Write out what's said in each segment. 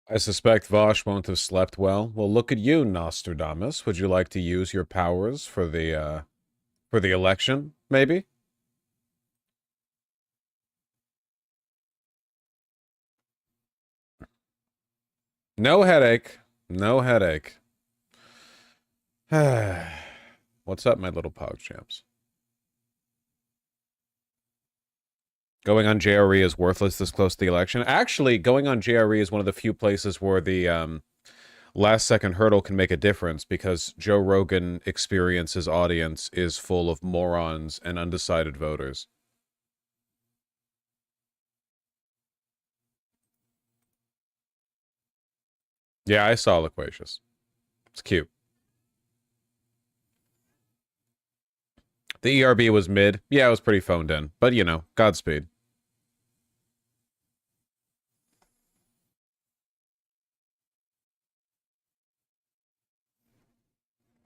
I suspect Vosh won't have slept well. Well, look at you, Nostradamus. Would you like to use your powers for the election, maybe? No headache. No headache. What's up, my little pog champs? Going on JRE is worthless this close to the election. Actually, going on JRE is one of the few places where the last second hurdle can make a difference because Joe Rogan experience's audience is full of morons and undecided voters. Yeah, I saw Loquacious. It's cute. The ERB was mid. Yeah, it was pretty phoned in. But, you know, Godspeed.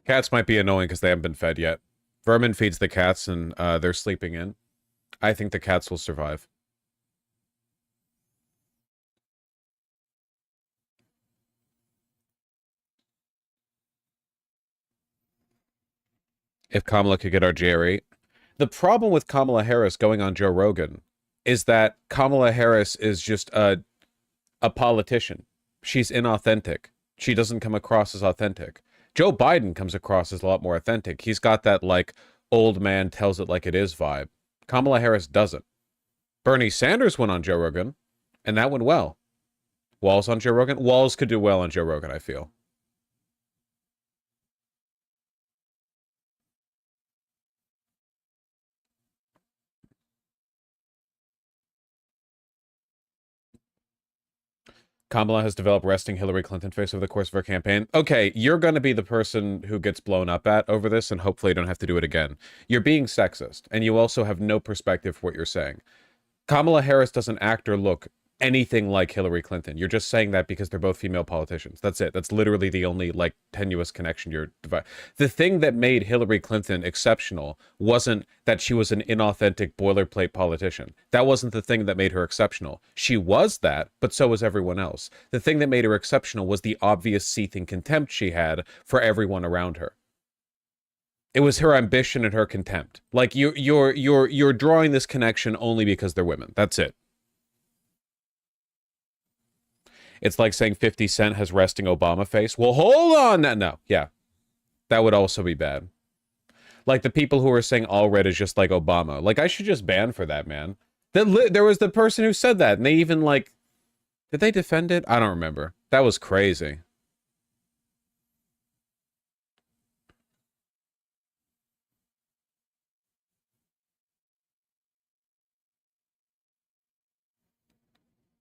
Cats might be annoying because they haven't been fed yet. Vermin feeds the cats and they're sleeping in. I think the cats will survive. If Kamala could get our JRE. The problem with Kamala Harris going on Joe Rogan is that Kamala Harris is just a politician. She's inauthentic. She doesn't come across as authentic. Joe Biden comes across as a lot more authentic. He's got that, like, old man tells it like it is vibe. Kamala Harris doesn't. Bernie Sanders went on Joe Rogan, and that went well. Walls on Joe Rogan? Walls could do well on Joe Rogan, I feel. Kamala has developed resting Hillary Clinton face over the course of her campaign. Okay, you're going to be the person who gets blown up at over this, and hopefully you don't have to do it again. You're being sexist, and you also have no perspective for what you're saying. Kamala Harris doesn't act or look anything like Hillary Clinton. You're just saying that because they're both female politicians. That's it. That's literally the only, like, tenuous connection you're the thing that made Hillary Clinton exceptional wasn't that she was an inauthentic boilerplate politician. That wasn't the thing that made her exceptional. She was that, but so was everyone else. The thing that made her exceptional was the obvious seething contempt she had for everyone around her. It was her ambition and her contempt. Like you're drawing this connection only because they're women. That's it. It's like saying 50 Cent has resting Obama face. Well, hold on. No. Yeah. That would also be bad. Like the people who are saying all red is just like Obama. Like I should just ban for that, man. There was the person who said that and they even like, did they defend it? I don't remember. That was crazy.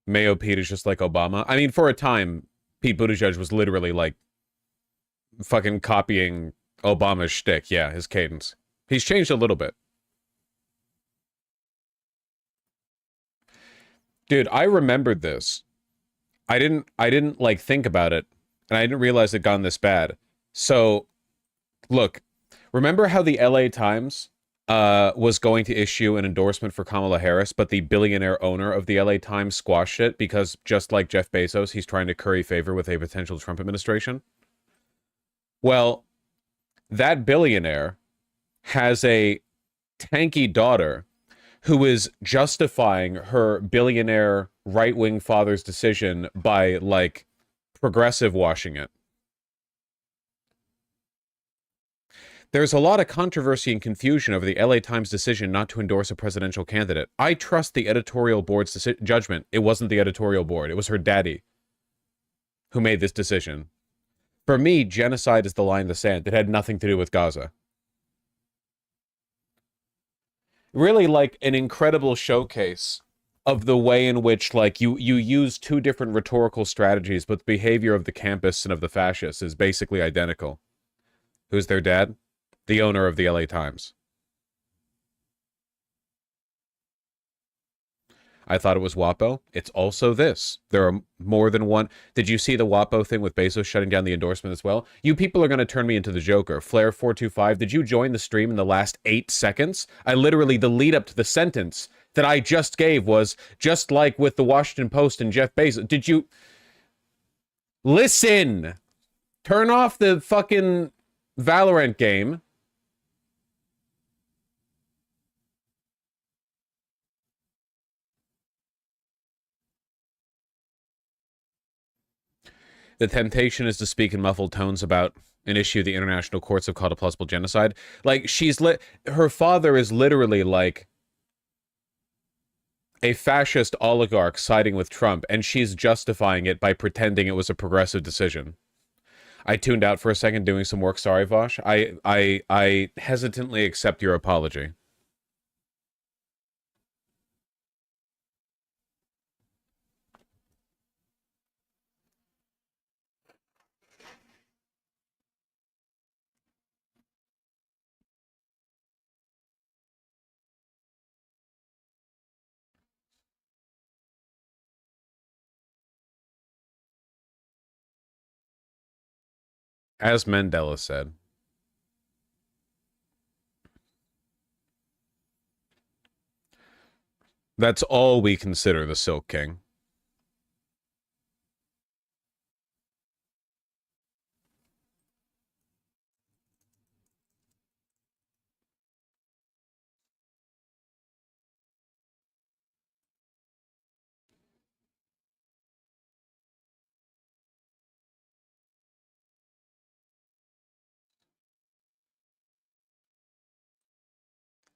Mayo Pete is just like Obama. I mean, for a time, Pete Buttigieg was literally like fucking copying Obama's shtick. Yeah, his cadence. He's changed a little bit. Dude, I remembered this. I didn't like think about it, and I didn't realize it gone this bad. So, look, remember how the LA Times was going to issue an endorsement for Kamala Harris, but the billionaire owner of the LA Times squashed it because just like Jeff Bezos, he's trying to curry favor with a potential Trump administration? Well, that billionaire has a tanky daughter who is justifying her billionaire right-wing father's decision by, like, progressive washing it. There's a lot of controversy and confusion over the LA Times decision not to endorse a presidential candidate. I trust the editorial board's judgment. It wasn't the editorial board. It was her daddy who made this decision. For me, genocide is the line in the sand. It had nothing to do with Gaza. Really, like, an incredible showcase of the way in which, like, you use two different rhetorical strategies, but the behavior of the campus and of the fascists is basically identical. Who's their dad? The owner of the LA Times. I thought it was WAPO. It's also this. There are more than one. Did you see the WAPO thing with Bezos shutting down the endorsement as well? You people are going to turn me into the Joker. Flare425, did you join the stream in the last 8 seconds? I literally, the lead up to the sentence that I just gave was, just like with the Washington Post and Jeff Bezos. Did you... Listen! Turn off the fucking Valorant game. The temptation is to speak in muffled tones about an issue the international courts have called a plausible genocide. Like, her father is literally like a fascist oligarch siding with Trump, and she's justifying it by pretending it was a progressive decision. I tuned out for a second doing some work. Sorry, Vosh. I hesitantly accept your apology. As Mandela said. That's all we consider the Silk King.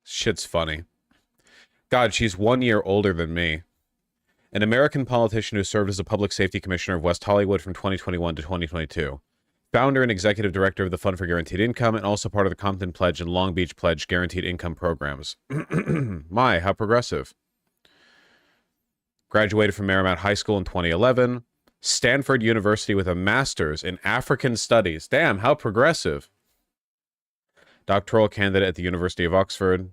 Shit's funny. God, she's 1 year older than me. An American politician who served as a public safety commissioner of West Hollywood from 2021 to 2022. Founder and executive director of the Fund for Guaranteed Income, and also part of the Compton Pledge and Long Beach Pledge guaranteed income programs. My, how progressive. Graduated from Marymount High School in 2011. Stanford University with a master's in African Studies. Damn, how progressive. Doctoral candidate at the University of Oxford.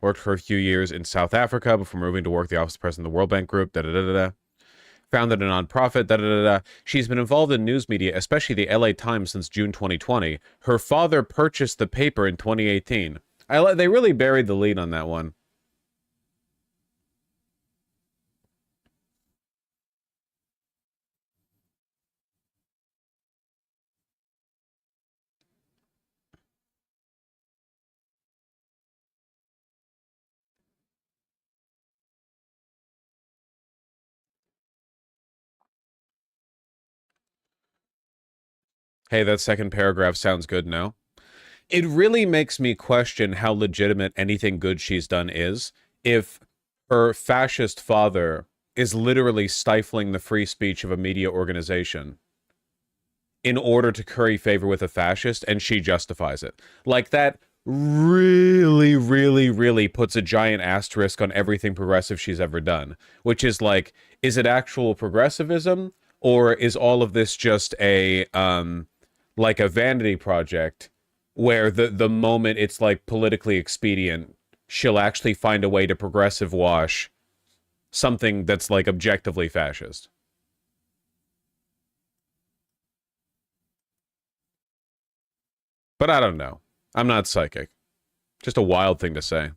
Worked for a few years in South Africa before moving to work the office president of the World Bank Group. Founded a nonprofit. She's been involved in news media, especially the LA Times, since June 2020. Her father purchased the paper in 2018. They really buried the lead on that one. Hey, that second paragraph sounds good, no? It really makes me question how legitimate anything good she's done is if her fascist father is literally stifling the free speech of a media organization in order to curry favor with a fascist, and she justifies it. Like, that really, really, really puts a giant asterisk on everything progressive she's ever done, which is like, is it actual progressivism, or is all of this just a like a vanity project where the moment it's like politically expedient, she'll actually find a way to progressive wash something that's like objectively fascist? But I don't know. I'm not psychic. Just a wild thing to say.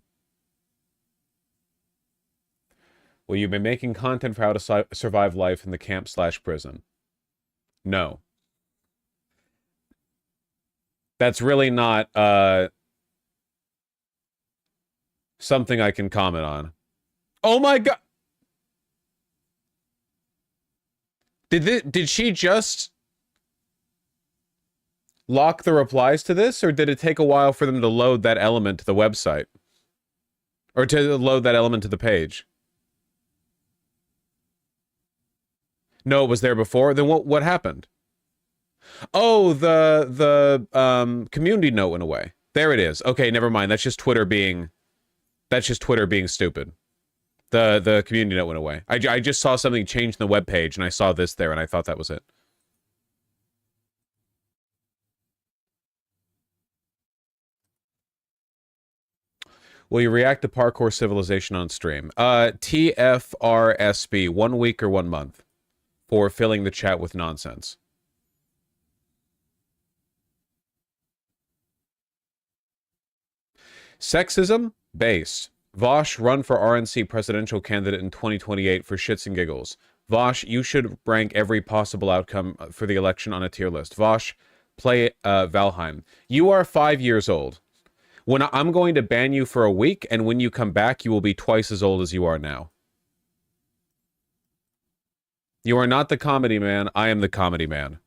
Will you be making content for how to survive life in the camp/prison? No. That's really not something I can comment on. Oh my god! Did she just lock the replies to this, or did it take a while for them to load that element to the website? Or to load that element to the page? No, it was there before? Then what happened? Oh, the community note went away. There it is. Okay, never mind. That's just Twitter being stupid. The community note went away. I just saw something change in the web page, and I saw this there, and I thought that was it. Will you react to Parkour Civilization on stream? TFRSB, 1 week or 1 month for filling the chat with nonsense. Sexism? Base. Vosh run for RNC presidential candidate in 2028 for shits and giggles. Vosh, you should rank every possible outcome for the election on a tier list. Vosh, play Valheim. You are 5 years old. When I'm going to ban you for a week, and when you come back, you will be twice as old as you are now. You are not the comedy man. I am the comedy man.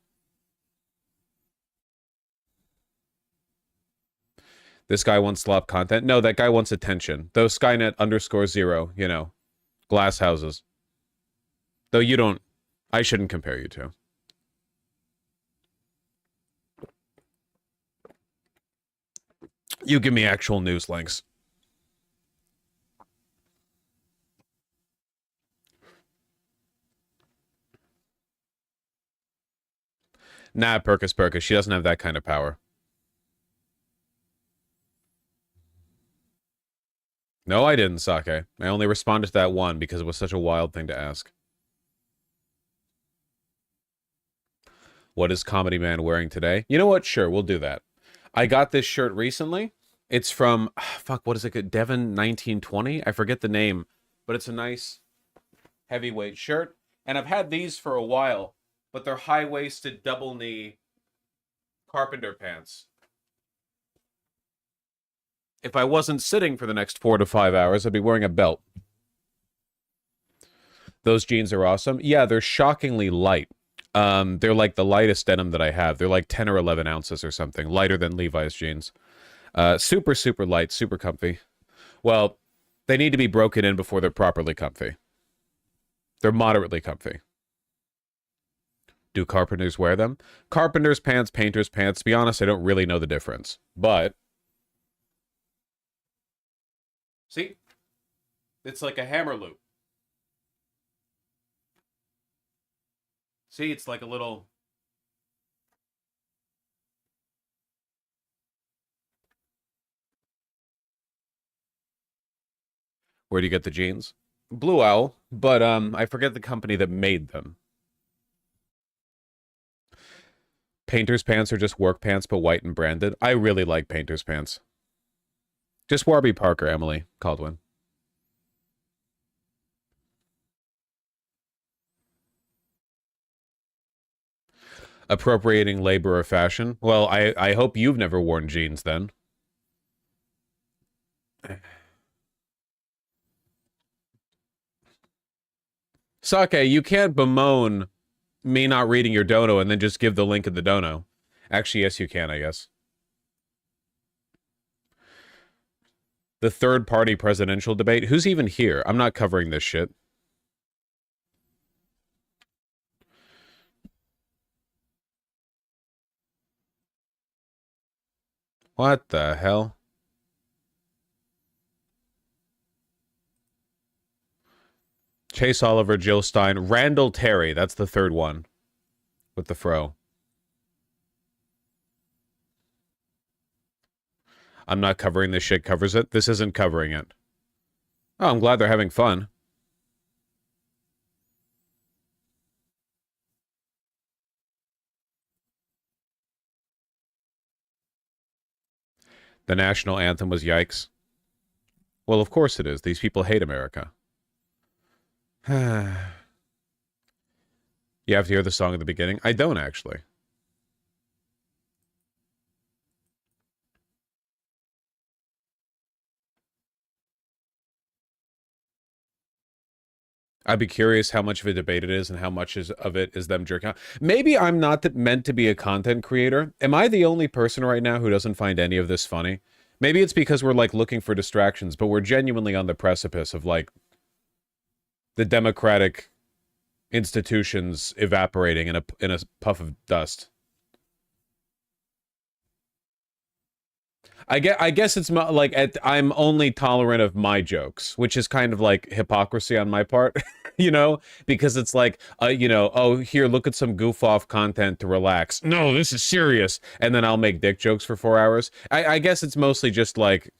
This guy wants slop content. No, that guy wants attention. Though Skynet _0, you know, glass houses. Though you don't, I shouldn't compare you to. You give me actual news links. Nah, Perkus. She doesn't have that kind of power. No, I didn't, Sake. I only responded to that one because it was such a wild thing to ask. What is Comedy Man wearing today? You know what? Sure, we'll do that. I got this shirt recently. It's from, fuck, what is it? Devon 1920? I forget the name, but it's a nice heavyweight shirt. And I've had these for a while, but they're high-waisted, double-knee carpenter pants. If I wasn't sitting for the next 4 to 5 hours, I'd be wearing a belt. Those jeans are awesome. Yeah, they're shockingly light. They're like the lightest denim that I have. They're like 10 or 11 ounces or something, lighter than Levi's jeans. Super, super light, super comfy. Well, they need to be broken in before they're properly comfy. They're moderately comfy. Do carpenters wear them? Carpenter's pants, painter's pants. To be honest, I don't really know the difference. But see? It's like a hammer loop. See, it's like a little... Where do you get the jeans? Blue Owl, but I forget the company that made them. Painter's pants are just work pants, but white and branded. I really like Painter's pants. Just Warby Parker, Emily Caldwin. Appropriating labor or fashion? Well, I hope you've never worn jeans then. Sake, you can't bemoan me not reading your dono and then just give the link in the dono. Actually, yes, you can, I guess. The third-party presidential debate? Who's even here? I'm not covering this shit. What the hell? Chase Oliver, Jill Stein, Randall Terry. That's the third one. With the fro. I'm not covering this shit covers it. This isn't covering it. Oh, I'm glad they're having fun. The national anthem was yikes. Well, of course it is. These people hate America. You have to hear the song at the beginning? I don't, actually. I'd be curious how much of a debate it is and how much of it is them jerking out. Maybe I'm not meant to be a content creator. Am I the only person right now who doesn't find any of this funny? Maybe it's because we're, like, looking for distractions, but we're genuinely on the precipice of, like, the democratic institutions evaporating in a puff of dust. I guess it's like I'm only tolerant of my jokes, which is kind of like hypocrisy on my part, you know, because it's like, you know, oh, here, look at some goof off content to relax. No, this is serious. And then I'll make dick jokes for 4 hours. I guess it's mostly just like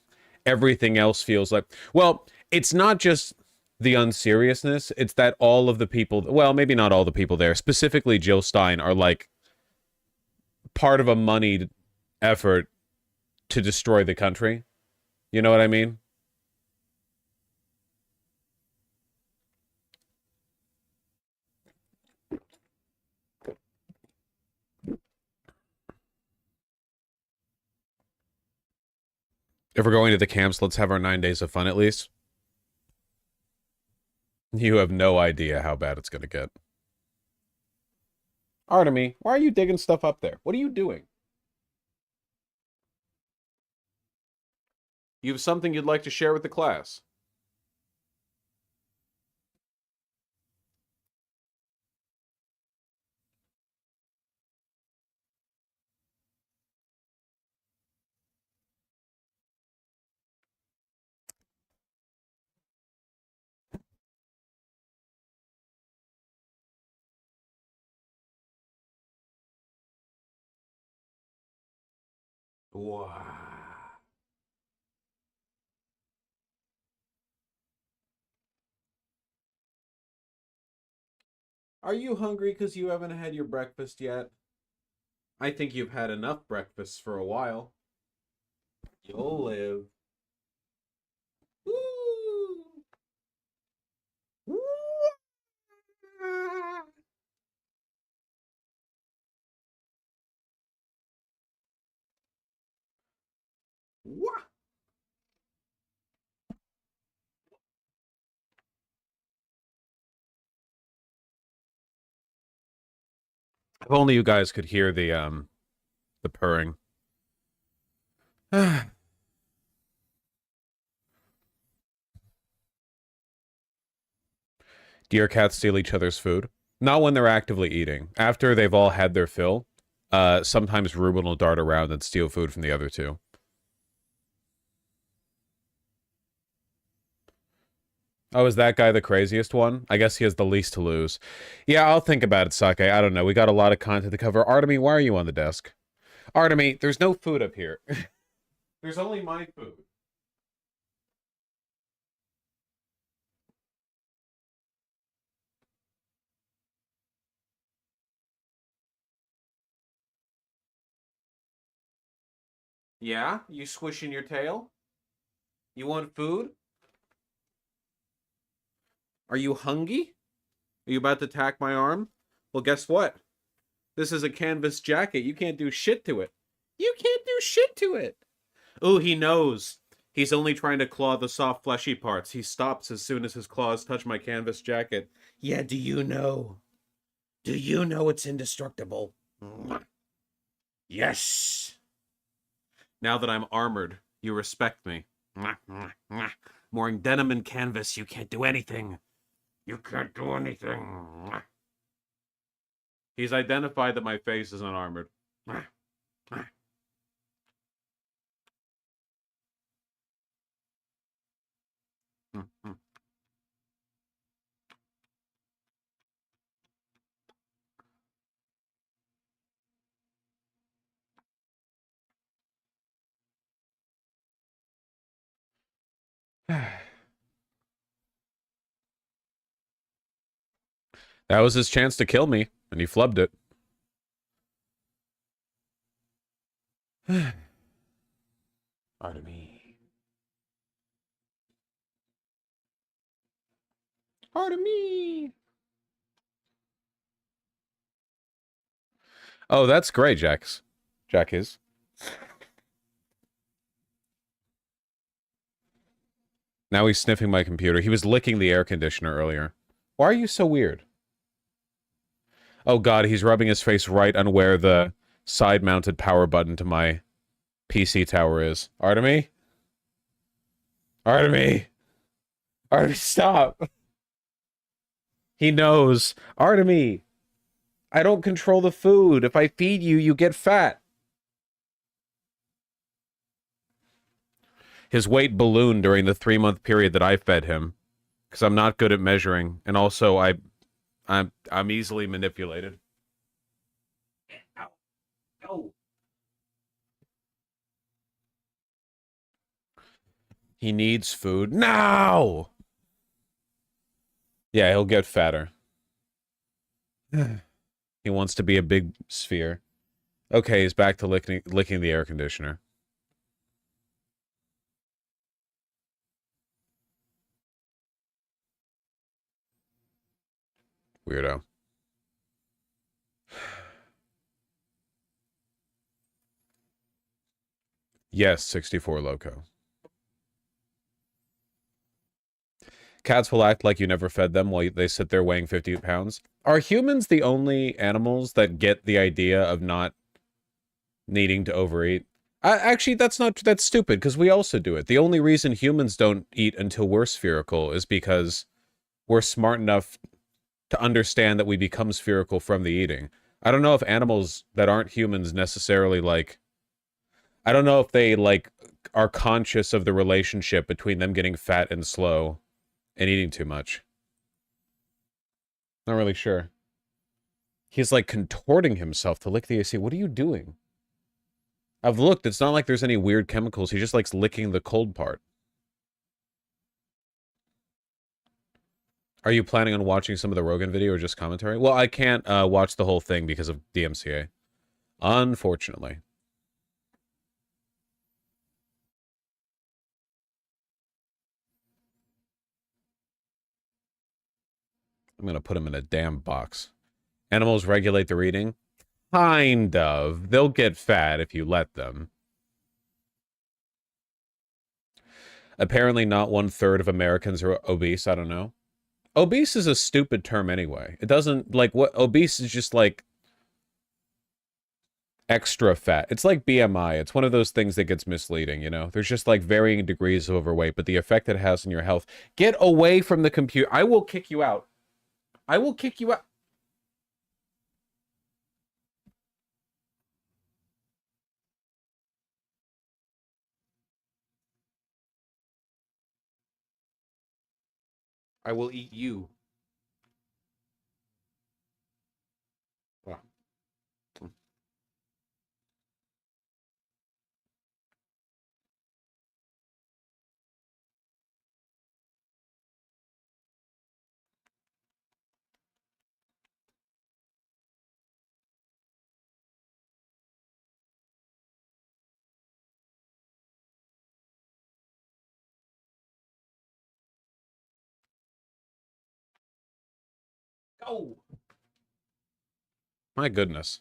everything else feels like, well, it's not just the unseriousness. It's that all of the people, well, maybe not all the people there, specifically Jill Stein, are like part of a moneyed effort to destroy the country. You know what I mean? If we're going to the camps, let's have our 9 days of fun at least. You have no idea how bad it's gonna get. Artemy, why are you digging stuff up there? What are you doing? You have something you'd like to share with the class? Wow. Are you hungry because you haven't had your breakfast yet? I think you've had enough breakfasts for a while. You'll live. Woo! Woo! Wah! If only you guys could hear the purring. Deer cats steal each other's food. Not when they're actively eating. After they've all had their fill, sometimes Ruben will dart around and steal food from the other two. Oh, is that guy the craziest one? I guess he has the least to lose. Yeah, I'll think about it, Sake. I don't know. We got a lot of content to cover. Artemy, why are you on the desk? Artemy, there's no food up here. There's only my food. Yeah? You swishing your tail? You want food? Are you hungry? Are you about to attack my arm? Well, guess what? This is a canvas jacket. You can't do shit to it. You can't do shit to it. Oh, he knows. He's only trying to claw the soft, fleshy parts. He stops as soon as his claws touch my canvas jacket. Yeah, do you know? Do you know it's indestructible? Yes. Now that I'm armored, you respect me. Wearing denim and canvas, you can't do anything. You can't do anything. He's identified that my face is unarmored. That was his chance to kill me, and he flubbed it. Artemy. Artemy. Oh, that's great, Jax. Jack is. Now he's sniffing my computer. He was licking the air conditioner earlier. Why are you so weird? Oh god, he's rubbing his face right on where the side-mounted power button to my PC tower is. Artemy? Artemy! Artemy, stop! He knows. Artemy! I don't control the food. If I feed you, you get fat. His weight ballooned during the 3-month period that I fed him. Because I'm not good at measuring. And also, I'm easily manipulated. Ow. Ow. He needs food now. Yeah, he'll get fatter. He wants to be a big sphere. Okay, he's back to licking the air conditioner. Weirdo. Yes, 64 Loco. Cats will act like you never fed them while they sit there weighing 50 pounds. Are humans the only animals that get the idea of not needing to overeat? Actually, that's stupid, because we also do it. The only reason humans don't eat until we're spherical is because we're smart enough to understand that we become spherical from the eating. I don't know if animals that aren't humans necessarily, like... I don't know if they, like, are conscious of the relationship between them getting fat and slow and eating too much. Not really sure. He's, like, contorting himself to lick the AC. What are you doing? I've looked. It's not like there's any weird chemicals. He just likes licking the cold part. Are you planning on watching some of the Rogan video or just commentary? Well, I can't watch the whole thing because of DMCA. Unfortunately. I'm going to put him in a damn box. Animals regulate their eating? Kind of. They'll get fat if you let them. Apparently not 1/3 of Americans are obese. I don't know. Obese is a stupid term anyway. It doesn't, like, what obese is just like extra fat. It's like BMI. It's one of those things that gets misleading, you know? There's just like varying degrees of overweight, but the effect it has on your health. Get away from the computer. I will kick you out. I will kick you out. I will eat you. Wow. Go. My goodness.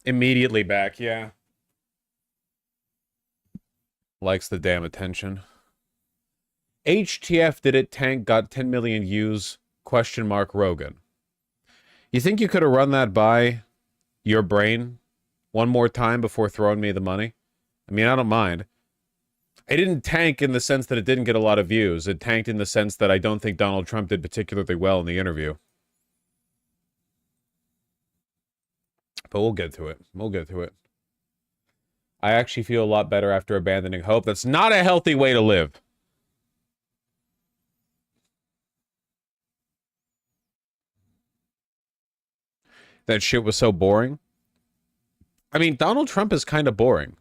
Immediately back, yeah. Likes the damn attention. HTF did it tank got 10 million views? Question mark Rogan. You think you could have run that by your brain one more time before throwing me the money? I mean, I don't mind. It didn't tank in the sense that it didn't get a lot of views. It tanked in the sense that I don't think Donald Trump did particularly well in the interview. But we'll get to it. We'll get to it. I actually feel a lot better after abandoning hope. That's not a healthy way to live. That shit was so boring. I mean, Donald Trump is kind of boring.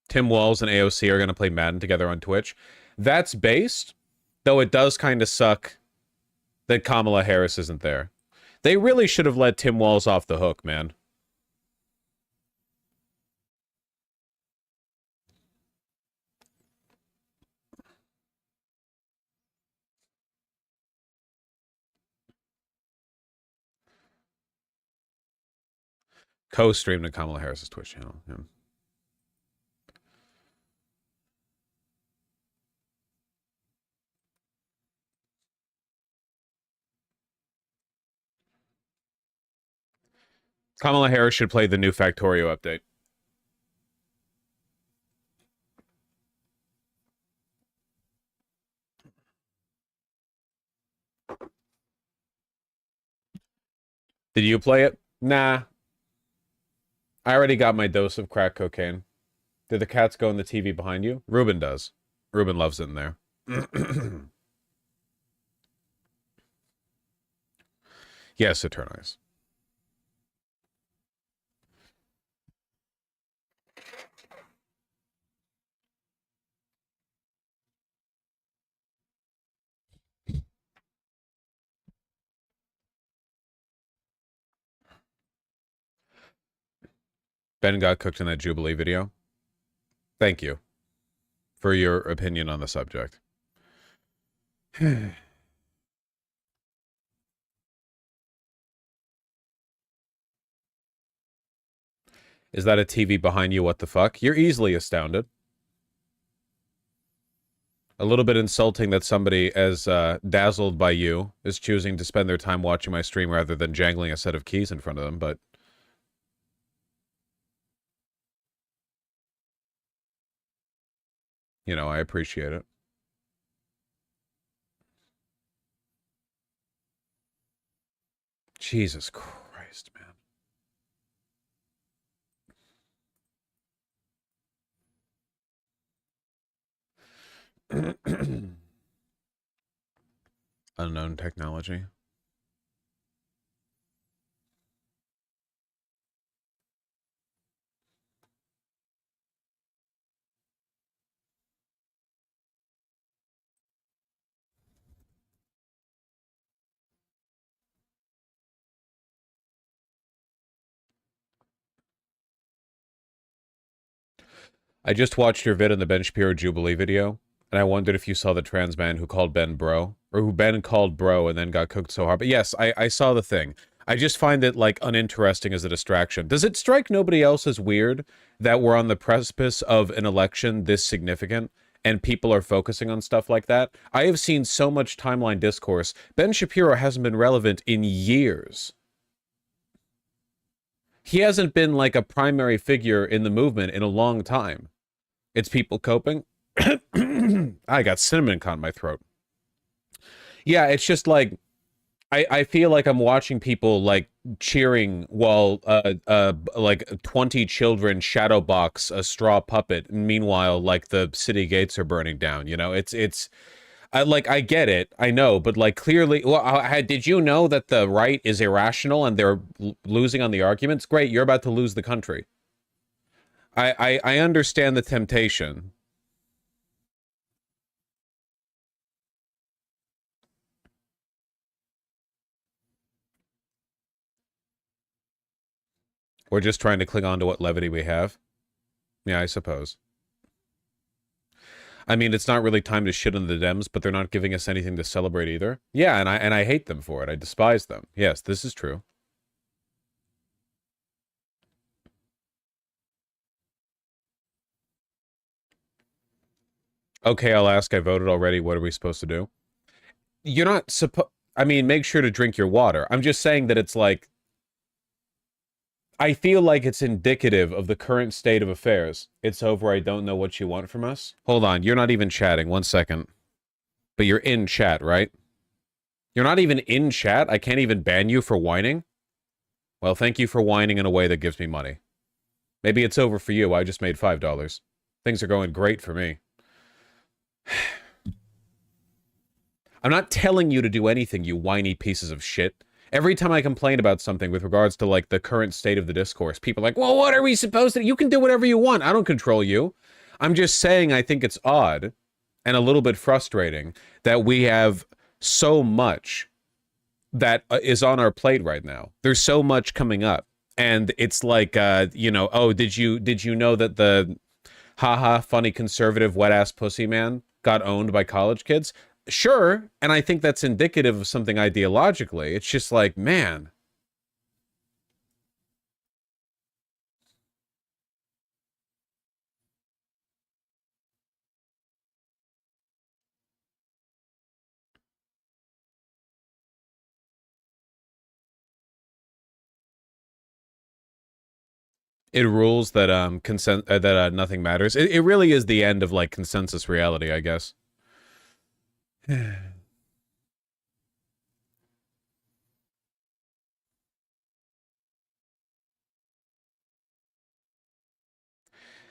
Tim Walz and AOC are going to play Madden together on Twitch. That's based, though it does kind of suck that Kamala Harris isn't there. They really should have let Tim Walz off the hook, man. Co-streamed to Kamala Harris's Twitch channel. Yeah. Kamala Harris should play the new Factorio update. Did you play it? Nah. I already got my dose of crack cocaine. Did the cats go in the TV behind you? Ruben does. Ruben loves it in there. Yes, Eternize. Ben got cooked in that Jubilee video. Thank you for your opinion on the subject. Is that a TV behind you? What the fuck? You're easily astounded. A little bit insulting that somebody as dazzled by you is choosing to spend their time watching my stream rather than jangling a set of keys in front of them, but... You know, I appreciate it. Jesus Christ, man. Unknown technology. I just watched your vid on the Ben Shapiro Jubilee video, and I wondered if you saw the trans man who called Ben bro, or who Ben called bro and then got cooked so hard. But yes, I saw the thing. I just find it, like, uninteresting as a distraction. Does it strike nobody else as weird that we're on the precipice of an election this significant and people are focusing on stuff like that? I have seen so much timeline discourse. Ben Shapiro hasn't been relevant in years. He hasn't been, like, a primary figure in the movement in a long time. It's people coping. I got cinnamon caught in my throat. Yeah, it's just like I feel like I'm watching people like cheering while like 20 children shadow box a straw puppet, and meanwhile like the city gates are burning down. You know, it's I get it, I know, but like clearly, well, did you know that the right is irrational and they're losing on the arguments? Great, you're about to lose the country. I understand the temptation. We're just trying to cling on to what levity we have. Yeah, I suppose. I mean, it's not really time to shit on the Dems, but they're not giving us anything to celebrate either. Yeah, and I hate them for it. I despise them. Yes, this is true. Okay, I'll ask. I voted already. What are we supposed to do? You're not supposed... I mean, make sure to drink your water. I'm just saying that it's like... I feel like it's indicative of the current state of affairs. It's over. I don't know what you want from us. Hold on. You're not even chatting. 1 second. But you're in chat, right? You're not even in chat? I can't even ban you for whining? Well, thank you for whining in a way that gives me money. Maybe it's over for you. I just made $5. Things are going great for me. I'm not telling you to do anything, you whiny pieces of shit. Every time I complain about something with regards to, like, the current state of the discourse, people are like, well, what are we supposed to do? You can do whatever you want. I don't control you. I'm just saying I think it's odd and a little bit frustrating that we have so much that is on our plate right now. There's so much coming up. And it's like, you know, oh, did you know that the haha funny conservative wet ass pussy man got owned by college kids? Sure, and I think that's indicative of something ideologically. It's just like, man. It rules that nothing matters. It really is the end of like consensus reality, I guess.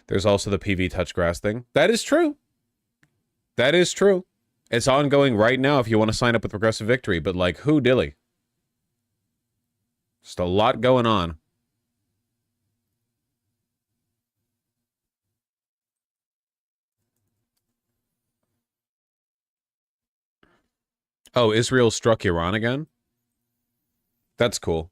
There's also the PV touch grass thing. That is true. That is true. It's ongoing right now if you want to sign up with Progressive Victory, but like, who dilly? Just a lot going on. Oh, Israel struck Iran again? That's cool.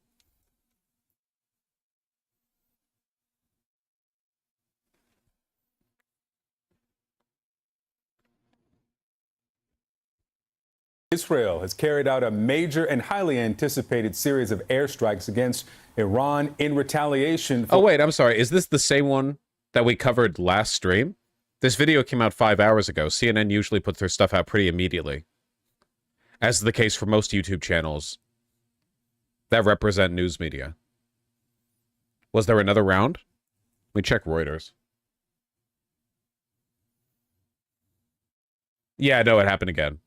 Israel has carried out a major and highly anticipated series of airstrikes against Iran in retaliation for— Oh, wait, I'm sorry. Is this the same one that we covered last stream? This video came out 5 hours ago. CNN usually puts their stuff out pretty immediately, as is the case for most YouTube channels that represent news media. Was there another round? Let me check Reuters. Yeah, no, it happened again.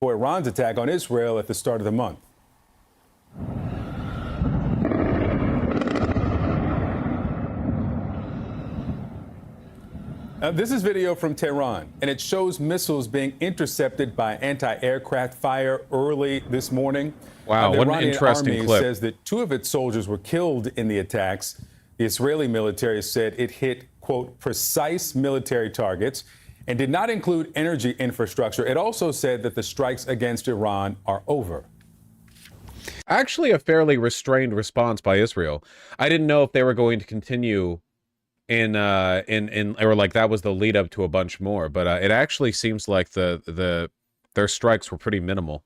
For Iran's attack on Israel at the start of the month. This is video from Tehran, and it shows missiles being intercepted by anti-aircraft fire early this morning. Wow, the what an Iranian interesting army clip. says that 2 of its soldiers were killed in the attacks. The Israeli military said it hit, quote, precise military targets and did not include energy infrastructure. It also said that the strikes against Iran are over. Actually, a fairly restrained response by Israel. I didn't know if they were going to continue or like that was the lead up to a bunch more, but it actually seems like their strikes were pretty minimal.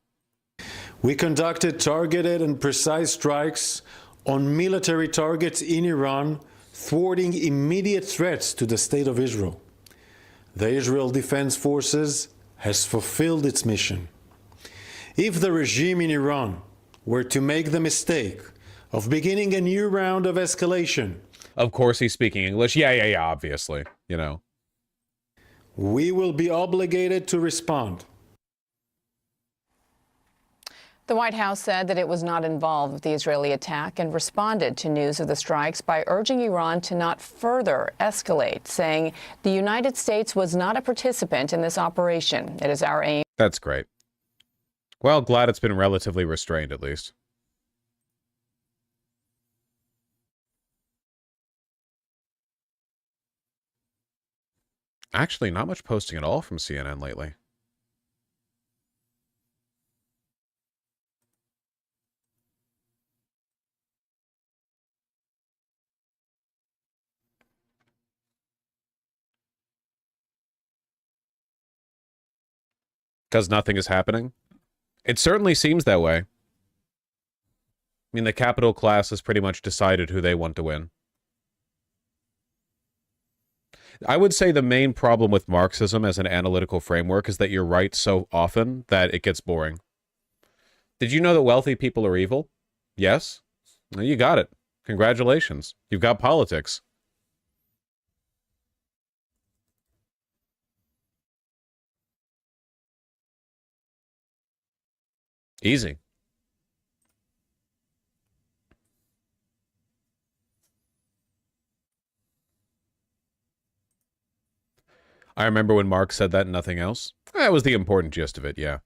We conducted targeted and precise strikes on military targets in Iran, thwarting immediate threats to the state of Israel. The Israel Defense Forces has fulfilled its mission. If the regime in Iran were to make the mistake of beginning a new round of escalation— Of course he's speaking English. Yeah, obviously, you know. we will be obligated to respond. The White House said that it was not involved with the Israeli attack and responded to news of the strikes by urging Iran to not further escalate, saying the United States was not a participant in this operation. It is our aim. That's great. Well, glad it's been relatively restrained, at least. Actually, not much posting at all from CNN lately. Because nothing is happening? It certainly seems that way. I mean, the capital class has pretty much decided who they want to win. I would say the main problem with Marxism as an analytical framework is that you're right so often that it gets boring. Did you know that wealthy people are evil? Yes? Well, you got it. Congratulations. You've got politics. Easy. I remember when Marx said that and nothing else. That was the important gist of it, yeah.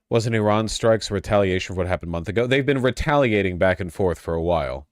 Wasn't Iran strikes a retaliation for what happened a month ago? They've been retaliating back and forth for a while.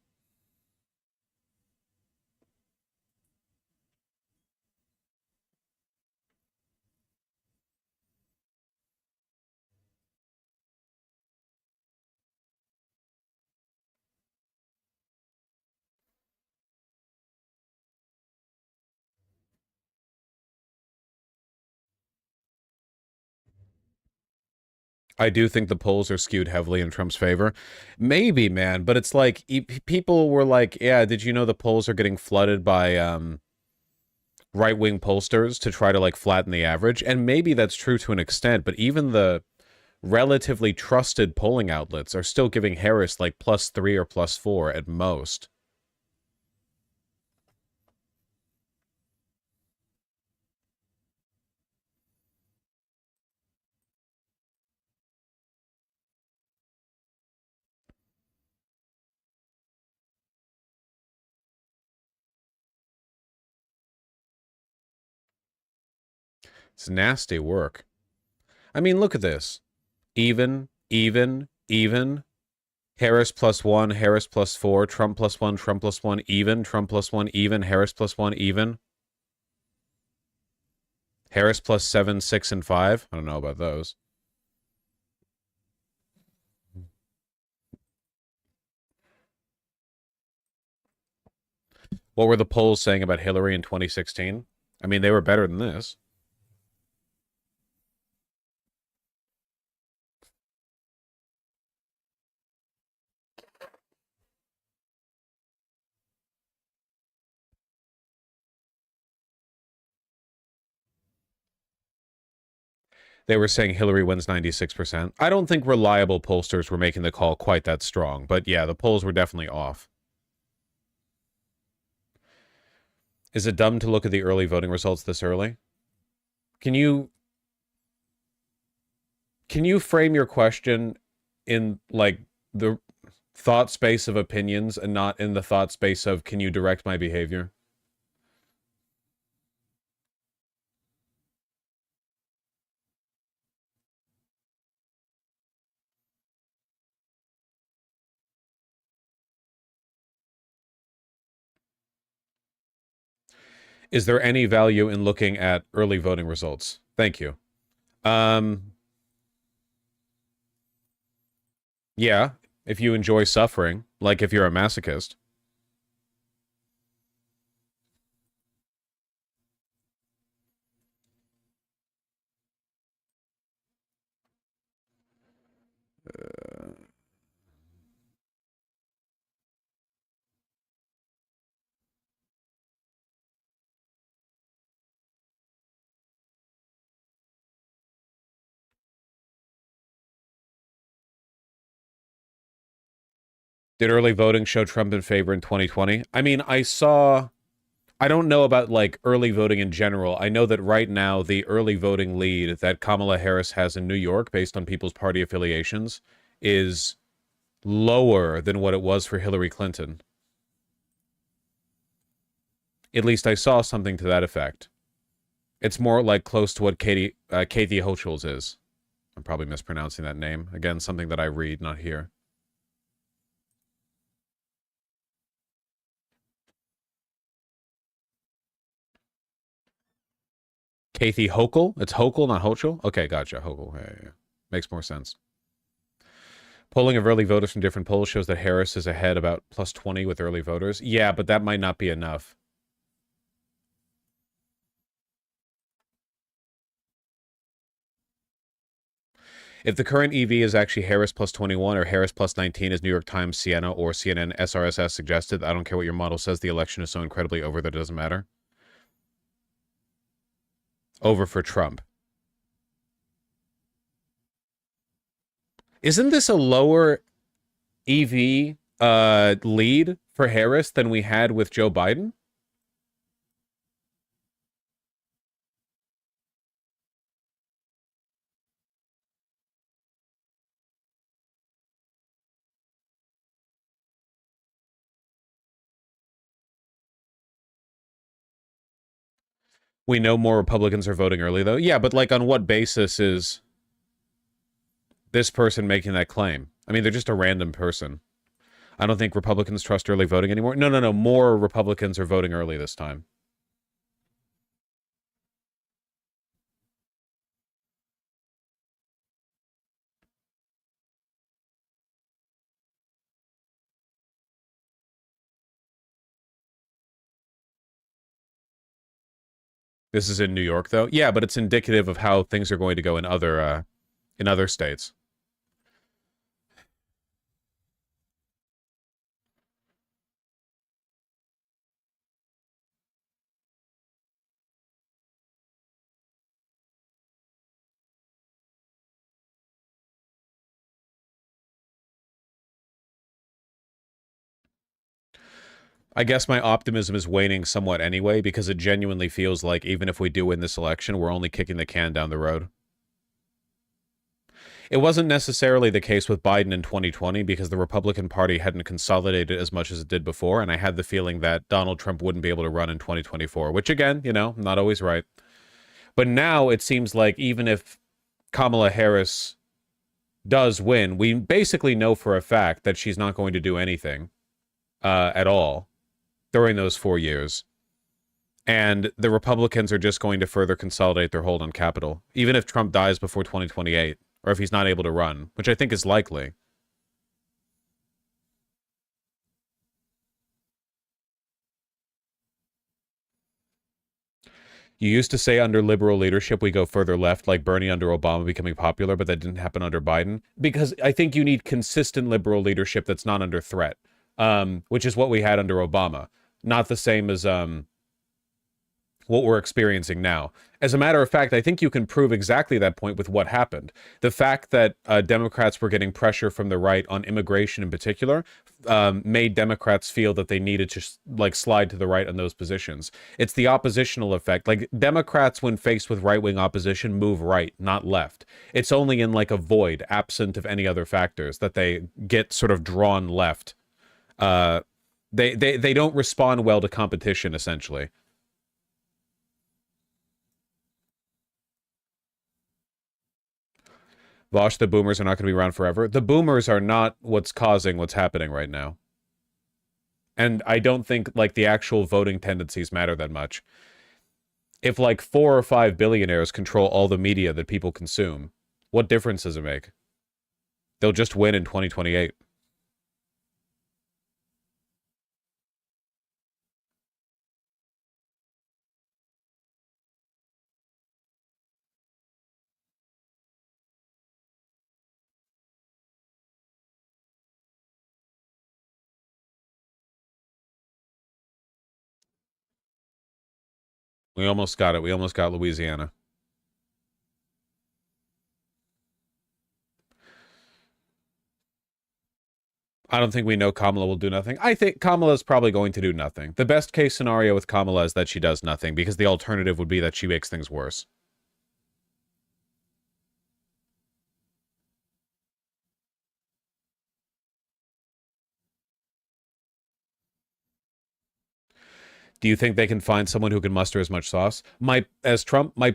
I do think the polls are skewed heavily in Trump's favor. Maybe, man, but it's like people were like, yeah, did you know the polls are getting flooded by right-wing pollsters to try to like flatten the average? And maybe that's true to an extent, but even the relatively trusted polling outlets are still giving Harris like +3 or +4 at most. It's nasty work. I mean, look at this. Even. Harris +1, Harris +4, Trump +1, Trump +1, even, Trump +1, even, Harris +1, even. Harris +7, 6, and 5. I don't know about those. What were the polls saying about Hillary in 2016? I mean, they were better than this. They were saying Hillary wins 96%. I don't think reliable pollsters were making the call quite that strong, but yeah, the polls were definitely off. Is it dumb to look at the early voting results this early? Can you frame your question in like the thought space of opinions and not in the thought space of can you direct my behavior? Is there any value in looking at early voting results? Thank you. Yeah, if you enjoy suffering, like if you're a masochist. Did early voting show Trump in favor in 2020? I mean, I don't know about like early voting in general. I know that right now the early voting lead that Kamala Harris has in New York based on people's party affiliations is lower than what it was for Hillary Clinton. At least I saw something to that effect. It's more like close to what Kathy Hochul's is. I'm probably mispronouncing that name. Again, something that I read, not hear. Kathy Hochul? It's Hochul, not Hochul? Okay, gotcha. Hochul. Yeah. Makes more sense. Polling of early voters from different polls shows that Harris is ahead about plus 20 with early voters. Yeah, but that might not be enough. If the current EV is actually Harris plus 21 or Harris plus 19 as New York Times, Siena, or CNN SRSS suggested, I don't care what your model says, the election is so incredibly over that it doesn't matter. Over for Trump. Isn't this a lower EV lead for Harris than we had with Joe Biden? We know more Republicans are voting early, though. Yeah, but like on what basis is this person making that claim? I mean, they're just a random person. I don't think Republicans trust early voting anymore. No. More Republicans are voting early this time. This is in New York, though. Yeah, but it's indicative of how things are going to go in other states. I guess my optimism is waning somewhat anyway, because it genuinely feels like even if we do win this election, we're only kicking the can down the road. It wasn't necessarily the case with Biden in 2020 because the Republican Party hadn't consolidated as much as it did before, and I had the feeling that Donald Trump wouldn't be able to run in 2024, which again, you know, not always right. But now it seems like even if Kamala Harris does win, we basically know for a fact that she's not going to do anything at all during those 4 years. And the Republicans are just going to further consolidate their hold on Capitol, even if Trump dies before 2028, or if he's not able to run, which I think is likely. You used to say under liberal leadership we go further left, like Bernie under Obama becoming popular, but that didn't happen under Biden. Because I think you need consistent liberal leadership that's not under threat, which is what we had under Obama. Not the same as what we're experiencing now. As a matter of fact, I think you can prove exactly that point with what happened. The fact that Democrats were getting pressure from the right on immigration in particular made Democrats feel that they needed to like slide to the right on those positions. It's the oppositional effect. Like Democrats, when faced with right-wing opposition, move right, not left. It's only in like a void, absent of any other factors, that they get sort of drawn left. They don't respond well to competition, essentially. Vosh, the boomers are not going to be around forever. The boomers are not what's causing what's happening right now. And I don't think, like, the actual voting tendencies matter that much. If, like, 4 or 5 billionaires control all the media that people consume, what difference does it make? They'll just win in 2028. We almost got it. We almost got Louisiana. I don't think we know Kamala will do nothing. I think Kamala's probably going to do nothing. The best case scenario with Kamala is that she does nothing, because the alternative would be that she makes things worse. Do you think they can find someone who can muster as much sauce? My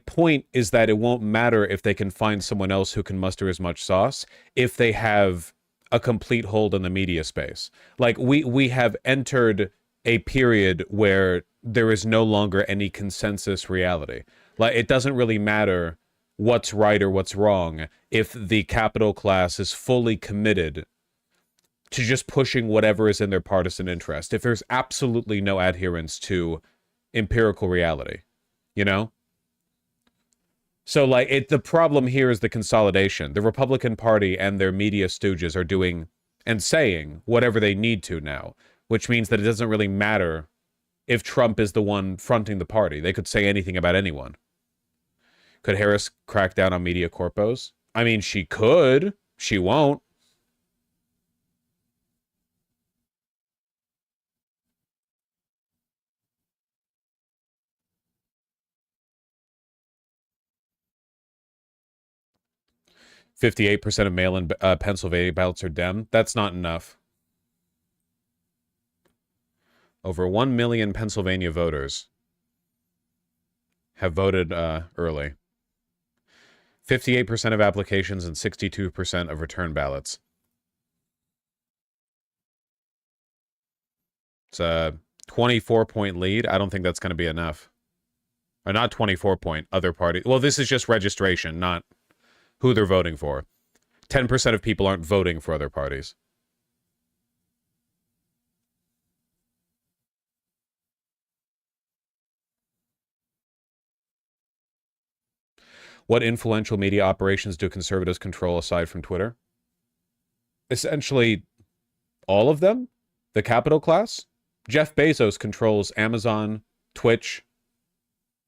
point is that it won't matter if they can find someone else who can muster as much sauce if they have a complete hold on the media space. Like, we have entered a period where there is no longer any consensus reality. Like, it doesn't really matter what's right or what's wrong if the capital class is fully committed to just pushing whatever is in their partisan interest, if there's absolutely no adherence to empirical reality, you know? So, like, the problem here is the consolidation. The Republican Party and their media stooges are doing and saying whatever they need to now, which means that it doesn't really matter if Trump is the one fronting the party. They could say anything about anyone. Could Harris crack down on media corpos? I mean, she could. She won't. %58 of mail-in Pennsylvania ballots are Dem. That's not enough. Over 1 million Pennsylvania voters have voted early. 58% of applications and 62% of return ballots. It's a 24-point lead. I don't think that's going to be enough. Or not 24-point, other party. Well, this is just registration, not who they're voting for. 10% of people aren't voting for other parties. What influential media operations do conservatives control aside from Twitter? Essentially, all of them. The capital class. Jeff Bezos controls Amazon, Twitch.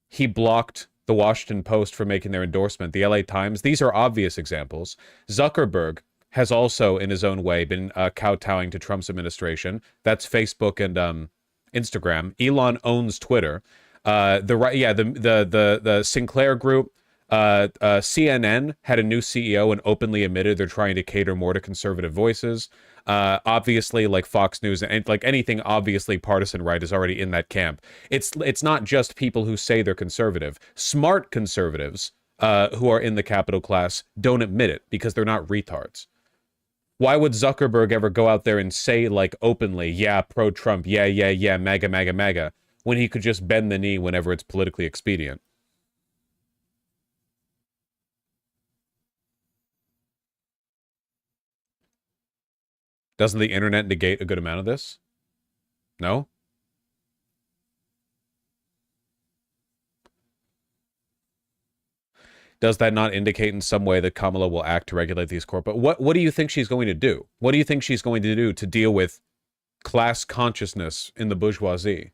He blocked the Washington Post for making their endorsement, the LA Times. These are obvious examples. Zuckerberg has also, in his own way, been kowtowing to Trump's administration. That's Facebook and Instagram. Elon owns Twitter. The Sinclair Group, CNN had a new CEO and openly admitted they're trying to cater more to conservative voices. Obviously, like Fox News and like anything obviously partisan right is already in that camp. It's not just people who say they're conservative. Smart conservatives who are in the capital class don't admit it because they're not retards. Why would Zuckerberg ever go out there and say, like, openly, yeah, pro-Trump, yeah, MAGA, MAGA, MAGA, when he could just bend the knee whenever it's politically expedient? Doesn't the internet negate a good amount of this? No? Does that not indicate in some way that Kamala will act to regulate these corporate? What do you think she's going to do? What do you think she's going to do to deal with class consciousness in the bourgeoisie?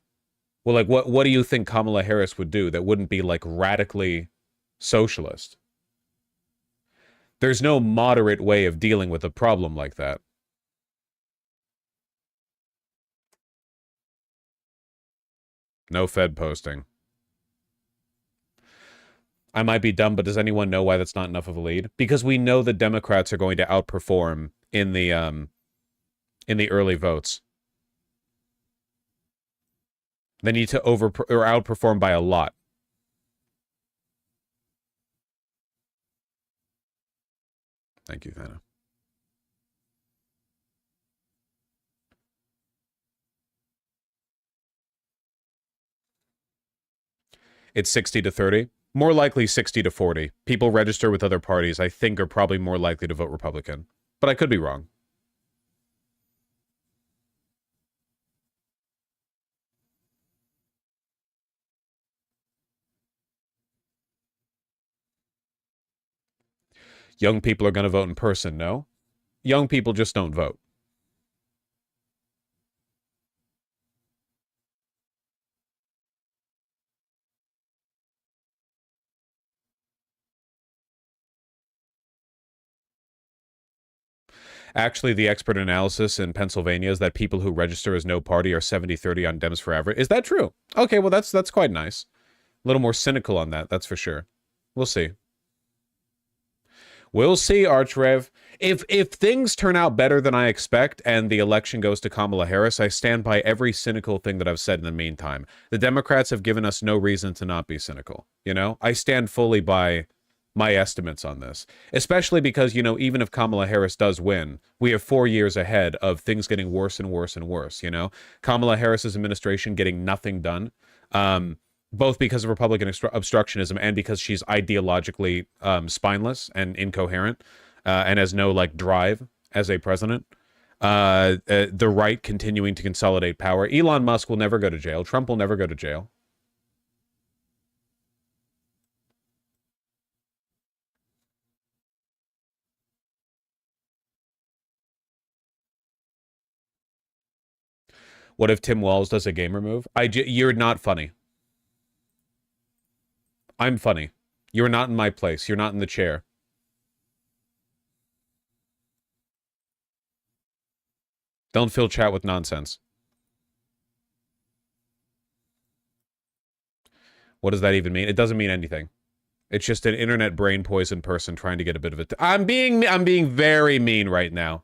Well, like, what do you think Kamala Harris would do that wouldn't be, like, radically socialist? There's no moderate way of dealing with a problem like that. No Fed posting. I might be dumb, but does anyone know why that's not enough of a lead? Because we know the Democrats are going to outperform in the early votes. They need to outperform by a lot. Thank you, Thana. It's 60 to 30. More likely 60 to 40. People register with other parties, I think, are probably more likely to vote Republican. But I could be wrong. Young people are going to vote in person, no? Young people just don't vote. Actually, the expert analysis in Pennsylvania is that people who register as no party are 70-30 on Dems forever. Is that true? Okay, well, that's quite nice. A little more cynical on that, that's for sure. We'll see. We'll see, Archrev. If things turn out better than I expect and the election goes to Kamala Harris, I stand by every cynical thing that I've said in the meantime. The Democrats have given us no reason to not be cynical, you know? I stand fully by my estimates on this, especially because, you know, even if Kamala Harris does win, we have 4 years ahead of things getting worse and worse and worse, you know? Kamala Harris's administration getting nothing done, both because of Republican obstructionism and because she's ideologically spineless and incoherent and has no, like, drive as a president. The right continuing to consolidate power. Elon Musk will never go to jail. Trump will never go to jail. What if Tim Walz does a gamer move? You're not funny. I'm funny. You're not in my place. You're not in the chair. Don't fill chat with nonsense. What does that even mean? It doesn't mean anything. It's just an internet brain poison person trying to get a bit of it. I'm being very mean right now.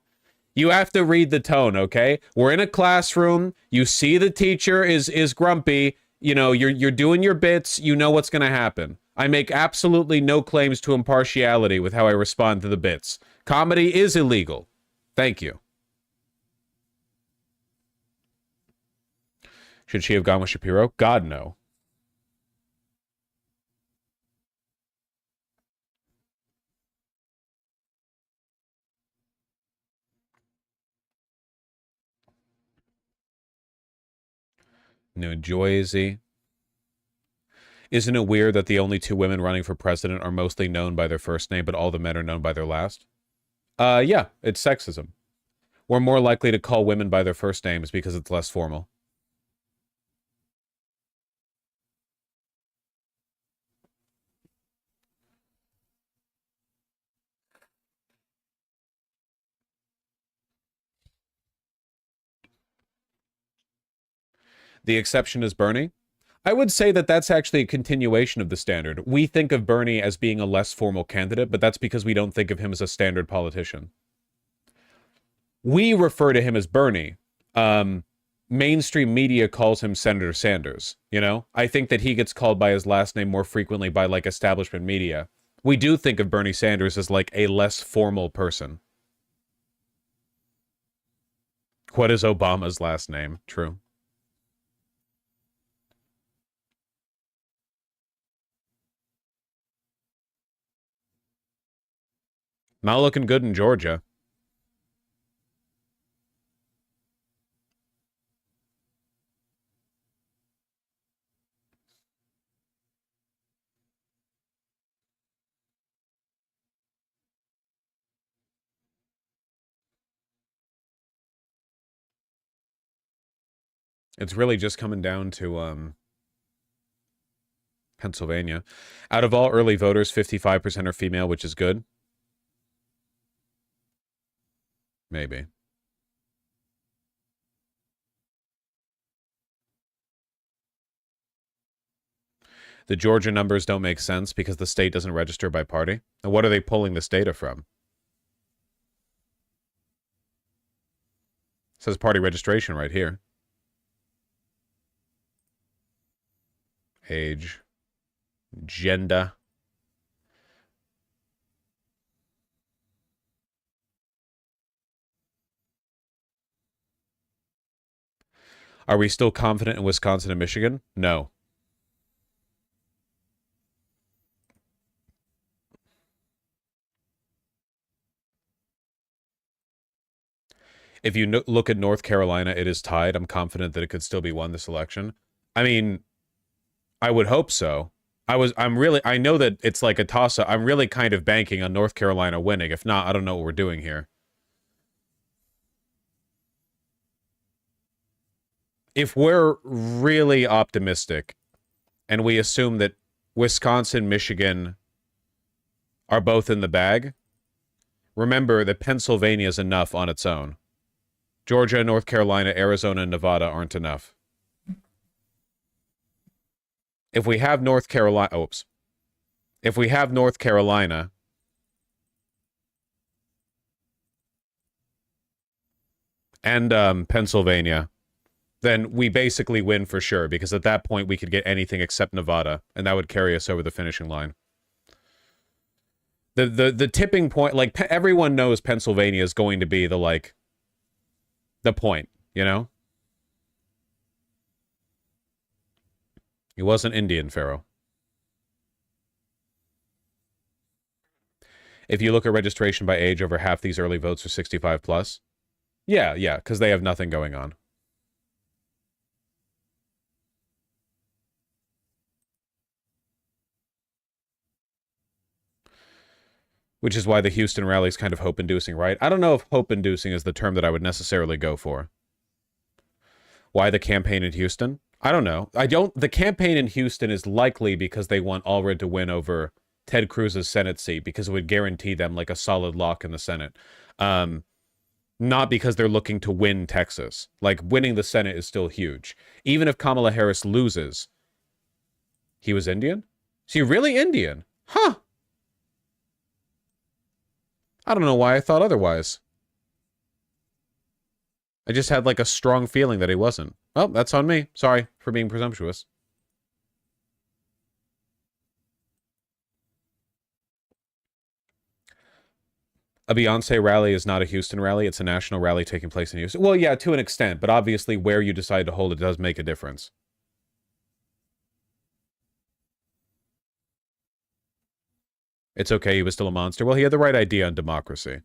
You have to read the tone, okay? We're in a classroom. You see the teacher is grumpy. You know, you're doing your bits. You know what's going to happen. I make absolutely no claims to impartiality with how I respond to the bits. Comedy is illegal. Thank you. Should she have gone with Shapiro? God, no. New Jersey. Isn't it weird that the only 2 women running for president are mostly known by their first name, but all the men are known by their last? Yeah, it's sexism. We're more likely to call women by their first names because it's less formal. The exception is Bernie. I would say that that's actually a continuation of the standard. We think of Bernie as being a less formal candidate, but that's because we don't think of him as a standard politician. We refer to him as Bernie. Mainstream media calls him Senator Sanders, you know? I think that he gets called by his last name more frequently by, like, establishment media. We do think of Bernie Sanders as, like, a less formal person. What is Obama's last name? True. Not looking good in Georgia. It's really just coming down to Pennsylvania. Out of all early voters, 55% are female, which is good. Maybe. The Georgia numbers don't make sense because the state doesn't register by party. And what are they pulling this data from? It says party registration right here. Age. Gender. Are we still confident in Wisconsin and Michigan? No. If you look at North Carolina, it is tied. I'm confident that it could still be won this election. I mean, I would hope so. I know that it's like a toss-up. I'm really kind of banking on North Carolina winning. If not, I don't know what we're doing here. If we're really optimistic and we assume that Wisconsin, Michigan are both in the bag, remember that Pennsylvania is enough on its own. Georgia, North Carolina, Arizona, and Nevada aren't enough. If we have North Carolina, if we have North Carolina and Pennsylvania, then we basically win for sure, because at that point we could get anything except Nevada, and that would carry us over the finishing line. The tipping point, like everyone knows Pennsylvania is going to be the point, you know? He wasn't Indian, Pharaoh. If you look at registration by age, over half these early votes are 65 plus. Yeah, because they have nothing going on. Which is why the Houston rally is kind of hope-inducing, right? I don't know if hope-inducing is the term that I would necessarily go for. Why the campaign in Houston? I don't know. The campaign in Houston is likely because they want Allred to win over Ted Cruz's Senate seat, because it would guarantee them like a solid lock in the Senate. Not because they're looking to win Texas. Like, winning the Senate is still huge. Even if Kamala Harris loses. He was Indian? Is he really Indian? Huh. I don't know why I thought otherwise. I just had like a strong feeling that he wasn't. Oh, that's on me. Sorry for being presumptuous. A Beyonce rally is not a Houston rally. It's a national rally taking place in Houston. Well, yeah, to an extent, but obviously where you decide to hold it does make a difference. It's okay, he was still a monster. Well, he had the right idea on democracy.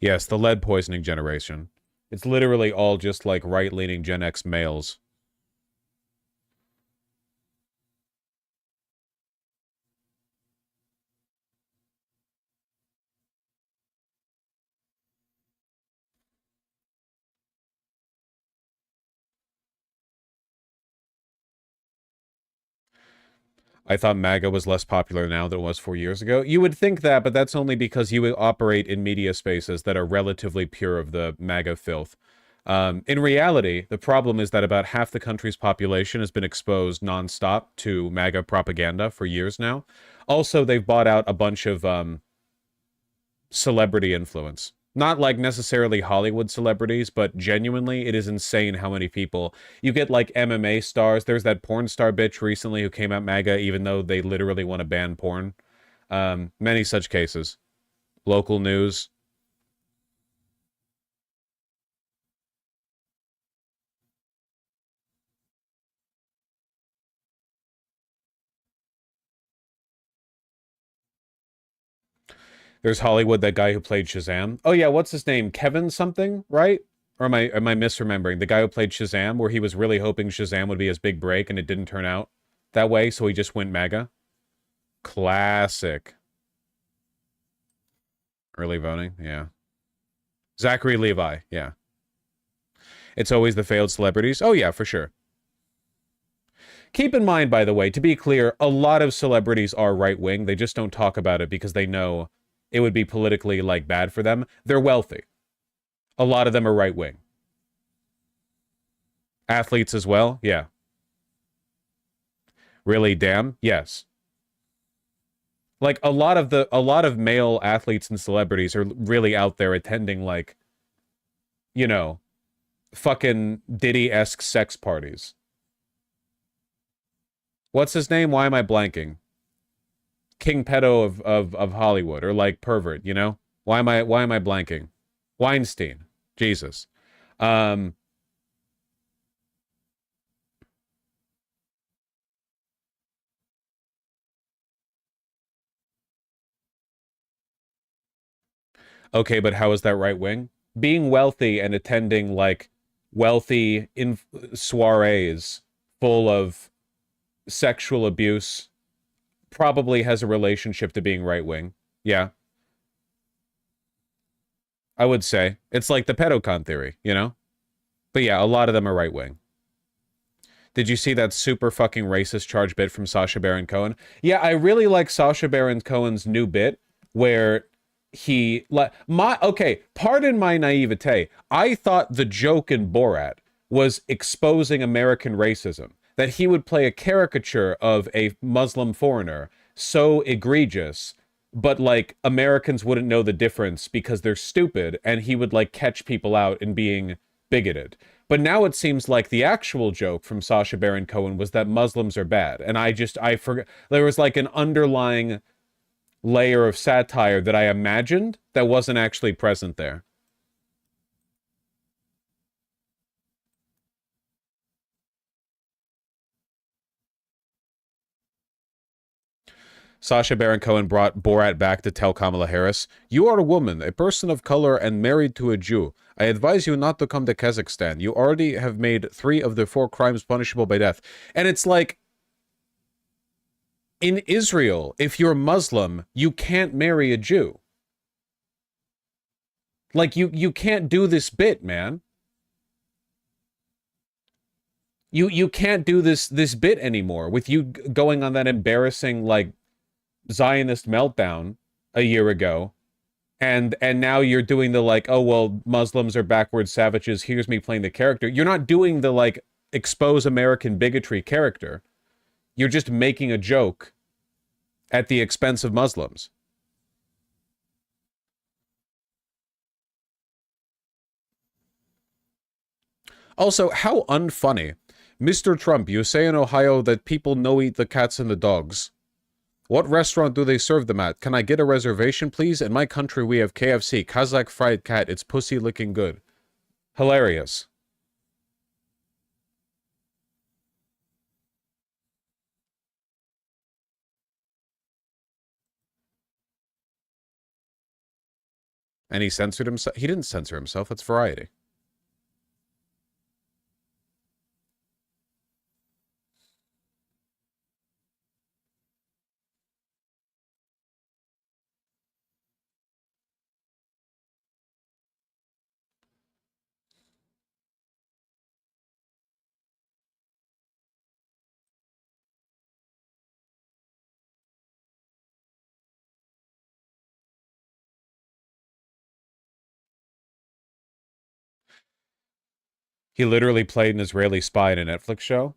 Yes, the lead poisoning generation. It's literally all just like right-leaning Gen X males. I thought MAGA was less popular now than it was 4 years ago. You would think that, but that's only because you operate in media spaces that are relatively pure of the MAGA filth. In reality, the problem is that about half the country's population has been exposed nonstop to MAGA propaganda for years now. Also, they've bought out a bunch of celebrity influence. Not like necessarily Hollywood celebrities, but genuinely, it is insane how many people. You get like MMA stars. There's that porn star bitch recently who came out MAGA, even though they literally want to ban porn. Many such cases. Local news. There's Hollywood, that guy who played Shazam. Oh yeah, what's his name? Kevin something, right? Or am I misremembering? The guy who played Shazam, where he was really hoping Shazam would be his big break, and it didn't turn out that way, so he just went MAGA. Classic. Early voting, yeah. Zachary Levi, yeah. It's always the failed celebrities. Oh, yeah, for sure. Keep in mind, by the way, to be clear, a lot of celebrities are right-wing. They just don't talk about it because they know it would be politically, like, bad for them. They're wealthy. A lot of them are right-wing. Athletes as well? Yeah. Really, damn? Yes. Like, a lot of male athletes and celebrities are really out there attending, like, you know, fucking Diddy-esque sex parties. What's his name? Why am I blanking? King pedo of Hollywood, or like pervert, you know? Why am I blanking? Weinstein. Jesus. Okay, but how is that right wing? Being wealthy and attending like wealthy soirees full of sexual abuse probably has a relationship to being right wing. Yeah. I would say. It's like the pedocon theory, you know? But yeah, a lot of them are right wing. Did you see that super fucking racist charge bit from Sacha Baron Cohen? Yeah, I really like Sacha Baron Cohen's new bit where he okay, pardon my naivete. I thought the joke in Borat was exposing American racism, that he would play a caricature of a Muslim foreigner so egregious, but like Americans wouldn't know the difference because they're stupid, and he would like catch people out in being bigoted. But now it seems like the actual joke from Sacha Baron Cohen was that Muslims are bad, and I forgot there was like an underlying layer of satire that I imagined that wasn't actually present there. Sacha Baron Cohen brought Borat back to tell Kamala Harris, "You are a woman, a person of color, and married to a Jew. I advise you not to come to Kazakhstan. You already have made 3 of the 4 crimes punishable by death." And it's like, in Israel, if you're Muslim, you can't marry a Jew. Like, you can't do this bit, man. You can't do this bit anymore with you going on that embarrassing, like, Zionist meltdown a year ago. And now you're doing the, like, oh, well, Muslims are backward savages. Here's me playing the character. You're not doing the, like, expose American bigotry character. You're just making a joke at the expense of Muslims. Also, how unfunny. Mr. Trump, you say in Ohio that people no eat the cats and the dogs. What restaurant do they serve them at? Can I get a reservation, please? In my country, we have KFC, Kazakh fried cat. It's pussy looking good. Hilarious. And he censored himself. He didn't censor himself. That's Variety. He literally played an Israeli spy in a Netflix show.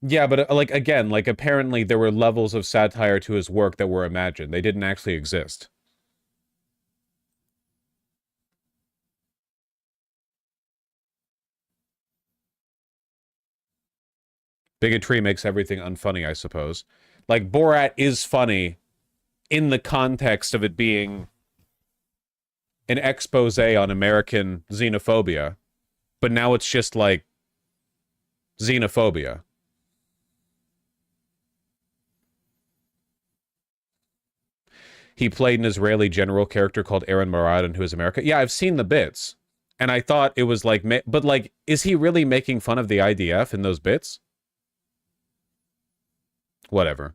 Yeah, but like, again, like, apparently there were levels of satire to his work that were imagined. They didn't actually exist. Bigotry makes everything unfunny, I suppose. Like, Borat is funny in the context of it being an expose on American xenophobia, but now it's just like xenophobia. He played an Israeli general character called Aaron Marad in Who is America? Yeah, I've seen the bits. And I thought it was like, but like, is he really making fun of the IDF in those bits? Whatever.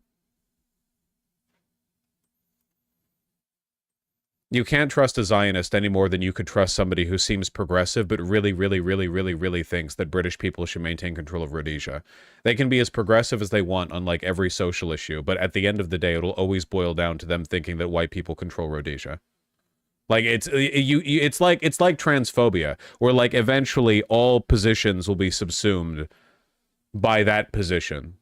You can't trust a Zionist any more than you could trust somebody who seems progressive but really, really, really, really, really thinks that British people should maintain control of Rhodesia. They can be as progressive as they want on like every social issue, but at the end of the day, it'll always boil down to them thinking that white people control Rhodesia. Like it's like transphobia, where like eventually all positions will be subsumed by that position.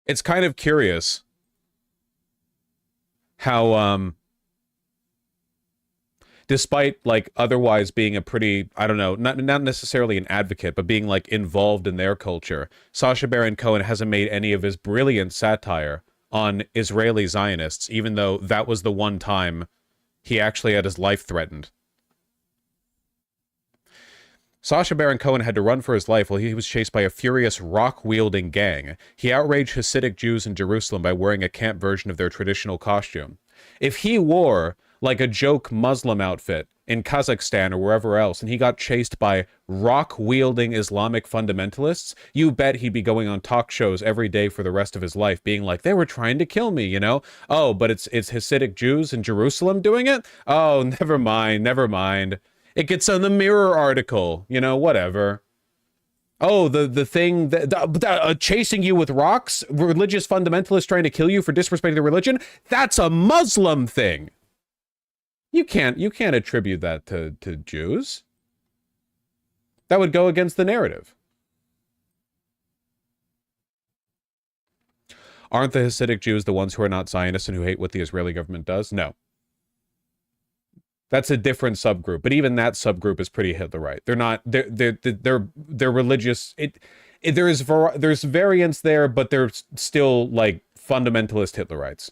It's kind of curious how despite like otherwise being a pretty, I don't know, not necessarily an advocate, but being like involved in their culture, Sacha Baron Cohen hasn't made any of his brilliant satire on Israeli Zionists, even though that was the one time he actually had his life threatened. Sacha Baron Cohen had to run for his life while he was chased by a furious rock-wielding gang. He outraged Hasidic Jews in Jerusalem by wearing a camp version of their traditional costume. If he wore, like, a joke Muslim outfit in Kazakhstan or wherever else, and he got chased by rock-wielding Islamic fundamentalists, you bet he'd be going on talk shows every day for the rest of his life, being like, they were trying to kill me, you know? Oh, but it's Hasidic Jews in Jerusalem doing it? Oh, never mind, never mind. It gets on the Mirror article, you know, whatever. Oh, the thing that chasing you with rocks, religious fundamentalists trying to kill you for disrespecting the religion, that's a Muslim thing. You can't attribute that to Jews. That would go against the narrative. Aren't the Hasidic Jews the ones who are not Zionists and who hate what the Israeli government does? No. That's a different subgroup, but even that subgroup is pretty Hitlerite. They're not. They're religious. There's variance there, but they're still like fundamentalist Hitlerites.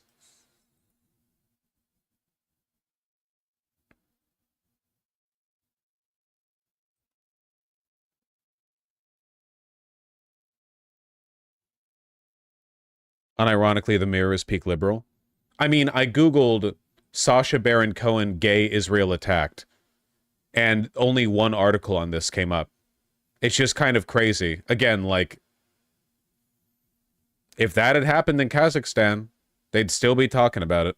Unironically, the Mirror is peak liberal. I mean, I googled Sacha Baron Cohen gay Israel attacked, and only one article on this came up. It's just kind of crazy. Again, like, if that had happened in Kazakhstan, they'd still be talking about it.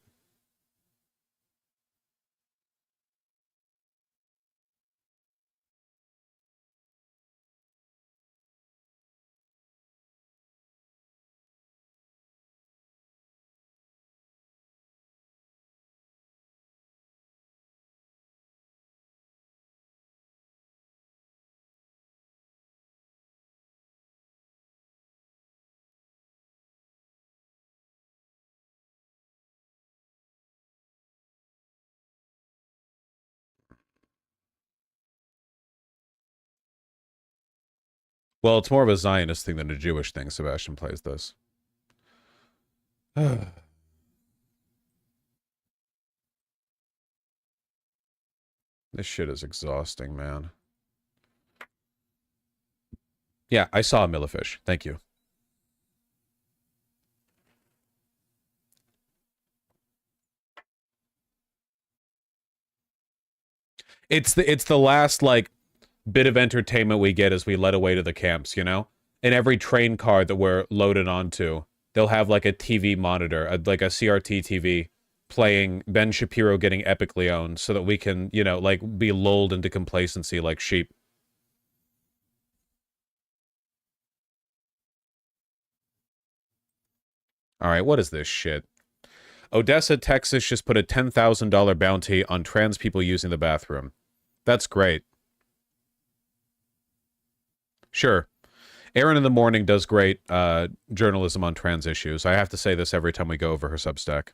Well, it's more of a Zionist thing than a Jewish thing. Sebastian plays this. This shit is exhausting, man. Yeah, I saw a Millifish. Thank you. It's the last like bit of entertainment we get as we let away to the camps, you know? In every train car that we're loaded onto, they'll have like a TV monitor, like a CRT TV, playing Ben Shapiro getting epically owned so that we can, you know, like be lulled into complacency like sheep. All right, what is this shit? Odessa, Texas just put a $10,000 bounty on trans people using the bathroom. That's great. Sure. Erin in the Morning does great journalism on trans issues. I have to say this every time we go over her Substack.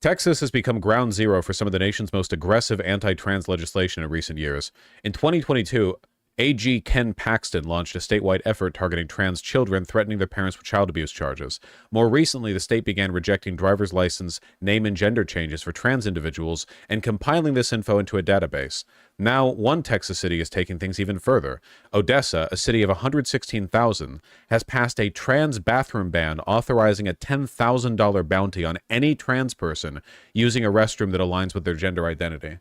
Texas has become ground zero for some of the nation's most aggressive anti-trans legislation in recent years. In 2022, AG Ken Paxton launched a statewide effort targeting trans children, threatening their parents with child abuse charges. More recently, the state began rejecting driver's license name and gender changes for trans individuals and compiling this info into a database. Now, one Texas city is taking things even further. Odessa, a city of 116,000, has passed a trans bathroom ban authorizing a $10,000 bounty on any trans person using a restroom that aligns with their gender identity.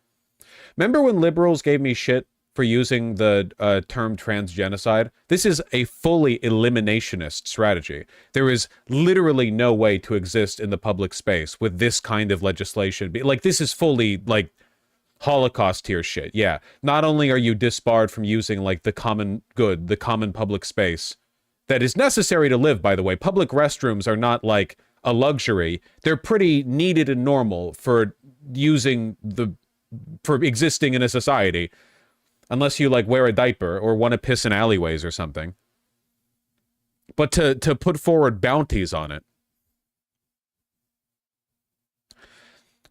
Remember when liberals gave me shit for using the term transgenocide? This is a fully eliminationist strategy. There is literally no way to exist in the public space with this kind of legislation. Like, this is fully, like, Holocaust tier shit. Yeah. Not only are you disbarred from using, like, the common good, the common public space that is necessary to live, by the way. Public restrooms are not, like, a luxury. They're pretty needed and normal for existing in a society. Unless you, like, wear a diaper or want to piss in alleyways or something. But to put forward bounties on it.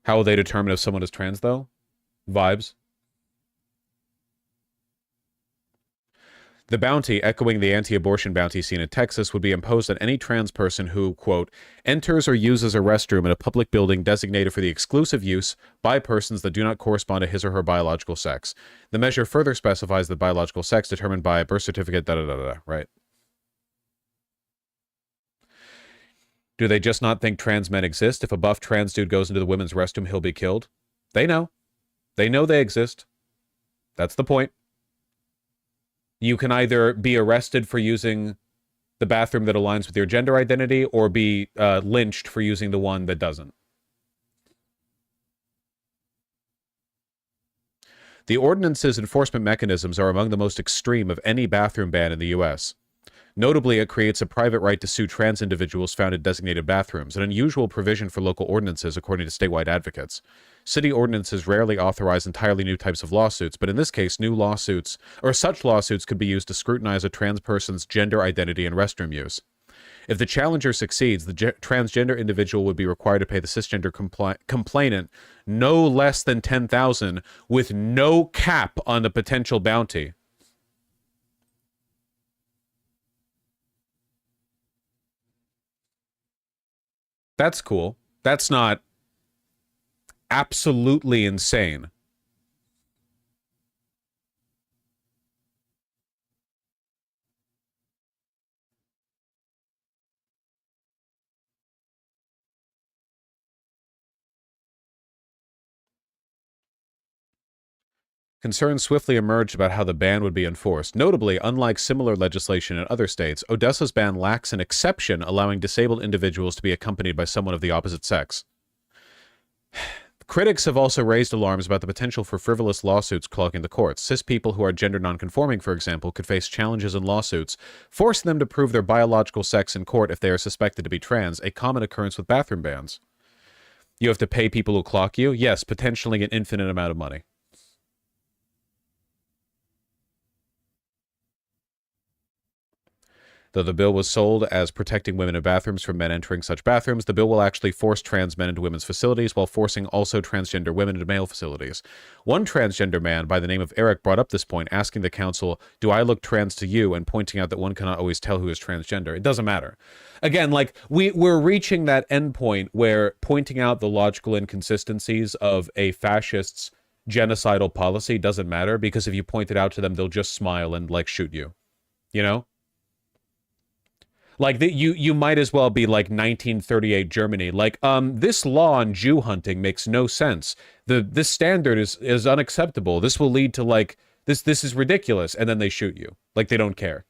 How will they determine if someone is trans, though? Vibes. The bounty, echoing the anti-abortion bounty seen in Texas, would be imposed on any trans person who, quote, enters or uses a restroom in a public building designated for the exclusive use by persons that do not correspond to his or her biological sex. The measure further specifies the biological sex determined by a birth certificate, da-da-da-da, right? Do they just not think trans men exist? If a buff trans dude goes into the women's restroom, he'll be killed? They know. They know they exist. That's the point. You can either be arrested for using the bathroom that aligns with your gender identity or be lynched for using the one that doesn't. The ordinance's enforcement mechanisms are among the most extreme of any bathroom ban in the U.S. Notably, it creates a private right to sue trans individuals found in designated bathrooms, an unusual provision for local ordinances, according to statewide advocates. City ordinances rarely authorize entirely new types of lawsuits, but in this case, new lawsuits, or such lawsuits, could be used to scrutinize a trans person's gender identity and restroom use. If the challenger succeeds, the transgender individual would be required to pay the cisgender complainant no less than $10,000 with no cap on the potential bounty. That's cool. That's not absolutely insane. Concerns swiftly emerged about how the ban would be enforced. Notably, unlike similar legislation in other states, Odessa's ban lacks an exception allowing disabled individuals to be accompanied by someone of the opposite sex. Critics have also raised alarms about the potential for frivolous lawsuits clogging the courts. Cis people who are gender nonconforming, for example, could face challenges in lawsuits, forcing them to prove their biological sex in court if they are suspected to be trans, a common occurrence with bathroom bans. You have to pay people who clock you? Yes, potentially an infinite amount of money. Though the bill was sold as protecting women in bathrooms from men entering such bathrooms, the bill will actually force trans men into women's facilities while forcing also transgender women into male facilities. One transgender man by the name of Eric brought up this point, asking the council, "Do I look trans to you?" and pointing out that one cannot always tell who is transgender. It doesn't matter. Again, like, we're reaching that endpoint where pointing out the logical inconsistencies of a fascist's genocidal policy doesn't matter, because if you point it out to them, they'll just smile and, like, shoot you. You know? Like, you might as well be like 1938 Germany. Like, this law on Jew hunting makes no sense. This standard is unacceptable. This will lead to, like, this is ridiculous. And then they shoot you. Like, they don't care.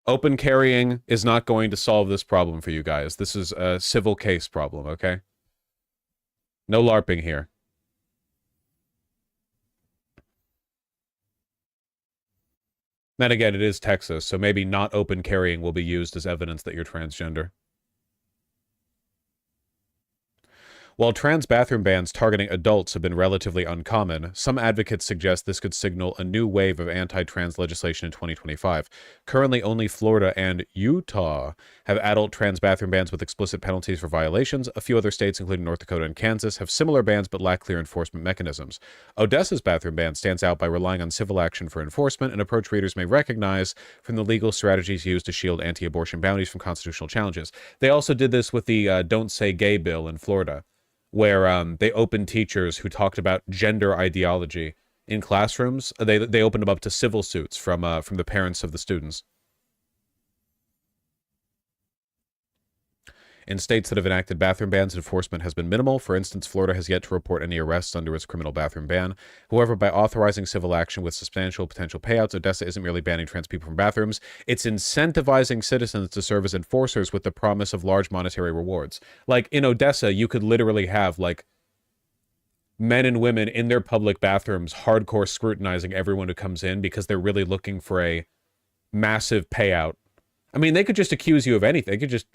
Open carrying is not going to solve this problem for you guys. This is a civil case problem, okay? No LARPing here. Then again, it is Texas, so maybe not open carrying will be used as evidence that you're transgender. While trans bathroom bans targeting adults have been relatively uncommon, some advocates suggest this could signal a new wave of anti-trans legislation in 2025. Currently, only Florida and Utah have adult trans bathroom bans with explicit penalties for violations. A few other states, including North Dakota and Kansas, have similar bans but lack clear enforcement mechanisms. Odessa's bathroom ban stands out by relying on civil action for enforcement, an approach readers may recognize from the legal strategies used to shield anti-abortion bounties from constitutional challenges. They also did this with the Don't Say Gay bill in Florida, where they opened teachers who talked about gender ideology in classrooms. They opened them up to civil suits from the parents of the students. In states that have enacted bathroom bans, enforcement has been minimal. For instance, Florida has yet to report any arrests under its criminal bathroom ban. However, by authorizing civil action with substantial potential payouts, Odessa isn't merely banning trans people from bathrooms. It's incentivizing citizens to serve as enforcers with the promise of large monetary rewards. Like, in Odessa, you could literally have, like, men and women in their public bathrooms hardcore scrutinizing everyone who comes in because they're really looking for a massive payout. I mean, they could just accuse you of anything. They could just...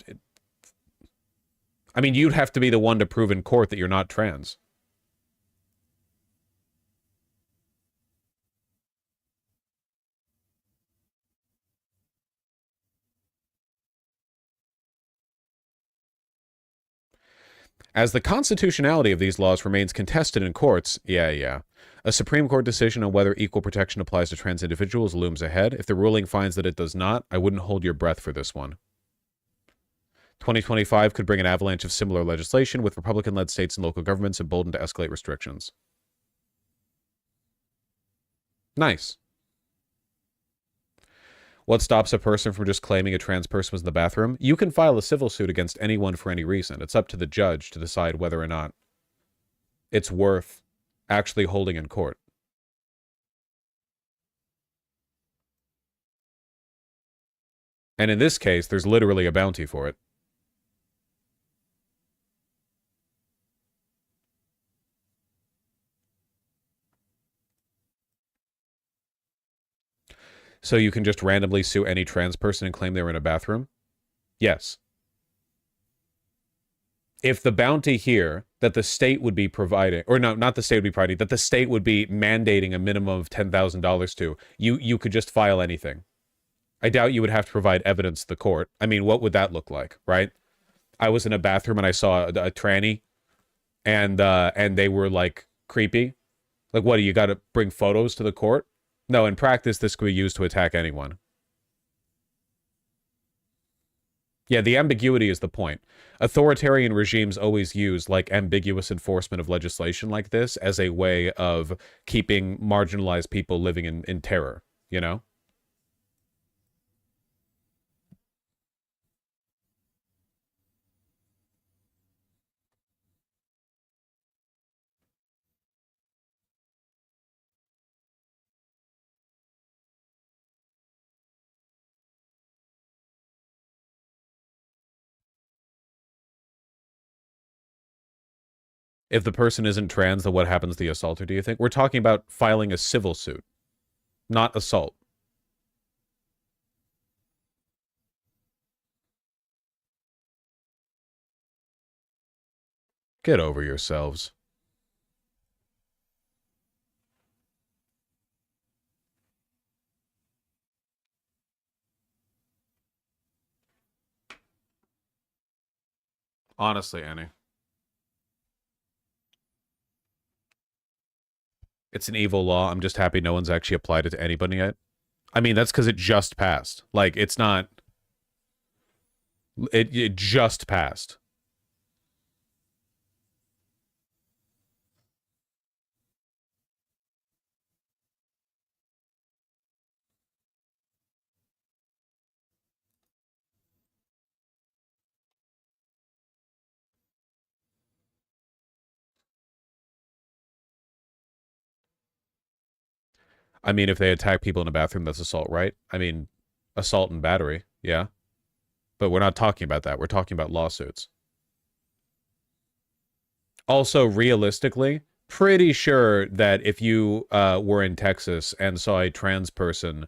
I mean, you'd have to be the one to prove in court that you're not trans. As the constitutionality of these laws remains contested in courts, a Supreme Court decision on whether equal protection applies to trans individuals looms ahead. If the ruling finds that it does not, I wouldn't hold your breath for this one. 2025 could bring an avalanche of similar legislation, with Republican-led states and local governments emboldened to escalate restrictions. Nice. What stops a person from just claiming a trans person was in the bathroom? You can file a civil suit against anyone for any reason. It's up to the judge to decide whether or not it's worth actually holding in court. And in this case, there's literally a bounty for it. So you can just randomly sue any trans person and claim they were in a bathroom? Yes. If the bounty here that the state would be providing, or no, not the state would be providing, that the state would be mandating a minimum of $10,000 to, you could just file anything. I doubt you would have to provide evidence to the court. I mean, what would that look like, right? I was in a bathroom and I saw a tranny, and they were like creepy. Like, what, do you got to bring photos to the court? No, in practice, this could be used to attack anyone. Yeah, the ambiguity is the point. Authoritarian regimes always use, like, ambiguous enforcement of legislation like this as a way of keeping marginalized people living in terror, you know? If the person isn't trans, then what happens to the assaulter, do you think? We're talking about filing a civil suit, not assault. Get over yourselves. Honestly, Annie. It's an evil law. I'm just happy no one's actually applied it to anybody yet. I mean, that's because it just passed. Like, it's not... It just passed. I mean, if they attack people in a bathroom, that's assault, right? I mean, assault and battery, yeah. But we're not talking about that. We're talking about lawsuits. Also, realistically, pretty sure that if you were in Texas and saw a trans person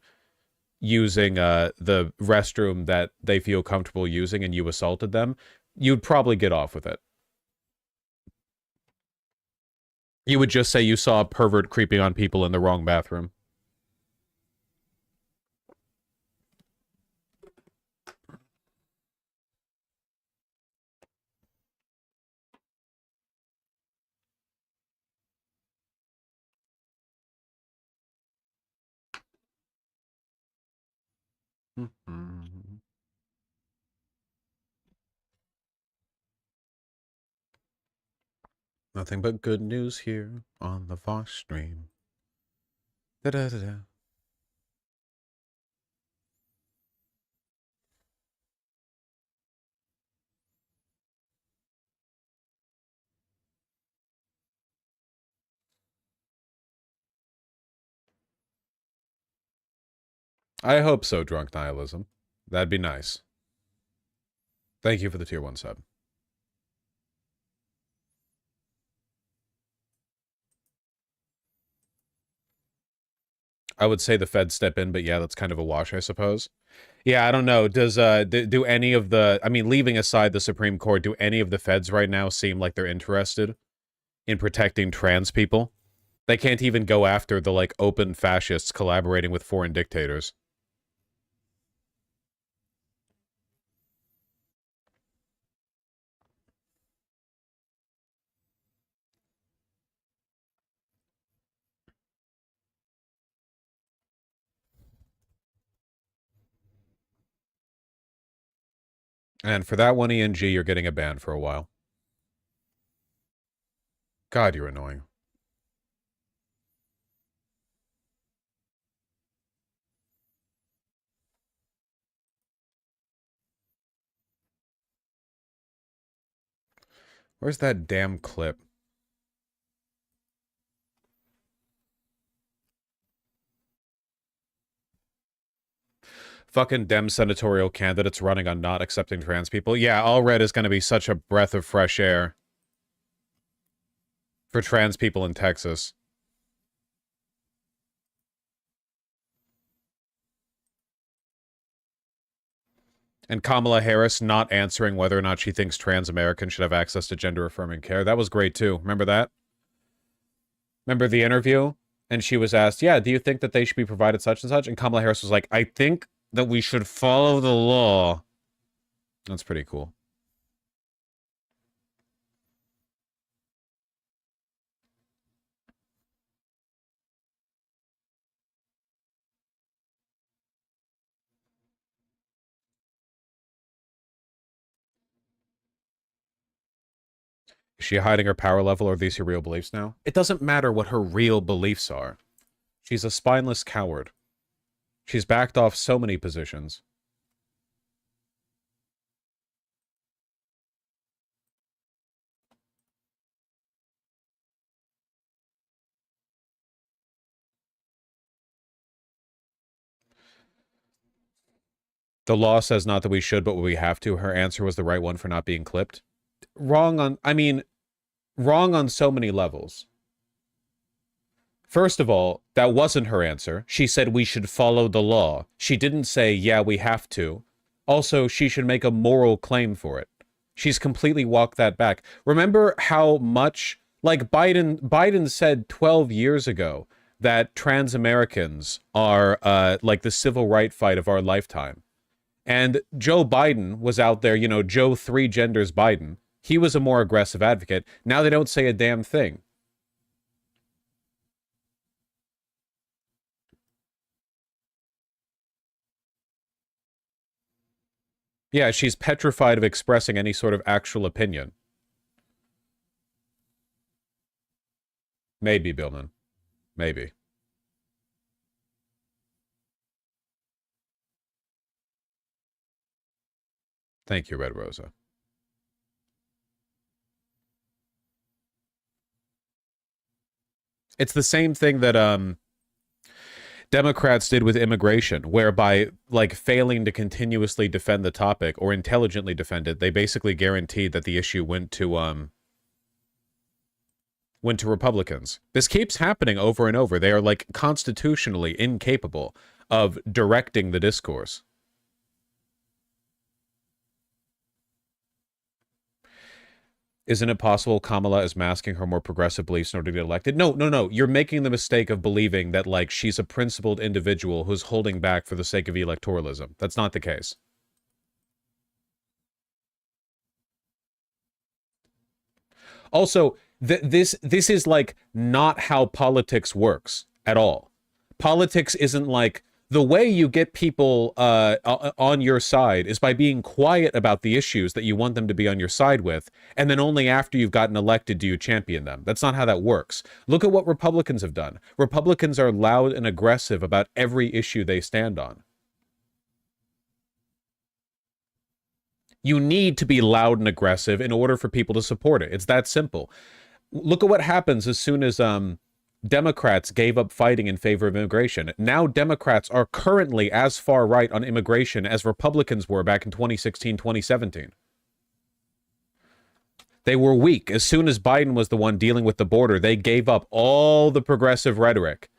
using the restroom that they feel comfortable using and you assaulted them, you'd probably get off with it. You would just say you saw a pervert creeping on people in the wrong bathroom. Nothing but good news here on the Vosh stream. Da-da-da-da. I hope so, Drunk Nihilism. That'd be nice. Thank you for the tier 1 sub. I would say the Feds step in, but yeah, that's kind of a wash, I suppose. Yeah, I don't know. Does do any of the, I mean, leaving aside the Supreme Court, do any of the Feds right now seem like they're interested in protecting trans people? They can't even go after the, like, open fascists collaborating with foreign dictators. And for that one, ENG, you're getting a ban for a while. God, you're annoying. Where's that damn clip? Fucking Dem senatorial candidates running on not accepting trans people. Yeah, all red is going to be such a breath of fresh air for trans people in Texas. And Kamala Harris not answering whether or not she thinks trans Americans should have access to gender-affirming care. That was great, too. Remember that? Remember the interview? And she was asked, yeah, do you think that they should be provided such and such? And Kamala Harris was like, I think that we should follow the law. That's pretty cool. Is she hiding her power level, or are these her real beliefs now? It doesn't matter what her real beliefs are. She's a spineless coward. She's backed off so many positions. The law says not that we should, but we have to. Her answer was the right one for not being clipped. Wrong on, I mean, wrong on so many levels. First of all, that wasn't her answer. She said we should follow the law. She didn't say, yeah, we have to. Also, she should make a moral claim for it. She's completely walked that back. Remember how much, like Biden said 12 years ago that trans Americans are like the civil right fight of our lifetime. And Joe Biden was out there, you know, Joe 3 genders Biden. He was a more aggressive advocate. Now they don't say a damn thing. Yeah, she's petrified of expressing any sort of actual opinion. Maybe, Billman. Maybe. Thank you, Red Rosa. It's the same thing that Democrats did with immigration, whereby, like, failing to continuously defend the topic or intelligently defend it, they basically guaranteed that the issue went to Republicans. This keeps happening over and over. They are, like, constitutionally incapable of directing the discourse. Isn't it possible Kamala is masking her more progressive beliefs in order to get elected? No. You're making the mistake of believing that, like, she's a principled individual who's holding back for the sake of electoralism. That's not the case. Also, this is, like, not how politics works at all. Politics isn't like, the way you get people on your side is by being quiet about the issues that you want them to be on your side with, and then only after you've gotten elected do you champion them. That's not how that works. Look at what Republicans have done. Republicans are loud and aggressive about every issue they stand on. You need to be loud and aggressive in order for people to support it. It's that simple. Look at what happens as soon as Democrats gave up fighting in favor of immigration. Now Democrats are currently as far right on immigration as Republicans were back in 2016, 2017. They were weak. As soon as Biden was the one dealing with the border, they gave up all the progressive rhetoric,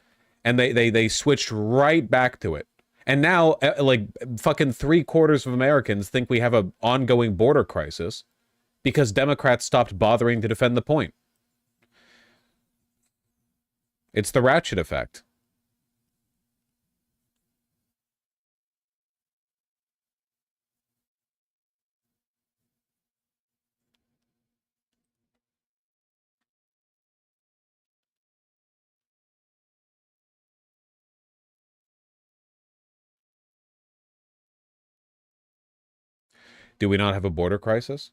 and they switched right back to it. And now, like, fucking 3/4 of Americans think we have an ongoing border crisis because Democrats stopped bothering to defend the point. It's the ratchet effect. Do we not have a border crisis?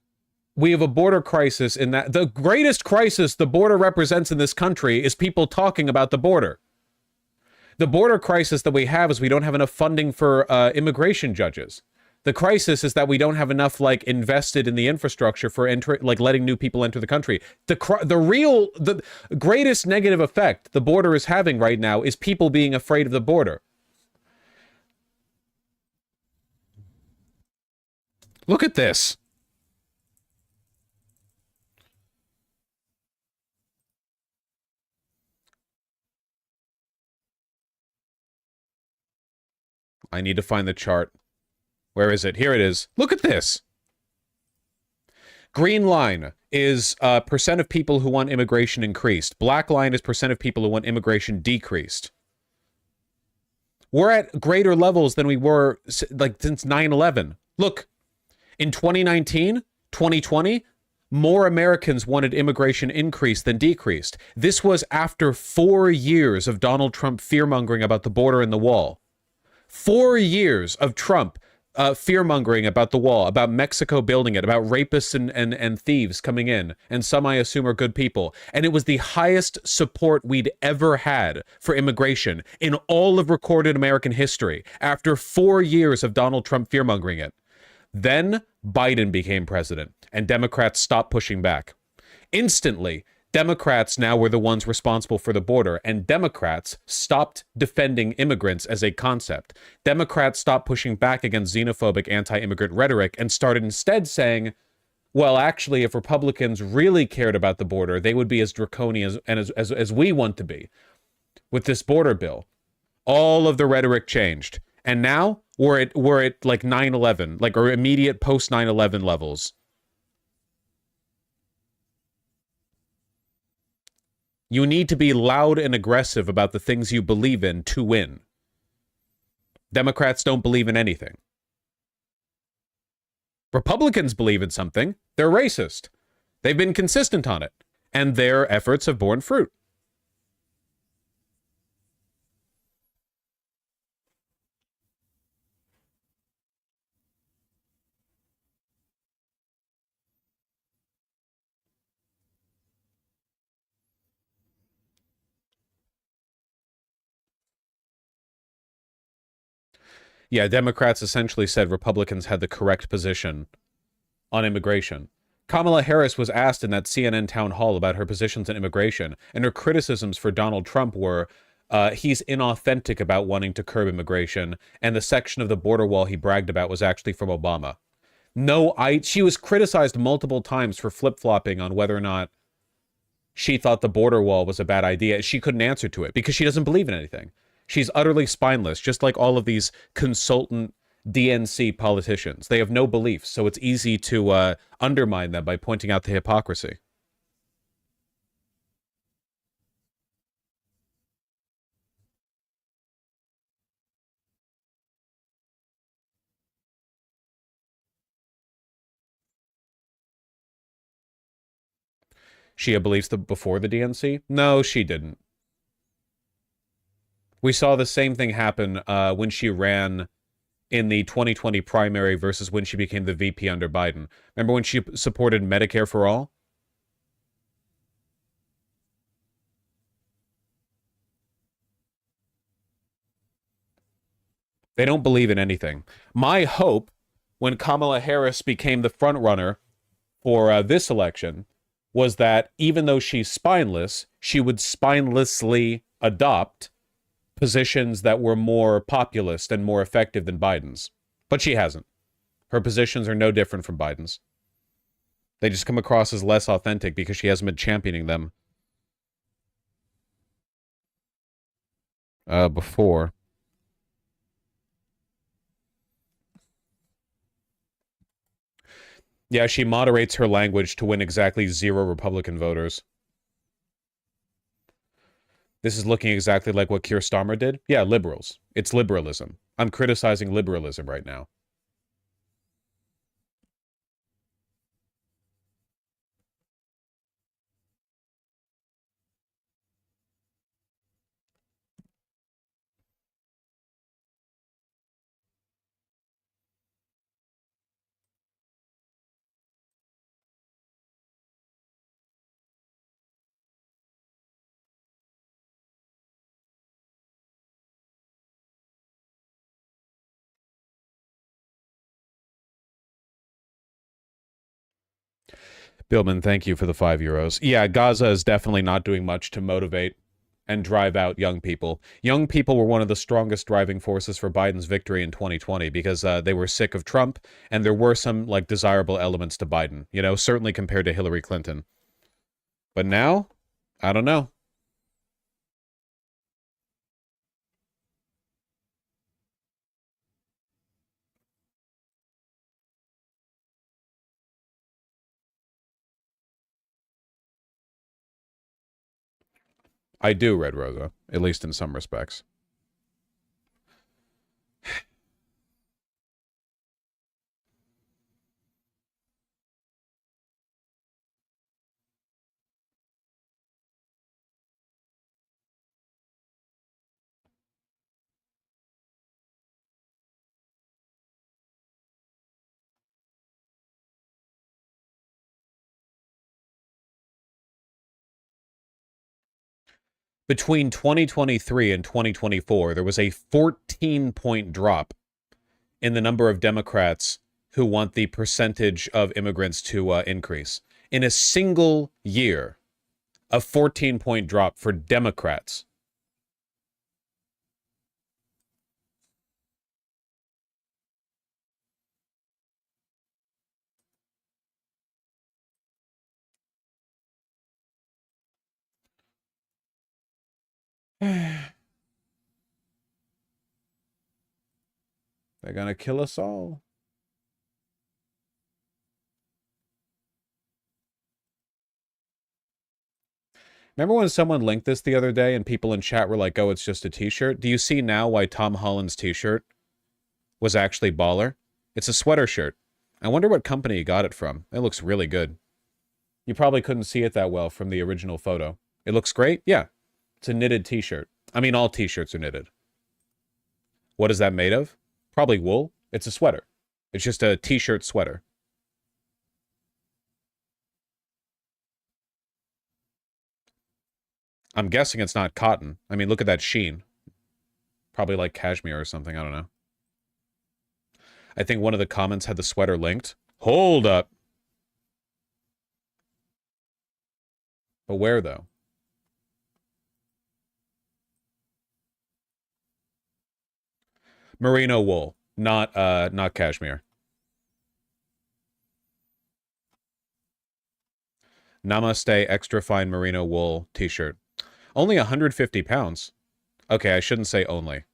We have a border crisis in that the greatest crisis the border represents in this country is people talking about the border. The border crisis that we have is we don't have enough funding for immigration judges. The crisis is that we don't have enough, like, invested in the infrastructure for letting new people enter the country. The greatest negative effect the border is having right now is people being afraid of the border. Look at this. I need to find the chart. Where is it? Here it is. Look at this. Green line is percent of people who want immigration increased. Black line is percent of people who want immigration decreased. We're at greater levels than we were, like, since 9/11. Look, in 2019, 2020, more Americans wanted immigration increased than decreased. This was after 4 years of Donald Trump fear-mongering about the border and the wall. 4 years of Trump fear-mongering about the wall, about Mexico building it, about rapists and thieves coming in, and some I assume are good people. And it was the highest support we'd ever had for immigration in all of recorded American history after 4 years of Donald Trump fear-mongering it. Then Biden became president, and Democrats stopped pushing back. Instantly, Democrats now were the ones responsible for the border, and Democrats stopped defending immigrants as a concept. Democrats stopped pushing back against xenophobic anti-immigrant rhetoric and started instead saying, well, actually, if Republicans really cared about the border, they would be as draconian as we want to be with this border bill. All of the rhetoric changed. And now we're at like 9/11, like, or immediate post 9/11 levels. You need to be loud and aggressive about the things you believe in to win. Democrats don't believe in anything. Republicans believe in something. They're racist. They've been consistent on it, and their efforts have borne fruit. Yeah, Democrats essentially said Republicans had the correct position on immigration. Kamala Harris was asked in that CNN town hall about her positions on immigration, and her criticisms for Donald Trump were he's inauthentic about wanting to curb immigration, and the section of the border wall he bragged about was actually from Obama. She was criticized multiple times for flip-flopping on whether or not she thought the border wall was a bad idea. She couldn't answer to it because she doesn't believe in anything. She's utterly spineless, just like all of these consultant DNC politicians. They have no beliefs, so it's easy to undermine them by pointing out the hypocrisy. She had beliefs before the DNC? No, she didn't. We saw the same thing happen when she ran in the 2020 primary versus when she became the VP under Biden. Remember when she supported Medicare for all? They don't believe in anything. My hope when Kamala Harris became the front runner for this election was that even though she's spineless, she would spinelessly adopt positions that were more populist and more effective than Biden's. But she hasn't. Her positions are no different from Biden's. They just come across as less authentic because she hasn't been championing them before. Yeah, she moderates her language to win exactly 0 Republican voters. This is looking exactly like what Keir Starmer did. Yeah, liberals. It's liberalism. I'm criticizing liberalism right now. Billman, thank you for the €5. Yeah, Gaza is definitely not doing much to motivate and drive out young people. Young people were one of the strongest driving forces for Biden's victory in 2020 because they were sick of Trump, and there were some like desirable elements to Biden, you know, certainly compared to Hillary Clinton. But now, I don't know. I do, Red Rosa, at least in some respects. Between 2023 and 2024, there was a 14-point drop in the number of Democrats who want the percentage of immigrants to increase. In a single year, a 14-point drop for Democrats. They're gonna kill us all. Remember when someone linked this the other day and people in chat were like, oh, it's just a t-shirt? Do you see now why Tom Holland's t-shirt was actually baller? It's a sweater shirt. I wonder what company he got it from. It looks really good. You probably couldn't see it that well from the original photo. It looks great? Yeah. It's a knitted t-shirt. I mean, all t-shirts are knitted. What is that made of? Probably wool. It's a sweater. It's just a t-shirt sweater. I'm guessing it's not cotton. I mean, look at that sheen. Probably like cashmere or something. I don't know. I think one of the comments had the sweater linked. Hold up. But where, though? Merino wool, not cashmere. Namaste extra fine merino wool t-shirt. Only 150 pounds. Okay, I shouldn't say only.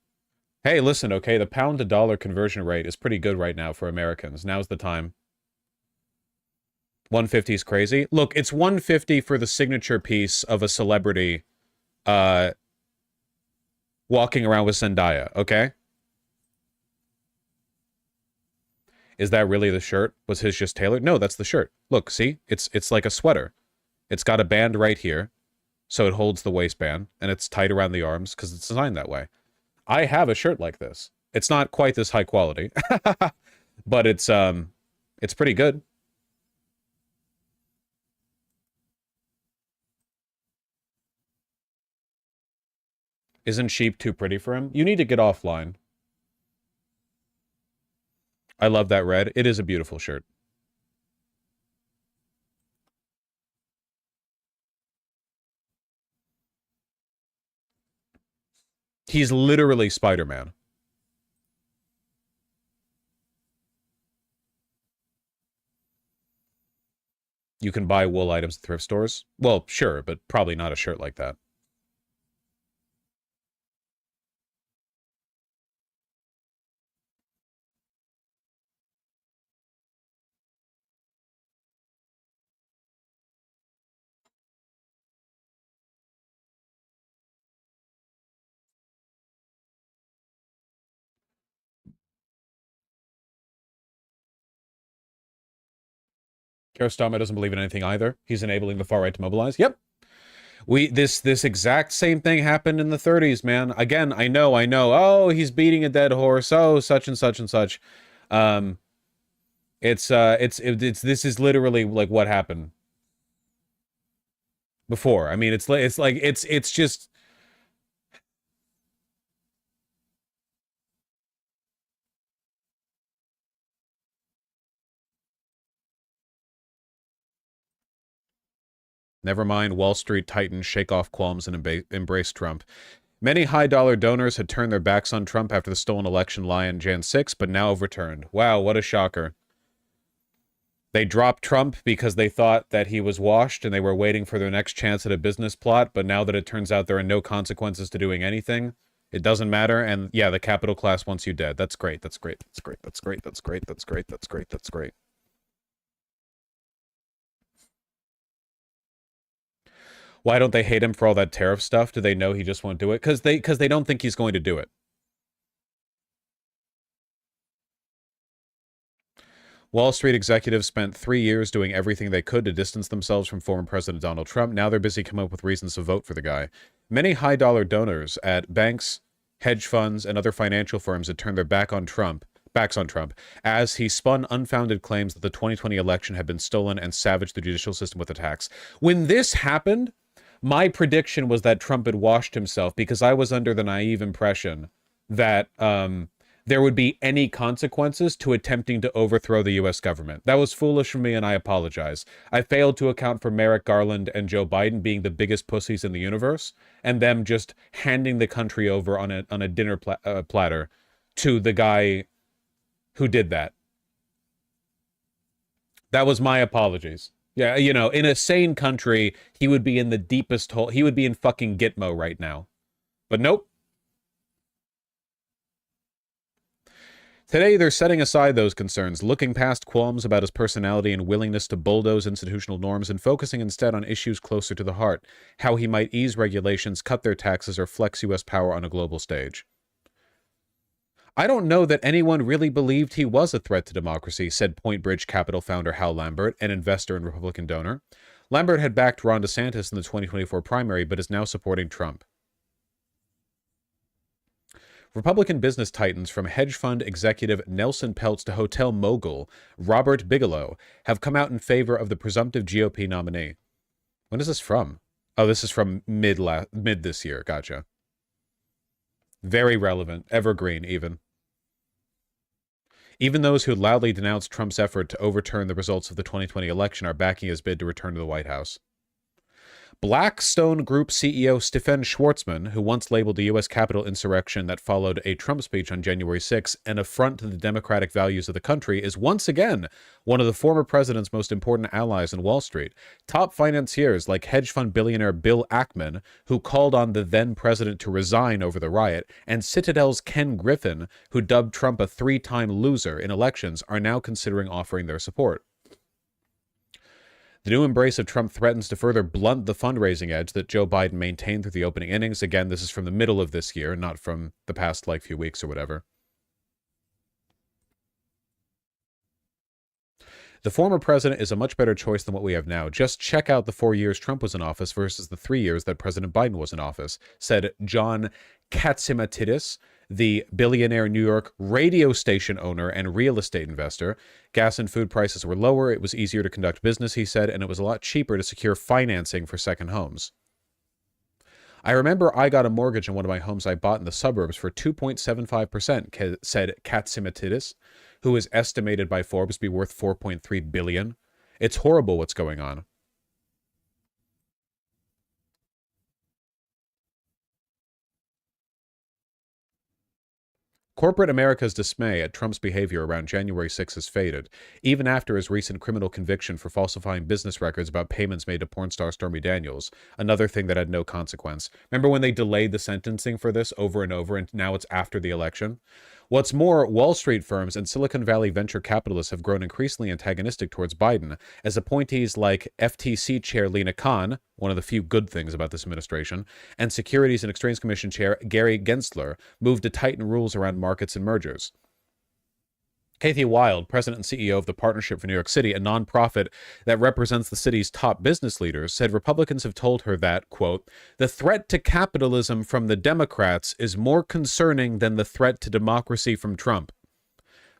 Hey, listen, okay, the pound to dollar conversion rate is pretty good right now for Americans. Now's the time. 150 is crazy. Look, it's 150 for the signature piece of a celebrity walking around with Zendaya, okay? Is that really the shirt? Was his just tailored? No, that's the shirt. Look, see? It's like a sweater. It's got a band right here, so it holds the waistband, and it's tight around the arms because it's designed that way. I have a shirt like this. It's not quite this high quality, but it's pretty good. Isn't sheep too pretty for him? You need to get offline. I love that red. It is a beautiful shirt. He's literally Spider-Man. You can buy wool items at thrift stores. Well, sure, but probably not a shirt like that. Kiarostami doesn't believe in anything either. He's enabling the far right to mobilize. Yep. This exact same thing happened in the 30s, man. Again, I know. Oh, he's beating a dead horse. Oh, such and such and such. This is literally like what happened before. I mean, it's just. Never mind, Wall Street titans shake off qualms and embrace Trump. Many high-dollar donors had turned their backs on Trump after the stolen election lie on Jan 6, but now have returned. Wow, what a shocker. They dropped Trump because they thought that he was washed and they were waiting for their next chance at a business plot, but now that it turns out there are no consequences to doing anything, it doesn't matter, and yeah, the capital class wants you dead. That's great, that's great, that's great, that's great, that's great, that's great, that's great, that's great. Why don't they hate him for all that tariff stuff? Do they know he just won't do it? Because they don't think he's going to do it. Wall Street executives spent 3 years doing everything they could to distance themselves from former President Donald Trump. Now they're busy coming up with reasons to vote for the guy. Many high-dollar donors at banks, hedge funds, and other financial firms had turned their backs on Trump, as he spun unfounded claims that the 2020 election had been stolen and savaged the judicial system with attacks. When this happened, my prediction was that Trump had washed himself because I was under the naive impression that there would be any consequences to attempting to overthrow the U.S. government. That was foolish for me, and I apologize. I failed to account for Merrick Garland and Joe Biden being the biggest pussies in the universe, and them just handing the country over on a dinner platter to the guy who did that. That was my apologies. Yeah, you know, in a sane country, he would be in the deepest hole. He would be in fucking Gitmo right now. But nope. Today, they're setting aside those concerns, looking past qualms about his personality and willingness to bulldoze institutional norms and focusing instead on issues closer to the heart, how he might ease regulations, cut their taxes, or flex U.S. power on a global stage. I don't know that anyone really believed he was a threat to democracy, said Point Bridge Capital founder Hal Lambert, an investor and Republican donor. Lambert had backed Ron DeSantis in the 2024 primary, but is now supporting Trump. Republican business titans from hedge fund executive Nelson Peltz to hotel mogul Robert Bigelow have come out in favor of the presumptive GOP nominee. When is this from? Oh, this is from mid this year. Gotcha. Very relevant. Evergreen, even. Even those who loudly denounced Trump's effort to overturn the results of the 2020 election are backing his bid to return to the White House. Blackstone Group CEO Stephen Schwarzman, who once labeled the U.S. Capitol insurrection that followed a Trump speech on January 6 an affront to the democratic values of the country, is once again one of the former president's most important allies in Wall Street. Top financiers like hedge fund billionaire Bill Ackman, who called on the then president to resign over the riot, and Citadel's Ken Griffin, who dubbed Trump a three-time loser in elections, are now considering offering their support. The new embrace of Trump threatens to further blunt the fundraising edge that Joe Biden maintained through the opening innings. Again, this is from the middle of this year, not from the past, few weeks or whatever. The former president is a much better choice than what we have now. Just check out the 4 years Trump was in office versus the 3 years that President Biden was in office, said John Katsimatidis, the billionaire New York radio station owner and real estate investor. Gas and food prices were lower, it was easier to conduct business, he said, and it was a lot cheaper to secure financing for second homes. I remember I got a mortgage on one of my homes I bought in the suburbs for 2.75%, said Katsimatidis, who is estimated by Forbes to be worth $4.3 billion. It's horrible what's going on. Corporate America's dismay at Trump's behavior around January 6 has faded, even after his recent criminal conviction for falsifying business records about payments made to porn star Stormy Daniels, another thing that had no consequence. Remember when they delayed the sentencing for this over and over, and now it's after the election? What's more, Wall Street firms and Silicon Valley venture capitalists have grown increasingly antagonistic towards Biden, as appointees like FTC Chair Lina Khan, one of the few good things about this administration, and Securities and Exchange Commission Chair Gary Gensler moved to tighten rules around markets and mergers. Kathy Wild, president and CEO of the Partnership for New York City, a nonprofit that represents the city's top business leaders, said Republicans have told her that, quote, the threat to capitalism from the Democrats is more concerning than the threat to democracy from Trump.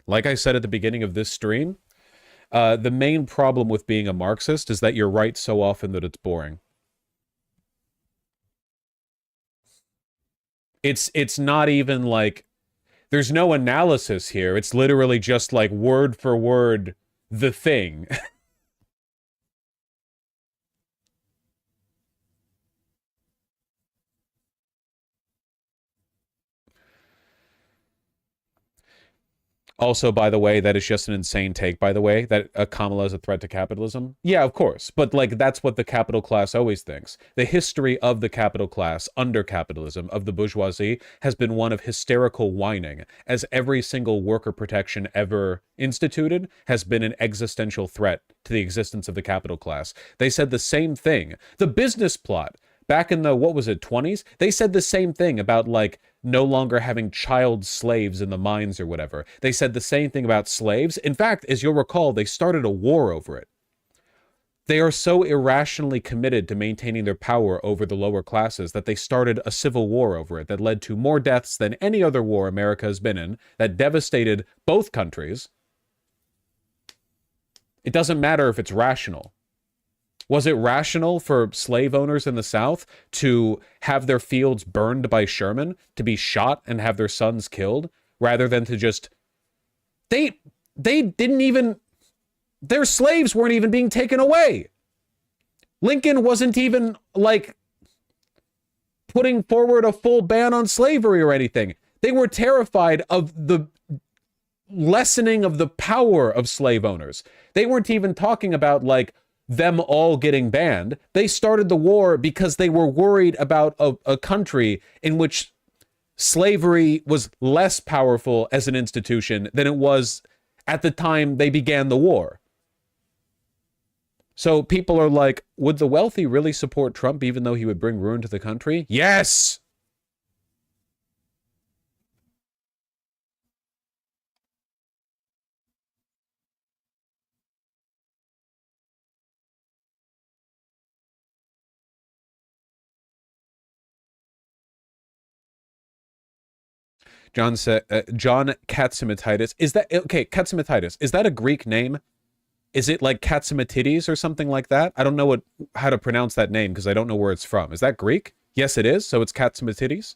Like I said at the beginning of this stream, the main problem with being a Marxist is that you're right so often that it's boring. It's not even like... There's no analysis here. It's literally just like word for word the thing. Also, by the way, that is just an insane take, by the way, that Kamala is a threat to capitalism. Yeah, of course. But, that's what the capital class always thinks. The history of the capital class under capitalism, of the bourgeoisie, has been one of hysterical whining, as every single worker protection ever instituted has been an existential threat to the existence of the capital class. They said the same thing. The business plot, back in the, 20s, they said the same thing about, no longer having child slaves in the mines or whatever. They said the same thing about slaves. In fact, as you'll recall, they started a war over it. They are so irrationally committed to maintaining their power over the lower classes that they started a civil war over it that led to more deaths than any other war America has been in, that devastated both countries. It doesn't matter if it's rational. Was it rational for slave owners in the South to have their fields burned by Sherman, to be shot and have their sons killed, rather than to just... They didn't even... Their slaves weren't even being taken away. Lincoln wasn't even, putting forward a full ban on slavery or anything. They were terrified of the lessening of the power of slave owners. They weren't even talking about, them all getting banned. They started the war because they were worried about a country in which slavery was less powerful as an institution than it was at the time they began the war. So people are like, would the wealthy really support Trump even though he would bring ruin to the country? Yes! John said, John Katsimatidis. Is that, okay, Katsimatidis, is that a Greek name? Is it like Katsimatides or something like that? I don't know how to pronounce that name because I don't know where it's from. Is that Greek? Yes, it is. So it's Katsimatides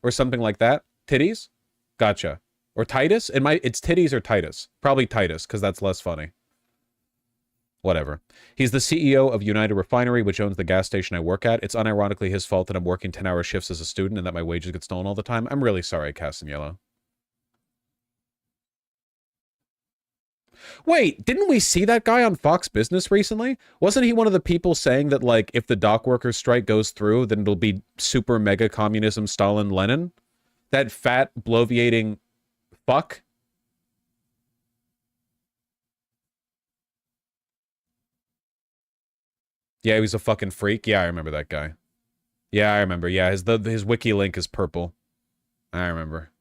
or something like that. Titties? Gotcha. Or Titus? It's Titties or Titus. Probably Titus because that's less funny. Whatever. He's the CEO of United Refinery, which owns the gas station I work at. It's unironically his fault that I'm working 10-hour shifts as a student and that my wages get stolen all the time. I'm really sorry, Castaniello. Wait, didn't we see that guy on Fox Business recently? Wasn't he one of the people saying that, like, if the dock workers strike goes through, then it'll be super mega communism Stalin Lenin? That fat, bloviating fuck? Yeah, he was a fucking freak. Yeah, I remember that guy. Yeah, I remember. Yeah, his wiki link is purple. I remember.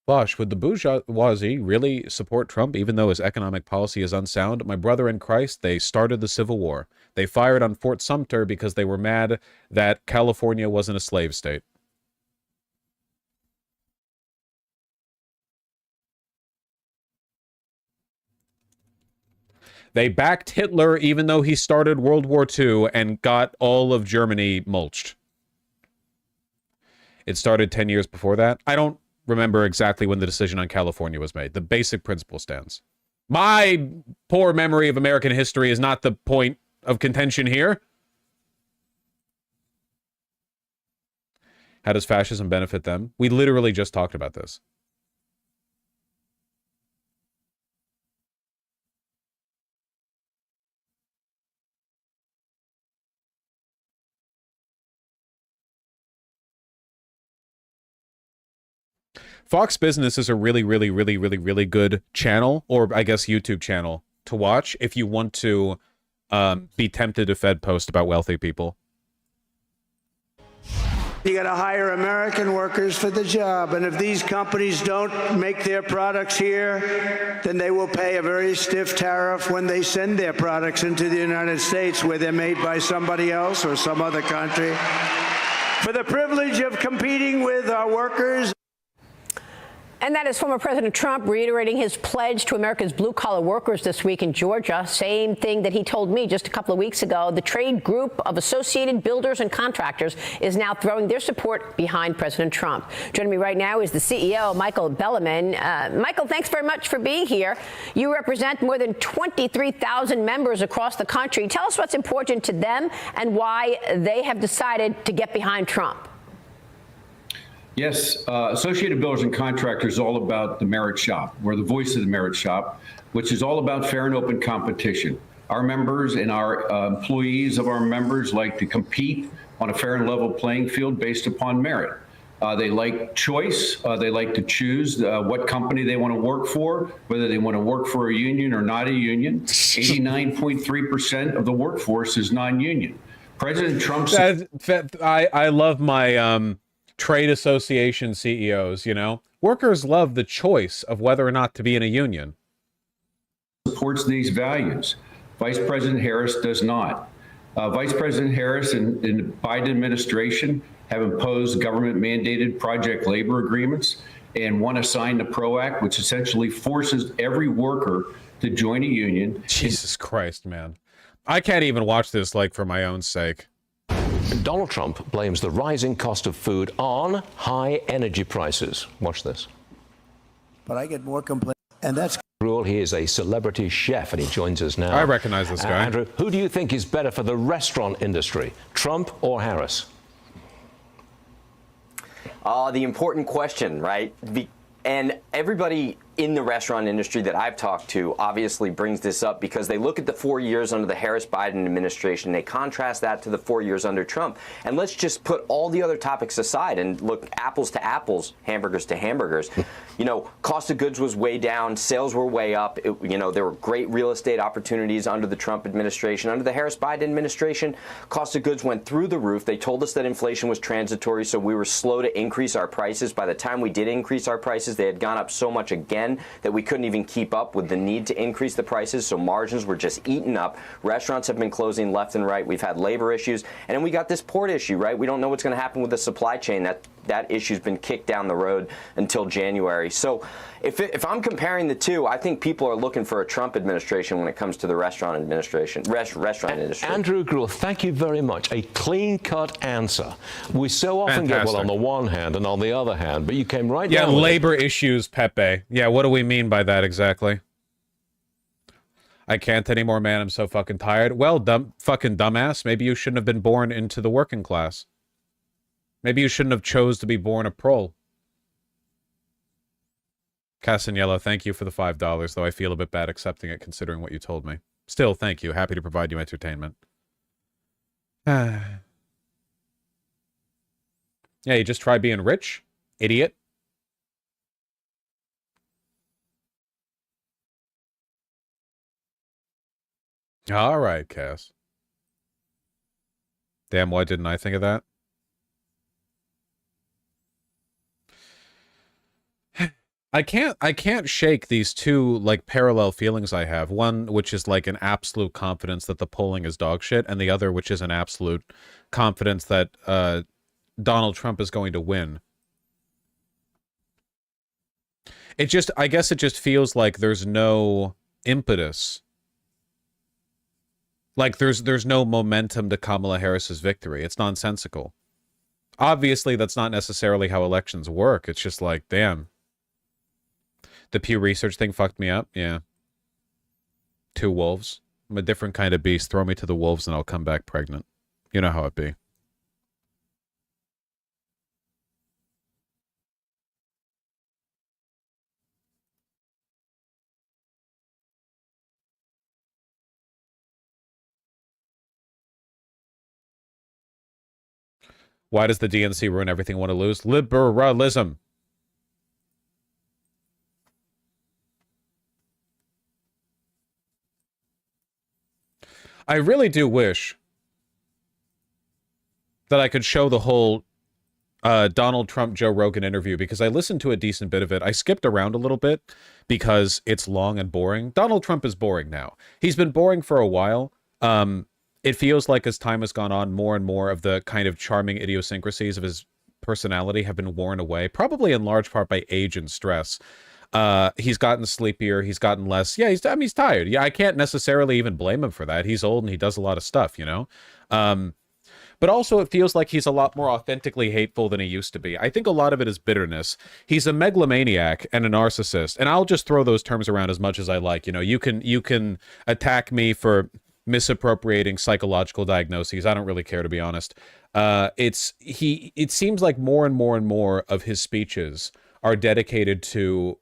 Bosh, would the bourgeoisie really support Trump even though his economic policy is unsound? My brother in Christ, they started the Civil War. They fired on Fort Sumter because they were mad that California wasn't a slave state. They backed Hitler even though he started World War II and got all of Germany mulched. It started 10 years before that. I don't remember exactly when the decision on California was made. The basic principle stands. My poor memory of American history is not the point of contention here. How does fascism benefit them? We literally just talked about this. Fox Business is a really, really, really, really, really good channel, or I guess YouTube channel, to watch if you want to be tempted to Fed post about wealthy people. You got to hire American workers for the job, and if these companies don't make their products here, then they will pay a very stiff tariff when they send their products into the United States, where they're made by somebody else or some other country. For the privilege of competing with our workers. And that is former President Trump reiterating his pledge to America's blue-collar workers this week in Georgia. Same thing that he told me just a couple of weeks ago. The trade group of Associated Builders and Contractors is now throwing their support behind President Trump. Joining me right now is the CEO, Michael Bellaman. Michael, thanks very much for being here. You represent more than 23,000 members across the country. Tell us what's important to them and why they have decided to get behind Trump. Yes, Associated Builders and Contractors is all about the merit shop. We're the voice of the merit shop, which is all about fair and open competition. Our members and our employees of our members like to compete on a fair and level playing field based upon merit. They like choice. They like to choose what company they want to work for, whether they want to work for a union or not a union. 89.3% of the workforce is non-union. President Trump said, I love my trade association CEOs, you know. Workers love the choice of whether or not to be in a union. Supports these values. Vice President Harris does not. Vice President Harris and the Biden administration have imposed government-mandated project labor agreements, and one assigned the PRO Act, which essentially forces every worker to join a union. Jesus Christ, man. I can't even watch this, like, for my own sake. Donald Trump blames the rising cost of food on high energy prices. Watch this. But I get more complaints, and that's Rule, he is a celebrity chef, and he joins us now. I recognize this guy. Andrew, who do you think is better for the restaurant industry, Trump or Harris? The important question, right? And everybody in the restaurant industry that I've talked to obviously brings this up because they look at the 4 years under the Harris-Biden administration, they contrast that to the 4 years under Trump. And let's just put all the other topics aside and look apples to apples, hamburgers to hamburgers. You know, cost of goods was way down, sales were way up. You know, there were great real estate opportunities under the Trump administration. Under the Harris-Biden administration, cost of goods went through the roof. They told us that inflation was transitory, so we were slow to increase our prices. By the time we did increase our prices, they had gone up so much again that we couldn't even keep up with the need to increase the prices, so margins were just eaten up. Restaurants have been closing left and right. We've had labor issues, and then we got this port issue, right? We don't know what's going to happen with the supply chain. That issue's been kicked down the road until January. So if I'm comparing the two, I think people are looking for a Trump administration when it comes to the restaurant industry. Andrew Gruhl, thank you very much. A clean-cut answer. We so often get, well, on the one hand and on the other hand, but you came right down. Yeah, labor issues, Pepe. Yeah, what do we mean by that exactly? I can't anymore, man. I'm so fucking tired. Well, fucking dumbass. Maybe you shouldn't have been born into the working class. Maybe you shouldn't have chose to be born a prole. Casaniello, thank you for the $5, though I feel a bit bad accepting it considering what you told me. Still, thank you. Happy to provide you entertainment. Yeah, you just try being rich, idiot. All right, Cass. Damn, why didn't I think of that? I can't shake these two, like, parallel feelings I have. One, which is, like, an absolute confidence that the polling is dog shit, and the other, which is an absolute confidence that Donald Trump is going to win. I guess it just feels like there's no impetus. Like, there's no momentum to Kamala Harris's victory. It's nonsensical. Obviously, that's not necessarily how elections work. It's just like, damn. The Pew Research thing fucked me up. Yeah. 2 wolves. I'm a different kind of beast. Throw me to the wolves and I'll come back pregnant. You know how it be. Why does the DNC ruin everything I want to lose? Liberalism. I really do wish that I could show the whole Donald Trump Joe Rogan interview, because I listened to a decent bit of it. I skipped around a little bit because it's long and boring. Donald Trump is boring now. He's been boring for a while. It feels like as time has gone on, more and more of the kind of charming idiosyncrasies of his personality have been worn away, probably in large part by age and stress. He's gotten sleepier. He's gotten less. Yeah, he's tired. Yeah, I can't necessarily even blame him for that. He's old and he does a lot of stuff, you know? But also it feels like he's a lot more authentically hateful than he used to be. I think a lot of it is bitterness. He's a megalomaniac and a narcissist, and I'll just throw those terms around as much as I like. You know, you can attack me for misappropriating psychological diagnoses. I don't really care, to be honest. It seems like more and more of his speeches are dedicated to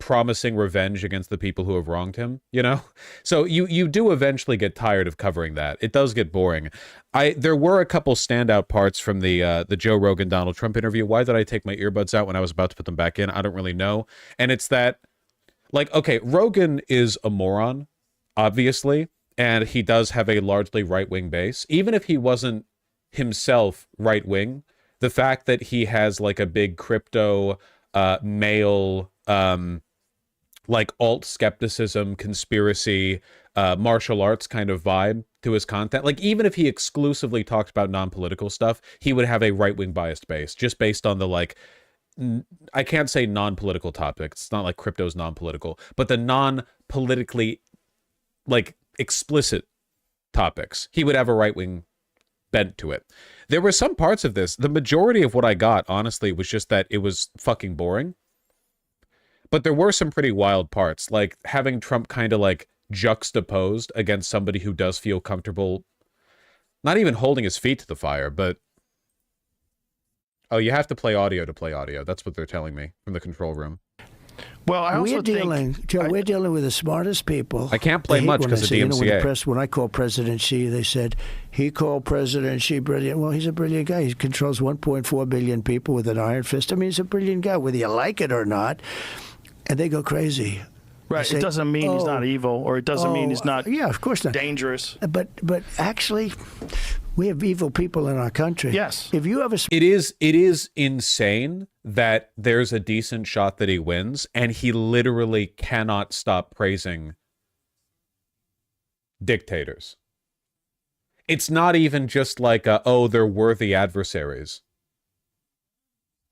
promising revenge against the people who have wronged him, you know? So you do eventually get tired of covering that. It does get boring. There were a couple standout parts from the Joe Rogan Donald Trump interview. Why did I take my earbuds out when I was about to put them back in? I don't really know. And it's that, like, okay, Rogan is a moron, obviously, and he does have a largely right-wing base. Even if he wasn't himself right-wing, the fact that he has, like, a big crypto, male, like, alt skepticism, conspiracy, martial arts kind of vibe to his content. Like, even if he exclusively talked about non-political stuff, he would have a right-wing biased base, just based on the, like, I can't say non-political topics. It's not like crypto's non-political, but the non-politically, like, explicit topics, he would have a right-wing bent to it. There were some parts of this. The majority of what I got, honestly, was just that it was fucking boring. But there were some pretty wild parts, like having Trump kind of like juxtaposed against somebody who does feel comfortable, not even holding his feet to the fire, but... Oh, you have to play audio to play audio. That's what they're telling me from the control room. Well, I also we're dealing with the smartest people. I can't play much because of DMCA. When I call President Xi, they said he called President Xi brilliant. Well, he's a brilliant guy. He controls 1.4 billion people with an iron fist. I mean, he's a brilliant guy, whether you like it or not. And they go crazy. Right. It doesn't mean he's not evil, or it doesn't mean he's not. Yeah, of course not. Dangerous. But actually, we have evil people in our country. Yes. If you have a... It is insane that there's a decent shot that he wins, and he literally cannot stop praising dictators. It's not even just like, oh, they're worthy adversaries.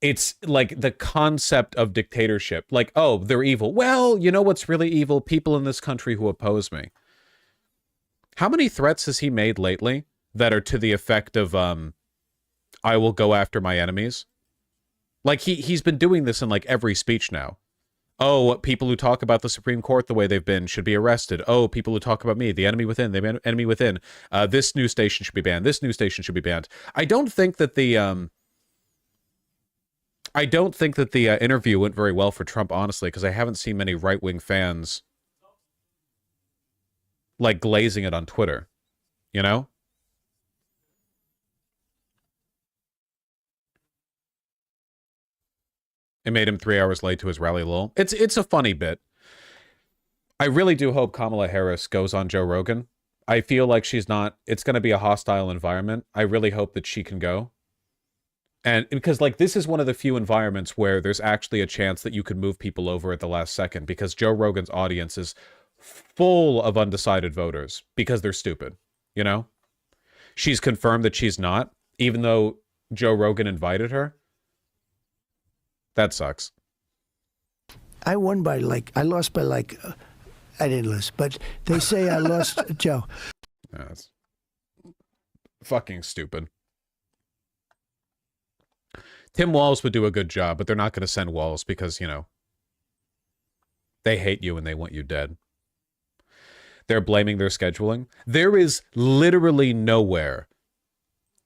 It's like the concept of dictatorship. Like, oh, they're evil. Well, you know what's really evil? People in this country who oppose me. How many threats has he made lately that are to the effect of, I will go after my enemies? Like, he's been doing this in, like, every speech now. Oh, people who talk about the Supreme Court the way they've been should be arrested. Oh, people who talk about me, the enemy within, the enemy within. This news station should be banned. This news station should be banned. I don't think that the interview went very well for Trump, honestly, because I haven't seen many right-wing fans like glazing it on Twitter. You know? It made him 3 hours late to his rally, lol. It's a funny bit. I really do hope Kamala Harris goes on Joe Rogan. I feel like she's not... It's going to be a hostile environment. I really hope that she can go. And because, like, this is one of the few environments where there's actually a chance that you could move people over at the last second, because Joe Rogan's audience is full of undecided voters because they're stupid, you know? She's confirmed that she's not, even though Joe Rogan invited her. That sucks. I won by I lost by I didn't lose, but they say I lost, Joe. That's fucking stupid. Tim Walz would do a good job, but they're not going to send Walz because, you know, they hate you and they want you dead. They're blaming their scheduling. There is literally nowhere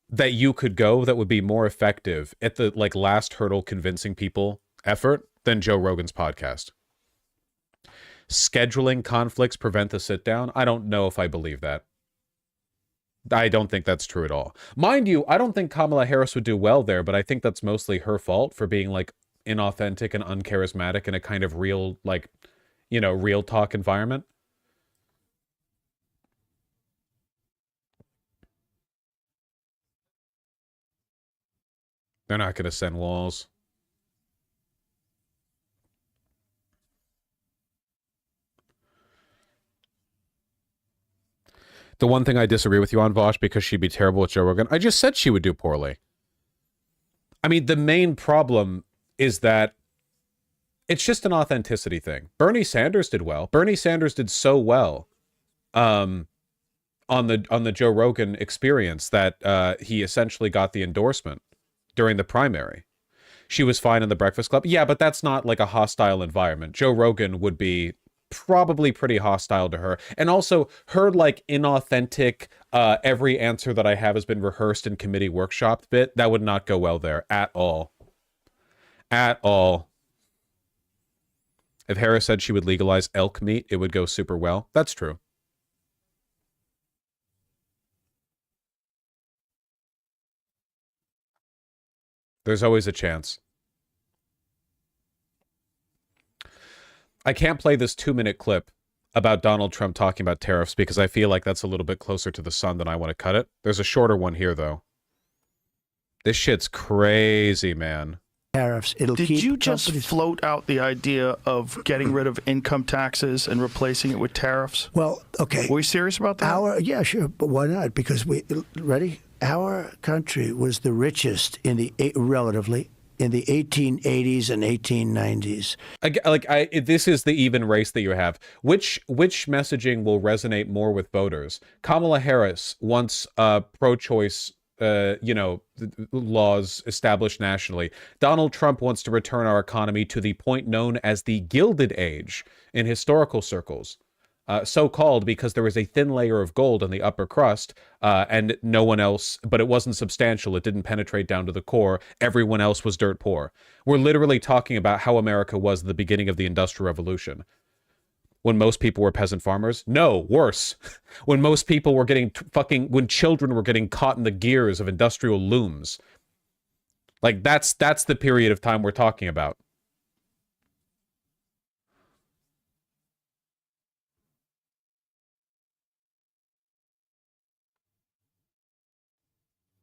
that you could go that would be more effective at the last hurdle convincing people effort than Joe Rogan's podcast. Scheduling conflicts prevent the sit down. I don't know if I believe that. I don't think that's true at all. Mind you, I don't think Kamala Harris would do well there, but I think that's mostly her fault for being inauthentic and uncharismatic in a kind of real, real talk environment. They're not going to send Walz. The one thing I disagree with you on, Vosh, because she'd be terrible with Joe Rogan, I just said she would do poorly. I mean, the main problem is that it's just an authenticity thing. Bernie Sanders did well. Bernie Sanders did so well on the Joe Rogan experience that he essentially got the endorsement during the primary. She was fine in the Breakfast Club. Yeah, but that's not like a hostile environment. Joe Rogan would be probably pretty hostile to her. And also her inauthentic, every answer that I have has been rehearsed in committee workshopped bit, that would not go well there at all. At all. If Harris said she would legalize elk meat, it would go super well. That's true. There's always a chance. I can't play this 2-minute clip about Donald Trump talking about tariffs because I feel like that's a little bit closer to the sun than I want to cut it. There's a shorter one here, though. This shit's crazy, man. Tariffs. Did you just float out the idea of getting rid of income taxes and replacing it with tariffs? Well, okay. Were you serious about that? Yeah, sure. But why not? Because ready? Our country was the richest relatively in the 1880s and 1890s. This is the even race that you have. Which messaging will resonate more with voters? Kamala Harris wants pro-choice laws established nationally. Donald Trump wants to return our economy to the point known as the Gilded Age in historical circles. So called because there was a thin layer of gold in the upper crust, and no one else, but it wasn't substantial. It didn't penetrate down to the core. Everyone else was dirt poor. We're literally talking about how America was at the beginning of the Industrial Revolution. When most people were peasant farmers? No, worse. When most people were when children were getting caught in the gears of industrial looms. That's the period of time we're talking about.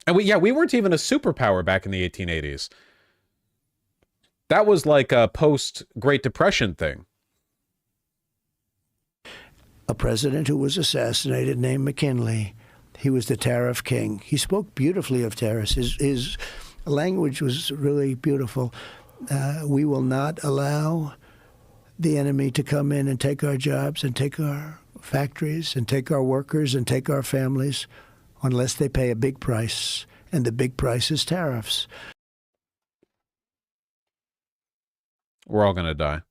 And we weren't even a superpower back in the 1880s. That was like a post-Great Depression thing. A president who was assassinated named McKinley. He was the tariff king. He spoke beautifully of tariffs. His language was really beautiful. We will not allow the enemy to come in and take our jobs and take our factories and take our workers and take our families unless they pay a big price, and the big price is tariffs. We're all going to die.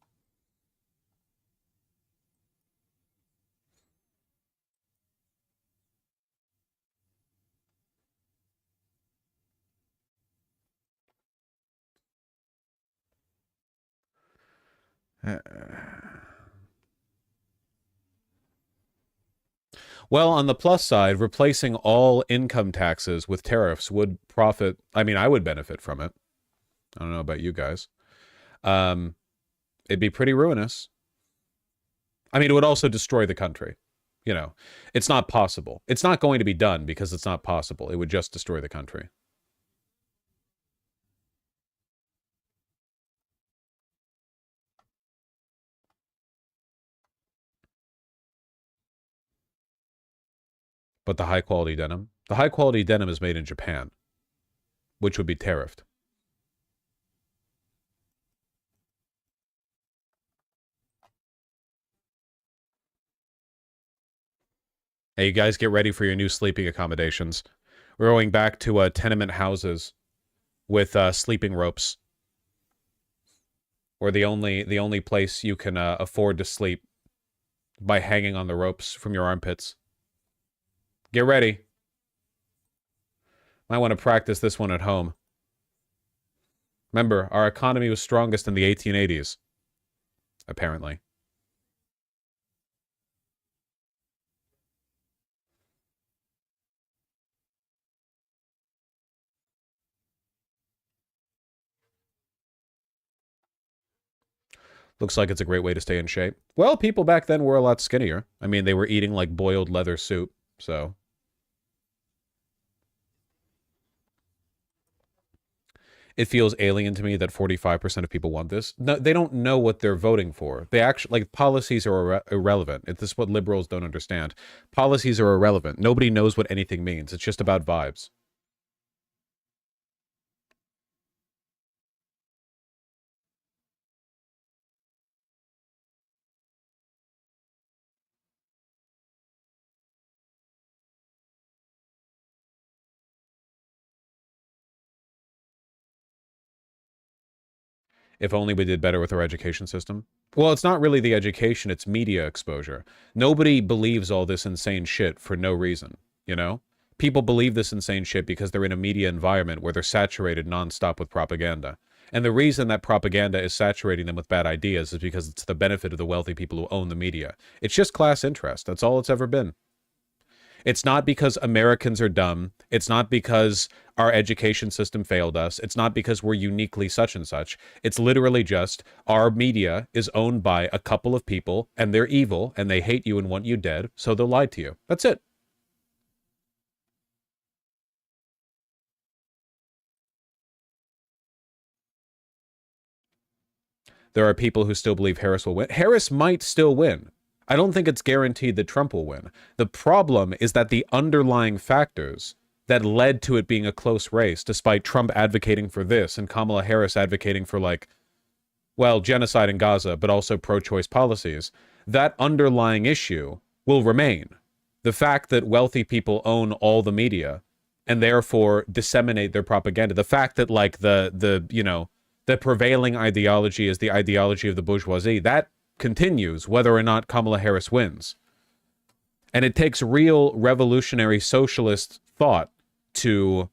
Well, on the plus side, replacing all income taxes with tariffs would profit. I mean, I would benefit from it. I don't know about you guys. It'd be pretty ruinous. I mean, it would also destroy the country. You know, it's not possible. It's not going to be done because it's not possible. It would just destroy the country. But the high-quality denim? The high-quality denim is made in Japan, which would be tariffed. Hey, you guys get ready for your new sleeping accommodations. We're going back to tenement houses with sleeping ropes. Or the only place you can afford to sleep by hanging on the ropes from your armpits. Get ready. Might want to practice this one at home. Remember, our economy was strongest in the 1880s. Apparently. Looks like it's a great way to stay in shape. Well, people back then were a lot skinnier. I mean, they were eating like boiled leather soup, so. It feels alien to me that 45% of people want this. No, they don't know what they're voting for. They actually, like, policies are irrelevant. This is what liberals don't understand. Policies are irrelevant. Nobody knows what anything means. It's just about vibes. If only we did better with our education system. Well, it's not really the education, it's media exposure. Nobody believes all this insane shit for no reason, you know? People believe this insane shit because they're in a media environment where they're saturated nonstop with propaganda. And the reason that propaganda is saturating them with bad ideas is because it's the benefit of the wealthy people who own the media. It's just class interest. That's all it's ever been. It's not because Americans are dumb. It's not because our education system failed us. It's not because we're uniquely such and such. It's literally just our media is owned by a couple of people, and they're evil, and they hate you and want you dead, so they'll lie to you. That's it. There are people who still believe Harris will win. Harris might still win. I don't think it's guaranteed that Trump will win. The problem is that the underlying factors that led to it being a close race, despite Trump advocating for this and Kamala Harris advocating for, like, well, genocide in Gaza, but also pro-choice policies, that underlying issue will remain. The fact that wealthy people own all the media and therefore disseminate their propaganda. The fact that, like, the prevailing ideology is the ideology of the bourgeoisie, that continues whether or not Kamala Harris wins. And it takes real revolutionary socialist thought to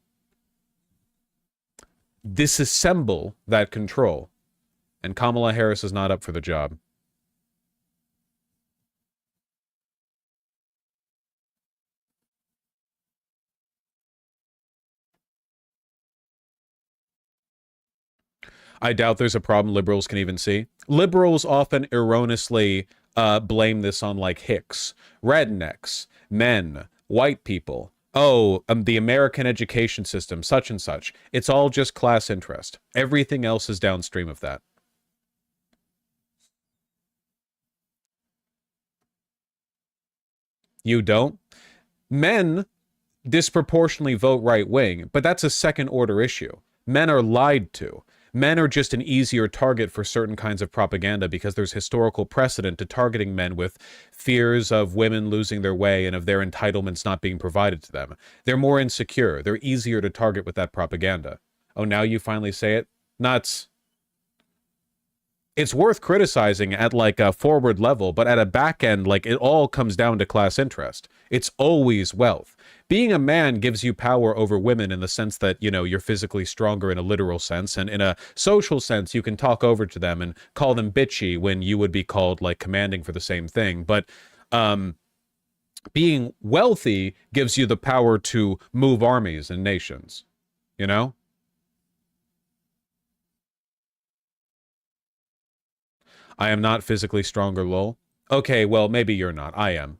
disassemble that control. And Kamala Harris is not up for the job. I doubt there's a problem liberals can even see. Liberals often erroneously blame this on, like, hicks, rednecks, men, white people. Oh, the American education system, such and such. It's all just class interest. Everything else is downstream of that. You don't? Men disproportionately vote right-wing, but that's a second-order issue. Men are lied to. Men are just an easier target for certain kinds of propaganda because there's historical precedent to targeting men with fears of women losing their way and of their entitlements not being provided to them. They're more insecure. They're easier to target with that propaganda. Oh, now you finally say it? Nuts. It's worth criticizing at, like, a forward level, but at a back end, like, it all comes down to class interest. It's always wealth. being a man gives you power over women in the sense that, you know, you're physically stronger in a literal sense, and in a social sense, you can talk over to them and call them bitchy when you would be called like commanding for the same thing. But being wealthy gives you the power to move armies and nations, you know? I am not physically stronger, lol. Okay, well, maybe you're not. I am.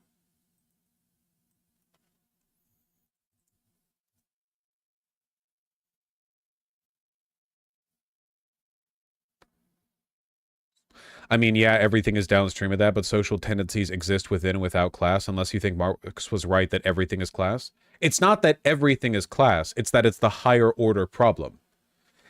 I mean, yeah, everything is downstream of that, but social tendencies exist within and without class, unless you think Marx was right that everything is class. It's not that everything is class, it's that it's the higher order problem.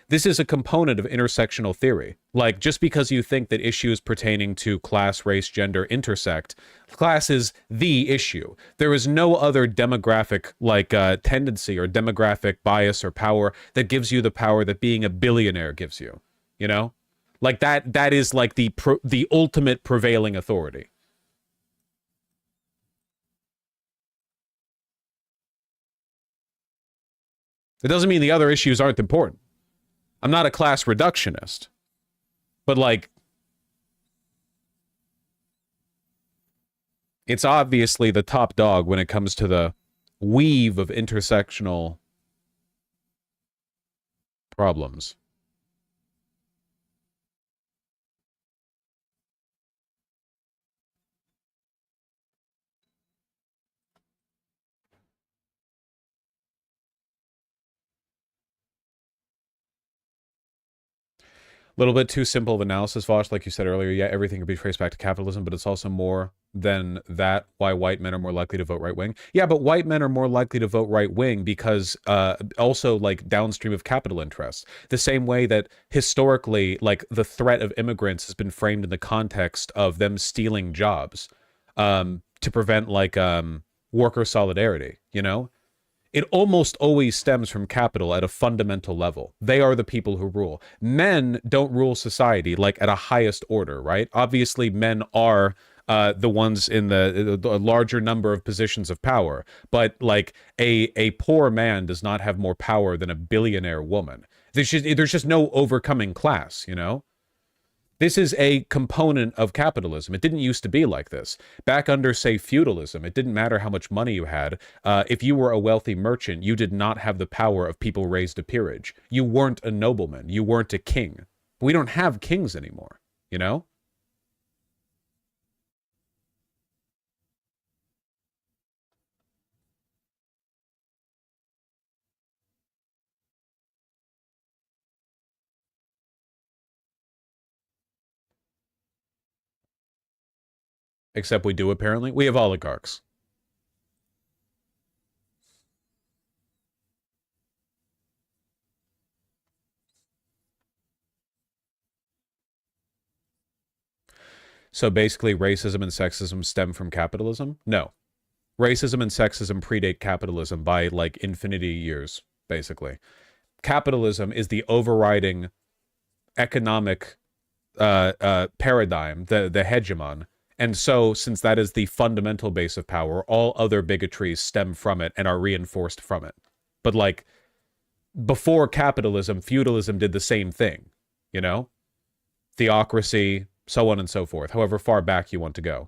This is a component of intersectional theory. Like, just because you think that issues pertaining to class, race, gender intersect, class is the issue. There is no other demographic, like, tendency or demographic bias or power that gives you the power that being a billionaire gives you, you know? Like, that is, like, the ultimate prevailing authority. It doesn't mean the other issues aren't important. I'm not a class reductionist, but like, it's obviously the top dog when it comes to the weave of intersectional problems. A little bit too simple of analysis, Vosh, like you said earlier. Yeah, everything can be traced back to capitalism, but it's also more than that why white men are more likely to vote right-wing. Yeah, but white men are more likely to vote right-wing because also, like, downstream of capital interests. The same way that historically, like, the threat of immigrants has been framed in the context of them stealing jobs to prevent, like, worker solidarity, you know? It almost always stems from capital at a fundamental level. They are the people who rule. Men don't rule society, like, at a highest order, right? Obviously, men are the ones in the larger number of positions of power. But, like, a poor man does not have more power than a billionaire woman. There's just no overcoming class, you know? This is a component of capitalism. It didn't used to be like this. Back under, say, feudalism, it didn't matter how much money you had. If you were a wealthy merchant, you did not have the power of people raised to peerage. You weren't a nobleman. You weren't a king. We don't have kings anymore, you know? Except we do, apparently. We have oligarchs. So basically, racism and sexism stem from capitalism? No. Racism and sexism predate capitalism by, like, infinity years, basically. Capitalism is the overriding economic paradigm, the hegemon. And so, since that is the fundamental base of power, all other bigotries stem from it and are reinforced from it. But, like, before capitalism, feudalism did the same thing, you know? Theocracy, so on and so forth, however far back you want to go.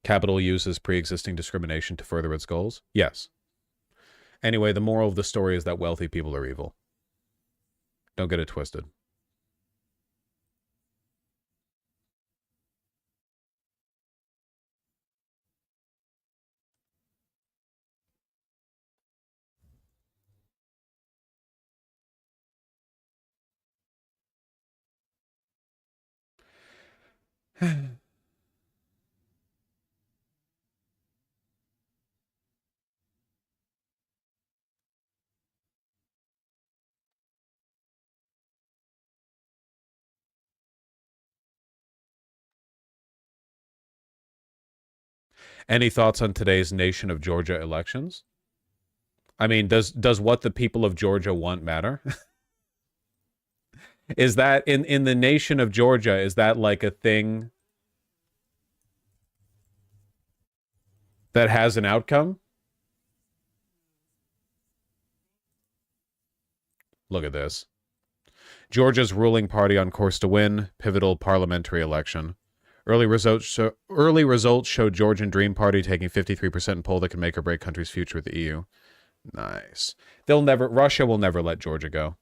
Capital uses pre-existing discrimination to further its goals? Yes. Anyway, the moral of the story is that wealthy people are evil. Don't get it twisted. Any thoughts on today's nation of Georgia elections? I mean, does what the people of Georgia want matter? Is that in the nation of Georgia, is that like a thing that has an outcome? Look at this. Georgia's ruling party on course to win pivotal parliamentary election. Early results show Georgian Dream Party taking 53% in poll that can make or break country's future with the EU. Nice. Russia will never let Georgia go.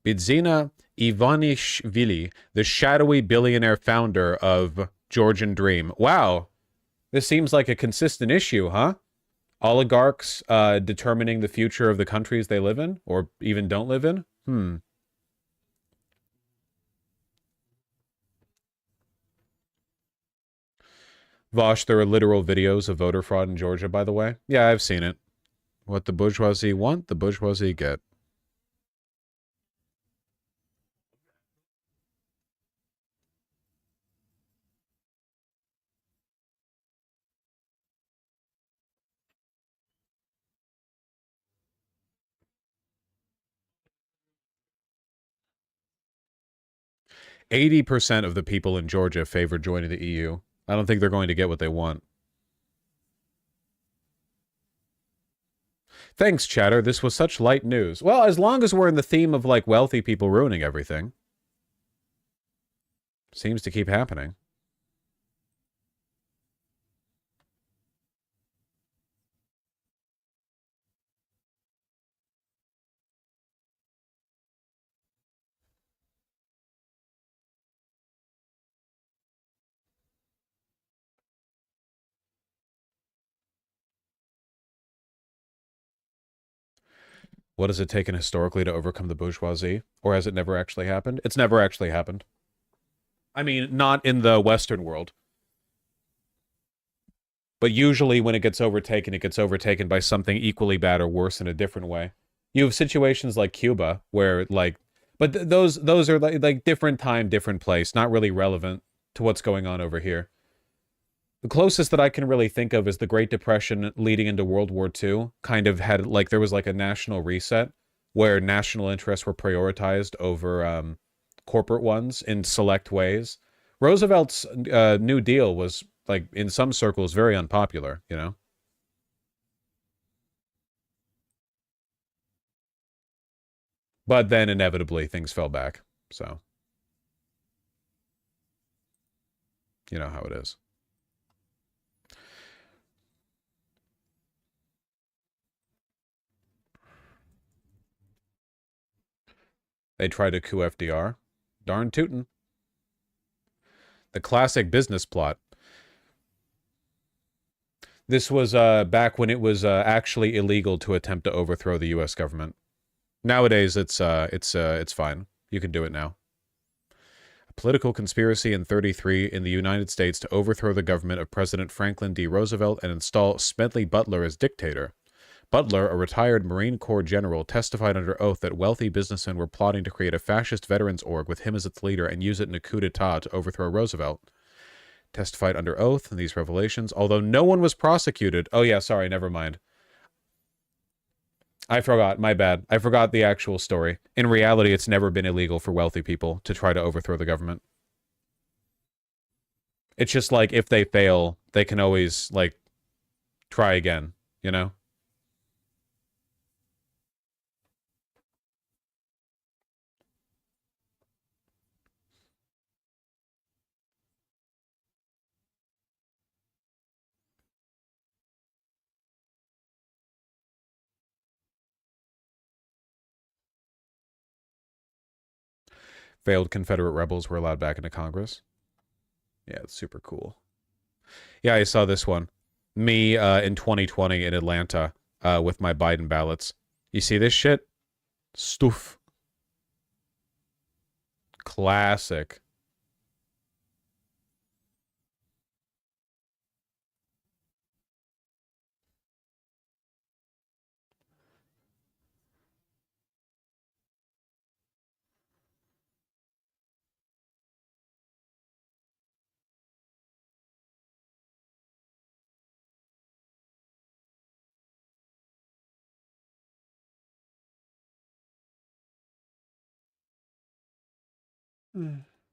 Bidzina Ivanishvili, the shadowy billionaire founder of Georgian Dream. Wow. This seems like a consistent issue, huh? Oligarchs determining the future of the countries they live in, or even don't live in? Vosh, there are literal videos of voter fraud in Georgia, by the way. Yeah, I've seen it. What the bourgeoisie want, the bourgeoisie get. %80 of the people in Georgia favor joining the EU. I don't think they're going to get what they want. Thanks, chatter. This was such light news. Well, as long as we're in the theme of, like, wealthy people ruining everything. Seems to keep happening. What has it taken historically to overcome the bourgeoisie? Or has it never actually happened? It's never actually happened. I mean, not in the Western world. But usually when it gets overtaken by something equally bad or worse in a different way. You have situations like Cuba where, like... But those are like different time, different place. Not really relevant to what's going on over here. The closest that I can really think of is the Great Depression leading into World War II. Kind of had, like, there was like a national reset where national interests were prioritized over corporate ones in select ways. Roosevelt's New Deal was, like, in some circles, very unpopular, you know? But then, inevitably, things fell back, so... You know how it is. They tried to coup FDR. Darn tootin'. The classic business plot. This was back when it was actually illegal to attempt to overthrow the U.S. government. Nowadays, it's fine. You can do it now. A political conspiracy in '33 in the United States to overthrow the government of President Franklin D. Roosevelt and install Smedley Butler as dictator. Butler, a retired Marine Corps general, testified under oath that wealthy businessmen were plotting to create a fascist veterans org with him as its leader and use it in a coup d'etat to overthrow Roosevelt. Testified under oath in these revelations, although no one was prosecuted. Oh yeah, sorry, never mind. I forgot, my bad. I forgot the actual story. In reality, it's never been illegal for wealthy people to try to overthrow the government. It's just like, if they fail, they can always, like, try again, you know? Failed Confederate rebels were allowed back into Congress. Yeah, it's super cool. Yeah, I saw this one. Me in 2020 in Atlanta with my Biden ballots. You see this shit? Stoof. Classic.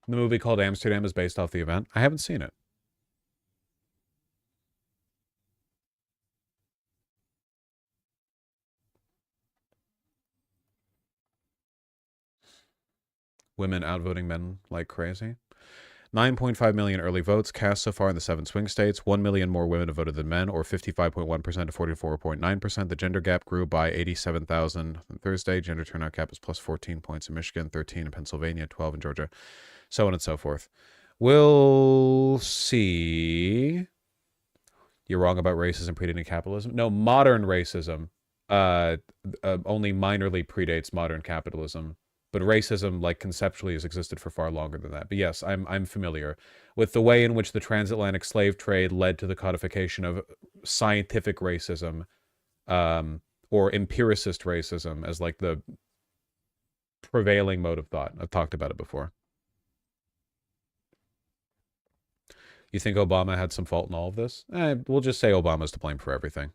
The movie called Amsterdam is based off the event. I haven't seen it. Women outvoting men like crazy. 9.5 million early votes cast so far in the 7 swing states. 1 million more women have voted than men, or 55.1% to 44.9%. The gender gap grew by 87,000 on Thursday. Gender turnout gap is plus 14 points in Michigan, 13 in Pennsylvania, 12 in Georgia, so on and so forth. We'll see. You're wrong about racism predating capitalism. No, modern racism only minorly predates modern capitalism. But racism, like, conceptually has existed for far longer than that. But yes, I'm familiar with the way in which the transatlantic slave trade led to the codification of scientific racism, or empiricist racism as, like, the prevailing mode of thought. I've talked about it before. You think Obama had some fault in all of this? We'll just say Obama's to blame for everything.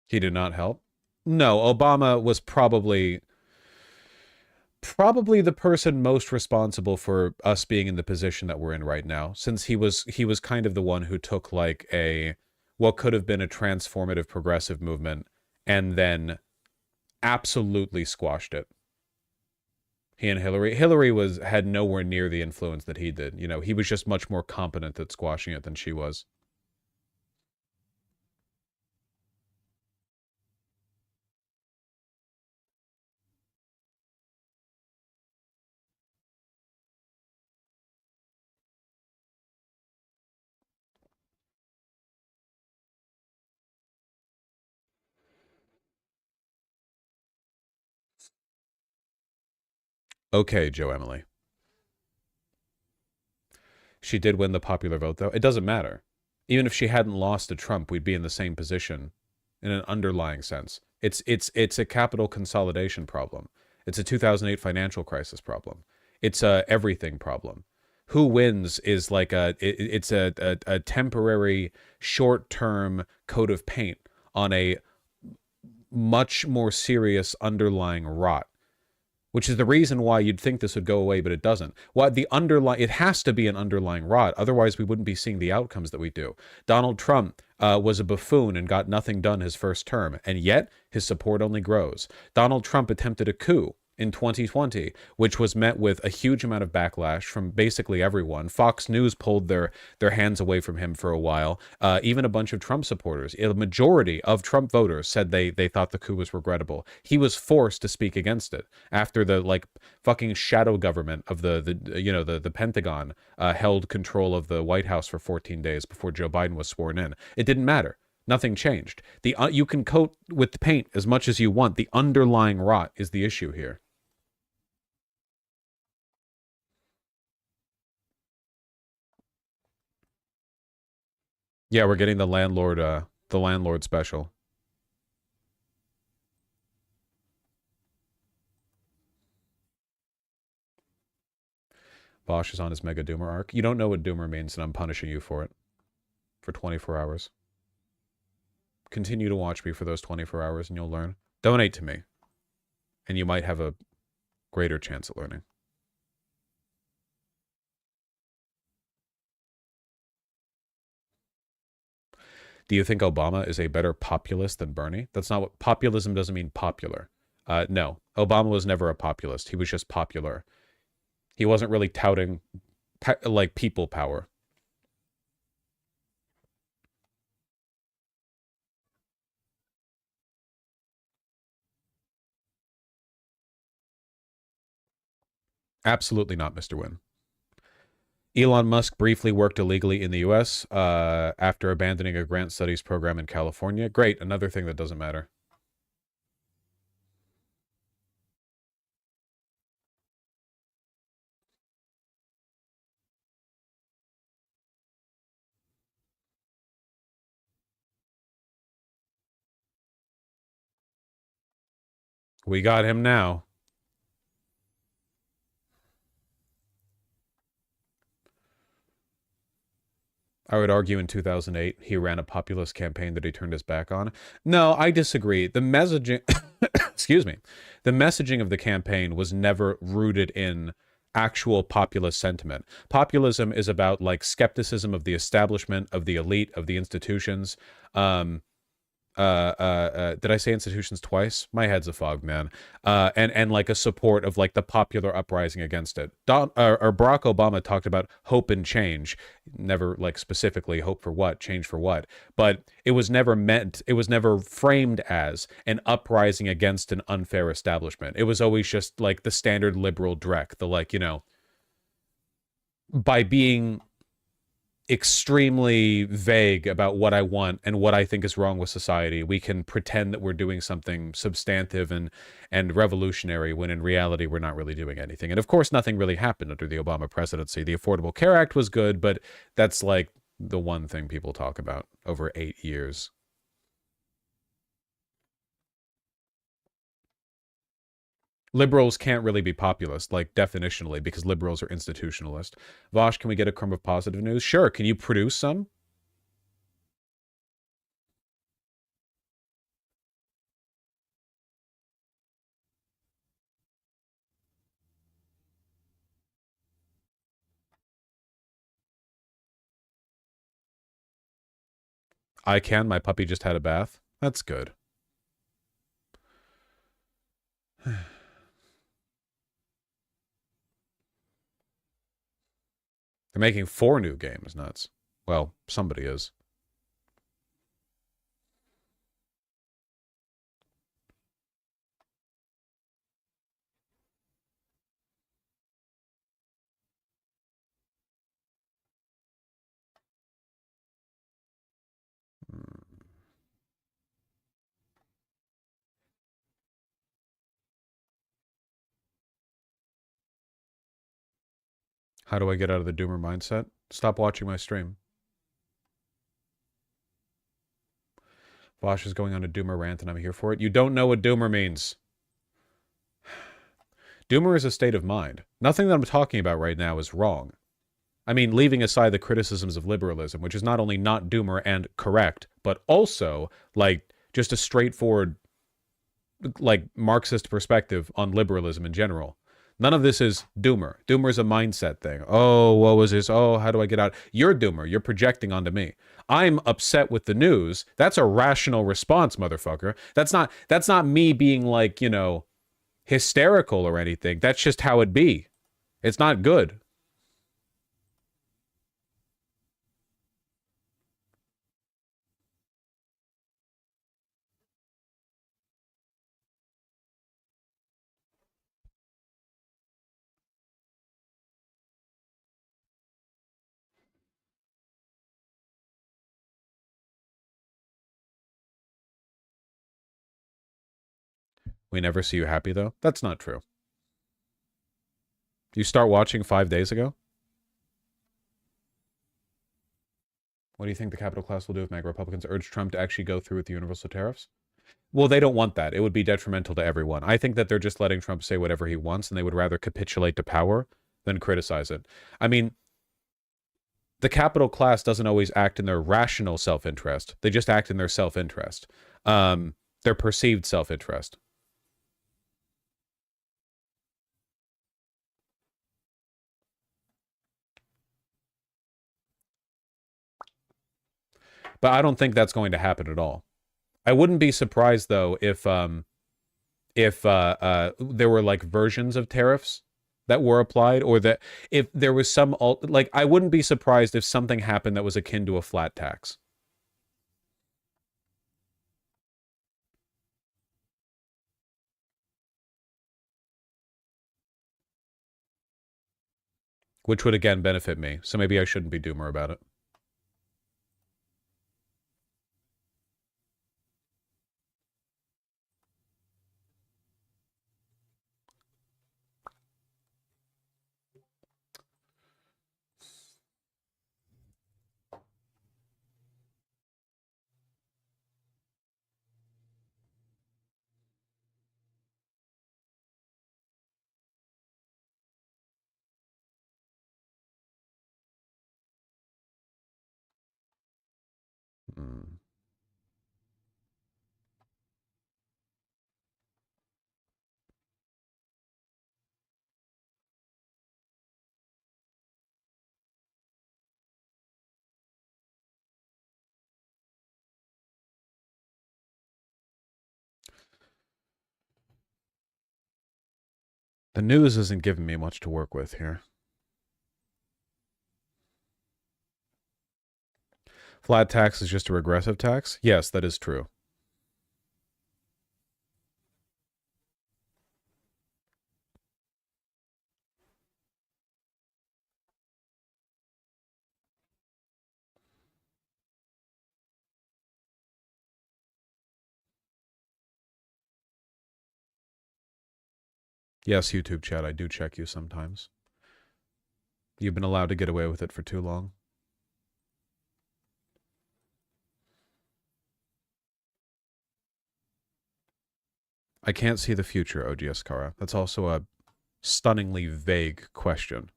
He did not help. No, Obama was probably the person most responsible for us being in the position that we're in right now, since he was kind of the one who took, like, what could have been a transformative progressive movement and then absolutely squashed it. He and Hillary had nowhere near the influence that he did. You know, he was just much more competent at squashing it than she was. Okay, Joe Emily. She did win the popular vote, though. It doesn't matter. Even if she hadn't lost to Trump, we'd be in the same position in an underlying sense. It's a capital consolidation problem. It's a 2008 financial crisis problem. It's a everything problem. Who wins is like it's a temporary, short-term coat of paint on a much more serious underlying rot, which is the reason why you'd think this would go away, but it doesn't. It has to be an underlying rot. Otherwise, we wouldn't be seeing the outcomes that we do. Donald Trump was a buffoon and got nothing done his first term, and yet his support only grows. Donald Trump attempted a coup in 2020, which was met with a huge amount of backlash from basically everyone. Fox News pulled their hands away from him for a while. Even a bunch of Trump supporters, a majority of Trump voters said they thought the coup was regrettable. He was forced to speak against it after the, like, fucking shadow government of the Pentagon held control of the White House for 14 days before Joe Biden was sworn in. It didn't matter. Nothing changed. You can coat with paint as much as you want. The underlying rot is the issue here. Yeah, we're getting the landlord special. Bosch is on his Mega Doomer arc. You don't know what Doomer means, and I'm punishing you for it. For 24 hours. Continue to watch me for those 24 hours, and you'll learn. Donate to me, and you might have a greater chance at learning. Do you think Obama is a better populist than Bernie? That's not what populism doesn't mean. Popular. No, Obama was never a populist. He was just popular. He wasn't really touting like people power. Absolutely not, Mr. Wynn. Elon Musk briefly worked illegally in the U.S. After abandoning a grant studies program in California. Great, another thing that doesn't matter. We got him now. I would argue in 2008, he ran a populist campaign that he turned his back on. No, I disagree. The messaging, excuse me, the messaging of the campaign was never rooted in actual populist sentiment. Populism is about like skepticism of the establishment, of the elite, of the institutions. Did I say institutions twice? My head's a fog, man. And like a support of like the popular uprising against it. Or Barack Obama talked about hope and change, never like specifically hope for what, change for what, but it was never framed as an uprising against an unfair establishment. It was always just like the standard liberal dreck, the like, you know, by being extremely vague about what I want and what I think is wrong with society, we can pretend that we're doing something substantive and revolutionary when in reality we're not really doing anything. And of course, nothing really happened under the Obama presidency. The Affordable Care Act was good, but that's like the one thing people talk about over 8 years. Liberals can't really be populist, like definitionally, because liberals are institutionalist. Vosh, can we get a crumb of positive news? Sure. Can you produce some? I can. My puppy just had a bath. That's good. They're making 4 new games. Nuts. Well, somebody is. How do I get out of the doomer mindset? Stop watching my stream. Vosh is going on a doomer rant and I'm here for it. You don't know what doomer means. Doomer is a state of mind. Nothing that I'm talking about right now is wrong. I mean, leaving aside the criticisms of liberalism, which is not only not doomer and correct, but also, like, just a straightforward, like, Marxist perspective on liberalism in general. None of this is doomer. Doomer is a mindset thing. Oh, what was this? Oh, how do I get out? You're doomer. You're projecting onto me. I'm upset with the news. That's a rational response, motherfucker. That's not me being like, you know, hysterical or anything. That's just how it be. It's not good. We never see you happy, though? That's not true. You start watching 5 days ago? What do you think the capital class will do if MAGA Republicans urge Trump to actually go through with the universal tariffs? Well, they don't want that. It would be detrimental to everyone. I think that they're just letting Trump say whatever he wants, and they would rather capitulate to power than criticize it. I mean, the capital class doesn't always act in their rational self-interest. They just act in their self-interest. Their perceived self-interest. But I don't think that's going to happen at all. I wouldn't be surprised, though, if there were like versions of tariffs that were applied, or that if there was some like, I wouldn't be surprised if something happened that was akin to a flat tax. Which would again benefit me. So maybe I shouldn't be doomer about it. The news isn't giving me much to work with here. Flat tax is just a regressive tax? Yes, that is true. Yes, YouTube chat, I do check you sometimes. You've been allowed to get away with it for too long. I can't see the future, OGS Kara. That's also a stunningly vague question.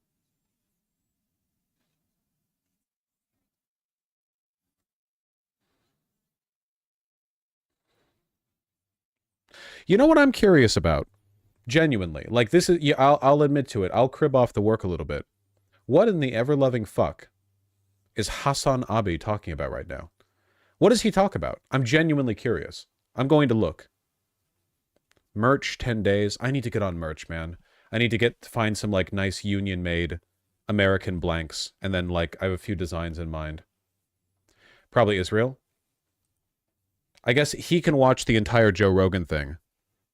You know what I'm curious about? Genuinely. Like, this is... Yeah, I'll admit to it. I'll crib off the work a little bit. What in the ever-loving fuck is Hassan Abi talking about right now? What does he talk about? I'm genuinely curious. I'm going to look. Merch, 10 days. I need to get on merch, man. I need to find some, like, nice union-made American blanks. And then, like, I have a few designs in mind. Probably Israel. I guess he can watch the entire Joe Rogan thing.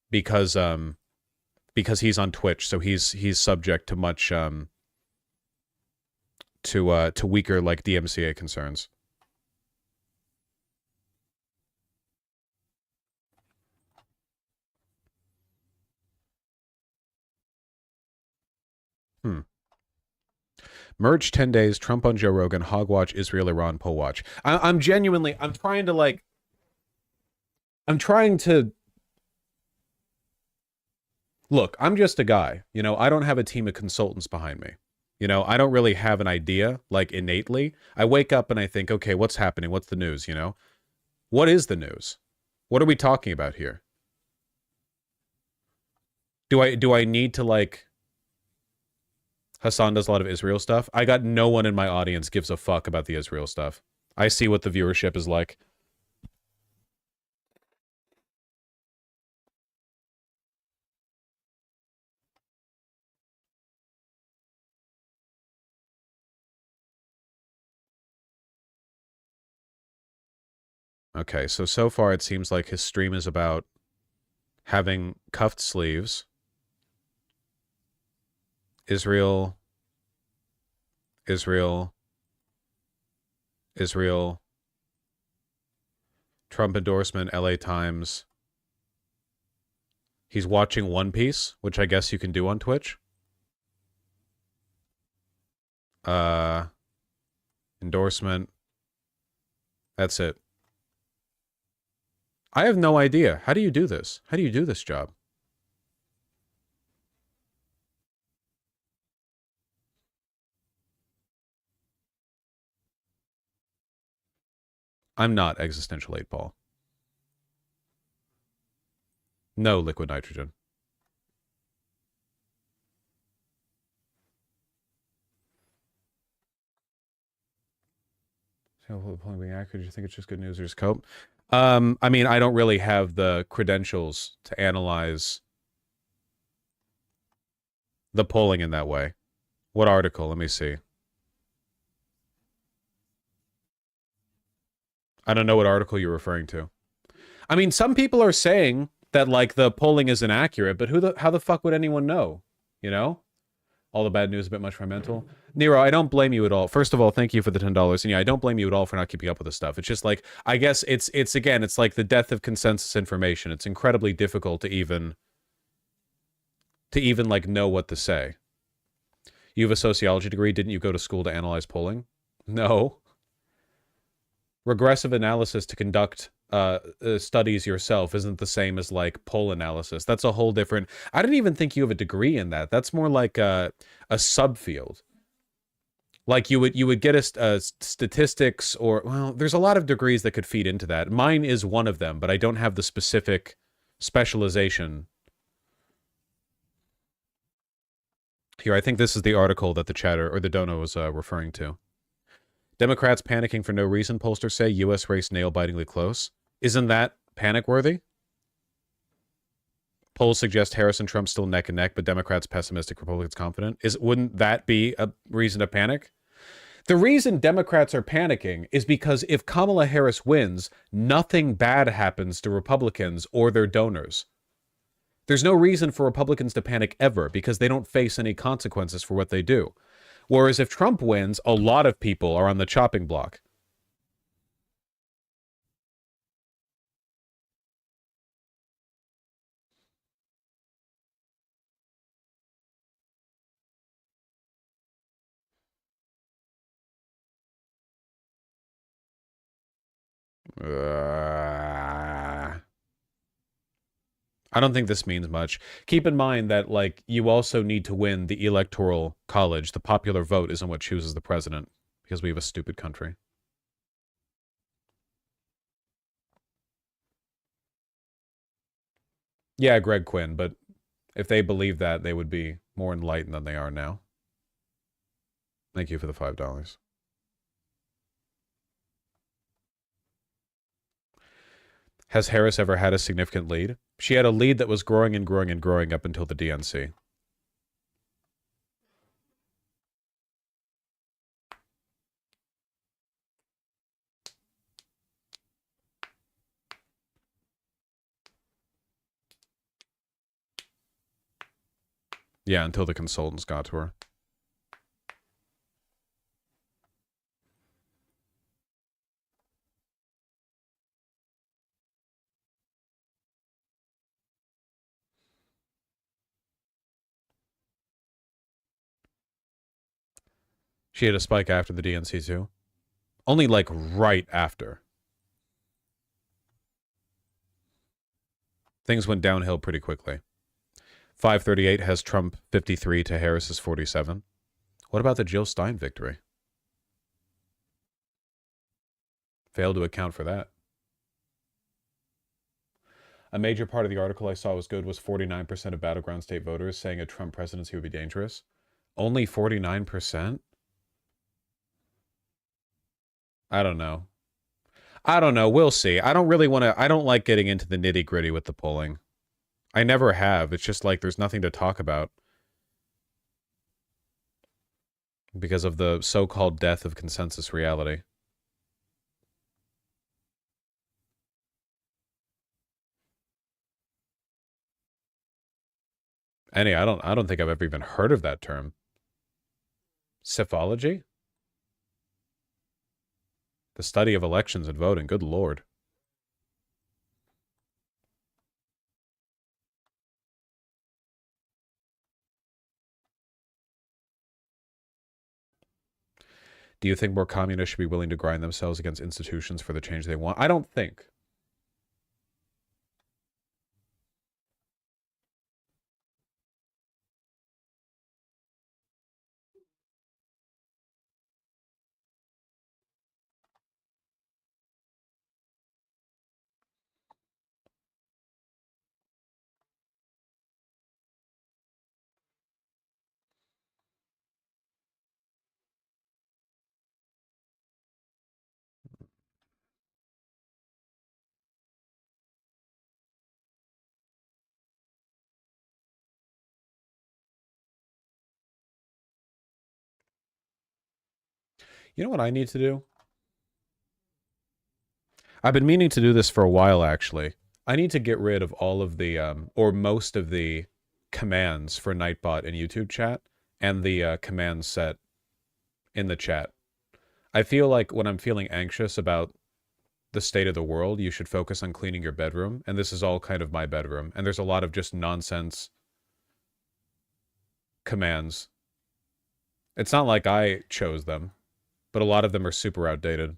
Because he's on Twitch, so he's subject to much, to weaker, like, DMCA concerns. Merge 10 days, Trump on Joe Rogan, Hogwatch, Israel, Iran, poll watch. I'm genuinely, I'm trying to, look, I'm just a guy, you know, I don't have a team of consultants behind me. You know, I don't really have an idea, like, innately. I wake up and I think, okay, what's happening? What's the news, you know? What is the news? What are we talking about here? Do I need to, like... Hassan does a lot of Israel stuff. I got no one in my audience gives a fuck about the Israel stuff. I see what the viewership is like. Okay, so far it seems like his stream is about having cuffed sleeves. Israel. Trump endorsement, LA Times. He's watching One Piece, which I guess you can do on Twitch. Endorsement. That's it. I have no idea. How do you do this? How do you do this job? I'm not Existential 8 Ball. No liquid nitrogen. So, being accurate, do you think it's just good news or just cope? I mean, I don't really have the credentials to analyze the polling in that way. What article? Let me see. I don't know what article you're referring to. I mean, some people are saying that, like, the polling is inaccurate, but how the fuck would anyone know? You know? All the bad news, a bit much for my mental. Nero, I don't blame you at all. First of all, thank you for the $10. And yeah, I don't blame you at all for not keeping up with this stuff. It's just like, I guess it's again, it's like the death of consensus information. It's incredibly difficult to even like know what to say. You have a sociology degree. Didn't you go to school to analyze polling? No. Regressive analysis to conduct studies yourself isn't the same as, like, poll analysis. That's a whole different... I didn't even think you have a degree in that. That's more like a subfield. Like you would get a statistics, or, well, there's a lot of degrees that could feed into that. Mine is one of them, but I don't have the specific specialization. Here, I think this is the article that the chatter or the dono was referring to. Democrats panicking for no reason, pollsters say. U.S. race nail-bitingly close. Isn't that panic-worthy? Polls suggest Harris and Trump still neck and neck, but Democrats pessimistic, Republicans confident. Wouldn't that be a reason to panic? The reason Democrats are panicking is because if Kamala Harris wins, nothing bad happens to Republicans or their donors. There's no reason for Republicans to panic ever because they don't face any consequences for what they do. Whereas if Trump wins, a lot of people are on the chopping block. I don't think this means much. Keep in mind that, like, you also need to win the electoral college. The popular vote isn't what chooses the president, because we have a stupid country. Yeah, Greg Quinn, but if they believe that, they would be more enlightened than they are now. Thank you for the $5. Has Harris ever had a significant lead? She had a lead that was growing and growing and growing up until the DNC. Yeah, until the consultants got to her. She had a spike after the DNC too. Only like right after. Things went downhill pretty quickly. 538 has Trump 53 to Harris's 47. What about the Jill Stein victory? Failed to account for that. A major part of the article I saw was good was 49% of battleground state voters saying a Trump presidency would be dangerous. Only 49%? I don't know. I don't know. We'll see. I don't really want to... I don't like getting into the nitty-gritty with the polling. I never have. It's just like there's nothing to talk about. Because of the so-called death of consensus reality. I don't think I've ever even heard of that term. Psephology? The study of elections and voting. Good Lord. Do you think more communists should be willing to grind themselves against institutions for the change they want? I don't think. You know what I need to do? I've been meaning to do this for a while, actually. I need to get rid of all of the, or most of the commands for Nightbot and YouTube chat, and the command set in the chat. I feel like when I'm feeling anxious about the state of the world, you should focus on cleaning your bedroom, and this is all kind of my bedroom, and there's a lot of just nonsense commands. It's not like I chose them, but a lot of them are super outdated.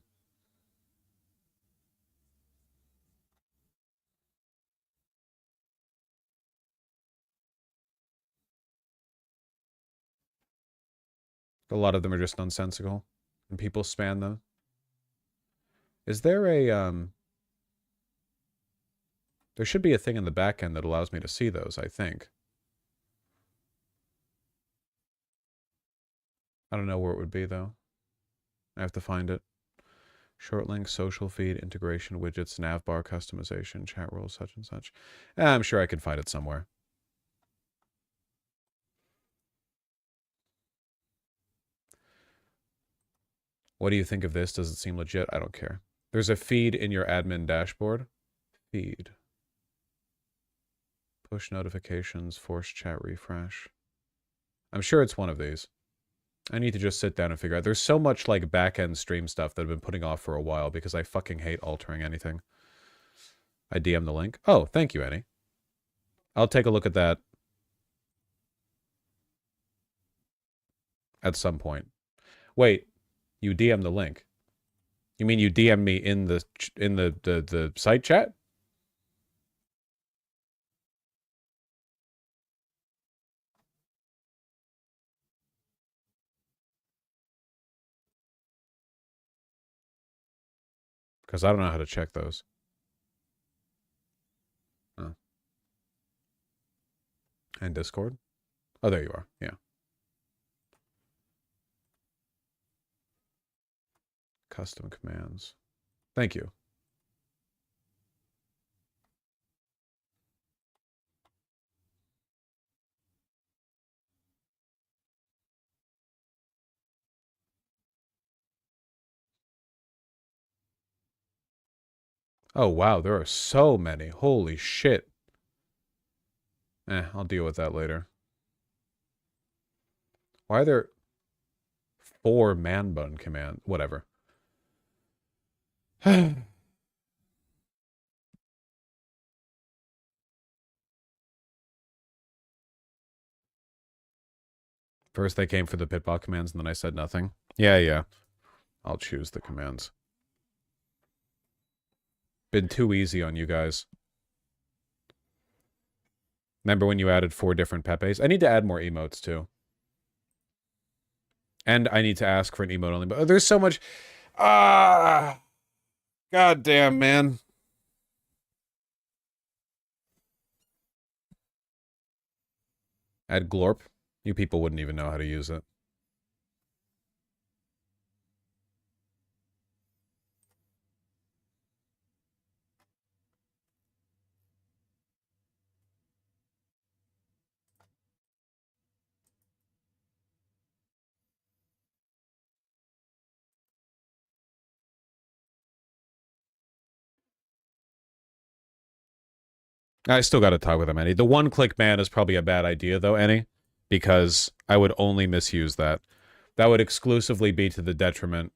A lot of them are just nonsensical, and people spam them. Is there a, there should be a thing in the back end that allows me to see those, I think. I don't know where it would be, though. I have to find it. Short link, social feed, integration, widgets, navbar customization, chat rules, such and such. I'm sure I can find it somewhere. What do you think of this? Does it seem legit? I don't care. There's a feed in your admin dashboard. Feed. Push notifications, force chat refresh. I'm sure it's one of these. I need to just sit down and figure out. There's so much like back-end stream stuff that I've been putting off for a while because I fucking hate altering anything. I DM the link. Oh, thank you, Annie. I'll take a look at that at some point. Wait, you DM the link? You mean you DM me in the site chat? Because I don't know how to check those. Oh. And Discord? Oh, there you are. Yeah. Custom commands. Thank you. Oh, wow, there are so many. Holy shit. I'll deal with that later. Why are there 4 man bun command? Whatever. First they came for the pitball commands, and then I said nothing. Yeah. I'll choose the commands. Been too easy on you guys. Remember when you added 4 different Pepes? I need to add more emotes, too. And I need to ask for an emote only. But there's so much... God damn, man. Add Glorp. You people wouldn't even know how to use it. I still got to talk with him, Annie. The one-click man is probably a bad idea, though, Annie, because I would only misuse that. That would exclusively be to the detriment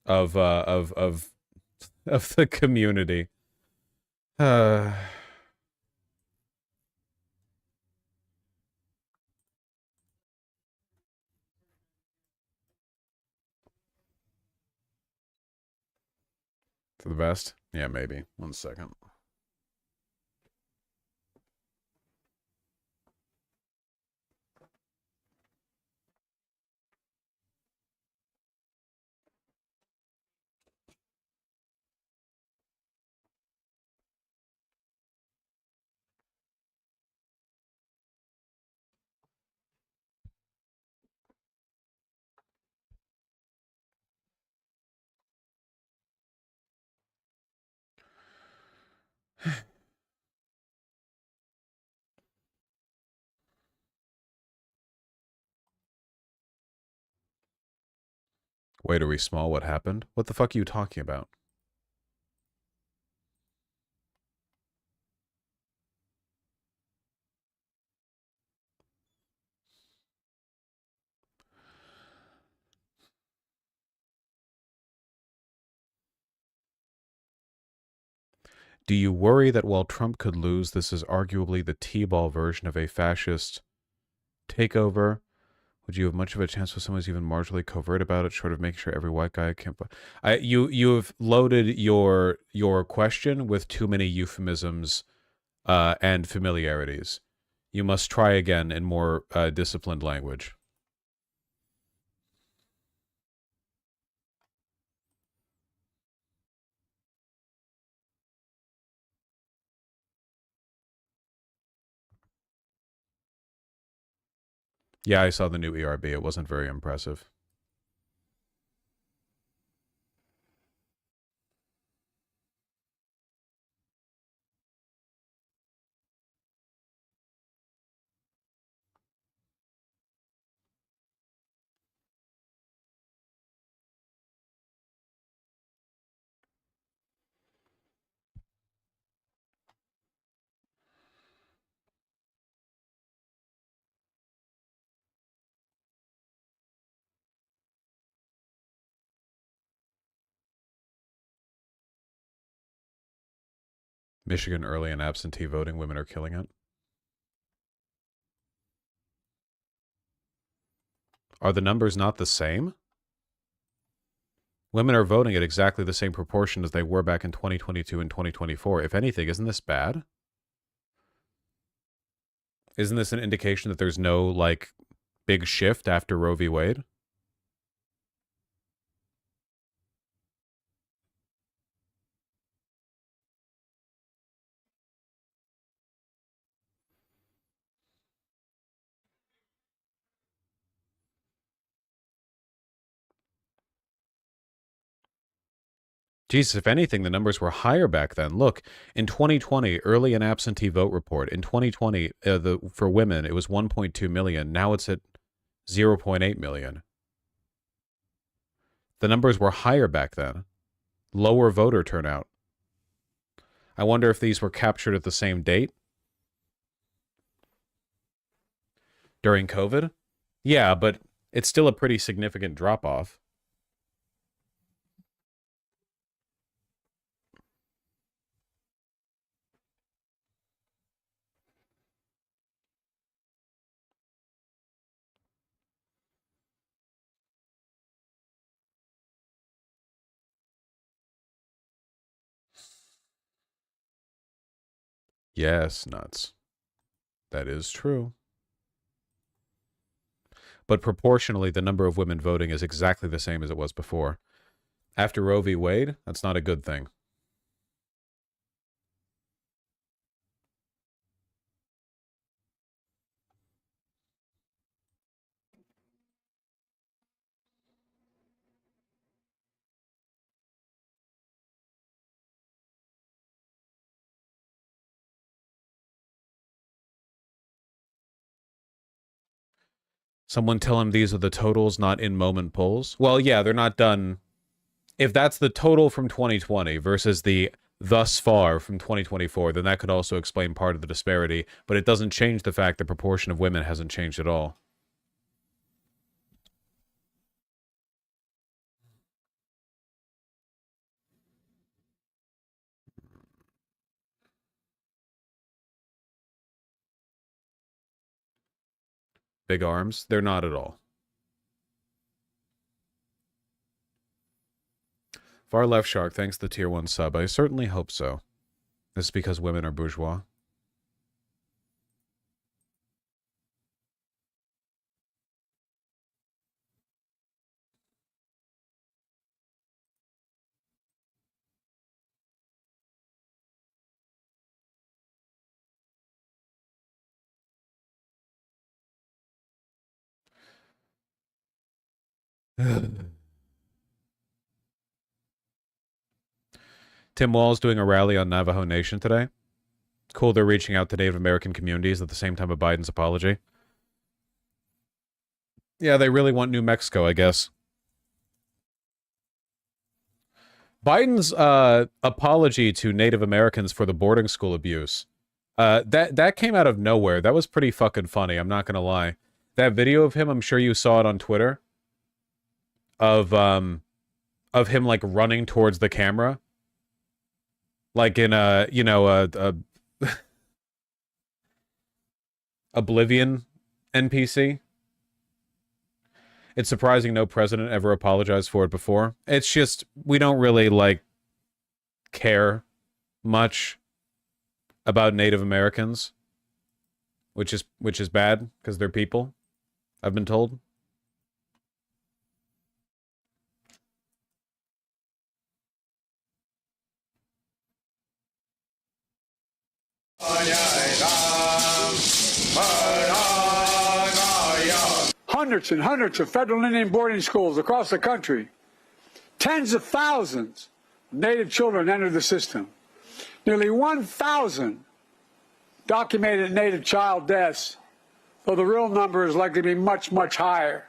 of the community. For the best? Yeah, maybe. 1 second. Wait, are we small? What happened? What the fuck are you talking about? Do you worry that while Trump could lose, this is arguably the T-ball version of a fascist takeover? Would you have much of a chance with someone who's even marginally covert about it, short of making sure every white guy can... You've loaded your question with too many euphemisms and familiarities. You must try again in more disciplined language. Yeah, I saw the new ERB. It wasn't very impressive. Michigan early and absentee voting. Women are killing it. Are the numbers not the same? Women are voting at exactly the same proportion as they were back in 2022 and 2024. If anything, isn't this bad? Isn't this an indication that there's no, like, big shift after Roe v. Wade? Jesus, if anything, the numbers were higher back then. Look, in 2020, early and absentee vote report. In 2020, for women, it was 1.2 million. Now it's at 0.8 million. The numbers were higher back then. Lower voter turnout. I wonder if these were captured at the same date? During COVID? Yeah, but it's still a pretty significant drop-off. Yes, nuts. That is true. But proportionally, the number of women voting is exactly the same as it was before. After Roe v. Wade, that's not a good thing. Someone tell him these are the totals, not in-moment polls. Well, yeah, they're not done. If that's the total from 2020 versus the thus far from 2024, then that could also explain part of the disparity, but it doesn't change the fact the proportion of women hasn't changed at all. Big arms? They're not at all. Far Left Shark, thanks to the tier 1 sub. I certainly hope so. This is because women are bourgeois. Tim Wall's doing a rally on Navajo Nation today. Cool, they're reaching out to Native American communities at the same time of Biden's apology. Yeah, they really want New Mexico, I guess. Biden's apology to Native Americans for the boarding school abuse, that came out of nowhere. That was pretty fucking funny, I'm not gonna lie. That video of him, I'm sure you saw it on Twitter, of him, like, running towards the camera. Like in a, you know, a Oblivion NPC. It's surprising no president ever apologized for it before. It's just, we don't really, like, care much about Native Americans, which is bad, because they're people, I've been told. hundreds and hundreds of federal Indian boarding schools across the country. Tens of thousands of Native children entered the system. Nearly 1,000 documented Native child deaths, though the real number is likely to be much, much higher.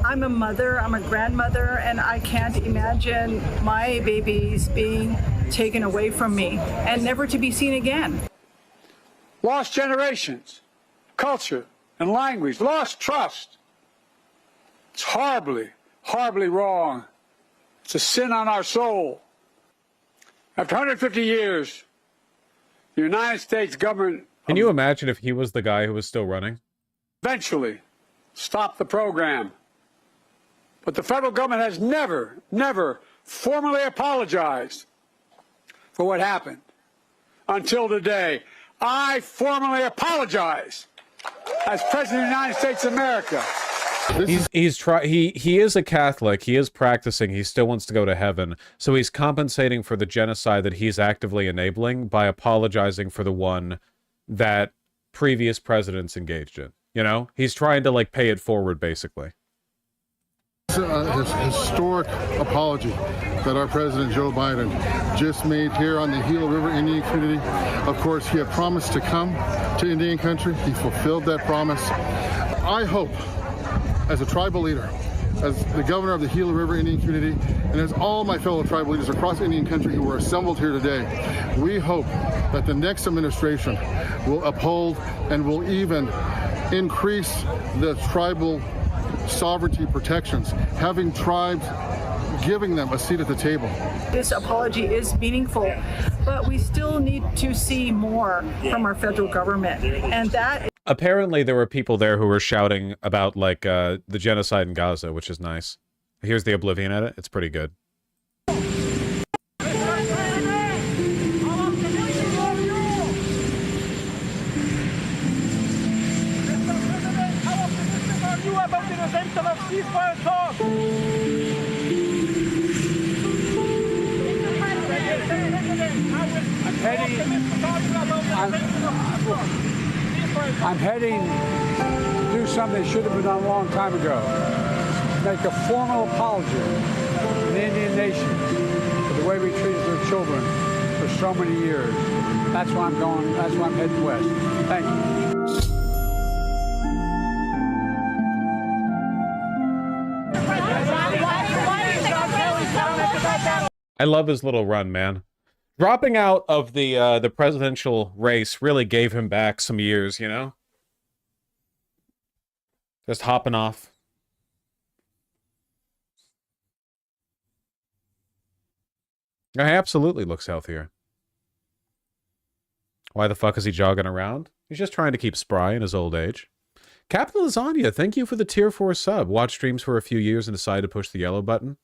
I'm a mother, I'm a grandmother, and I can't imagine my babies being taken away from me and never to be seen again. Lost generations, culture and language, lost trust. It's horribly, horribly wrong. It's a sin on our soul. After 150 years, the United States government... Can you imagine if he was the guy who was still running? ...eventually stopped the program. But the federal government has never, never formally apologized for what happened until today. I formally apologize as President of the United States of America. He is a Catholic. He is practicing. He still wants to go to heaven. So he's compensating for the genocide that he's actively enabling by apologizing for the one that previous presidents engaged in. You know, he's trying to like pay it forward, basically. It's a historic apology that our President Joe Biden just made here on the Gila River Indian community. Of course, he had promised to come to Indian country. He fulfilled that promise. I hope, as a tribal leader, as the governor of the Gila River Indian community, and as all my fellow tribal leaders across Indian country who are assembled here today, we hope that the next administration will uphold and will even increase the tribal sovereignty protections, having tribes, giving them a seat at the table. This apology is meaningful, but we still need to see more from our federal government, and that... Apparently there were people there who were shouting about like the genocide in Gaza, which is nice. Here's the Oblivion edit. It's pretty good. I'm heading to do something that should have been done a long time ago. Make a formal apology to the Indian nation for the way we treated their children for so many years. That's why I'm going. That's why I'm heading west. Thank you. I love his little run, man. Dropping out of the presidential race really gave him back some years, you know? Just hopping off. He absolutely looks healthier. Why the fuck is he jogging around? He's just trying to keep spry in his old age. Captain Lasagna, thank you for the tier 4 sub. Watched streams for a few years and decided to push the yellow button.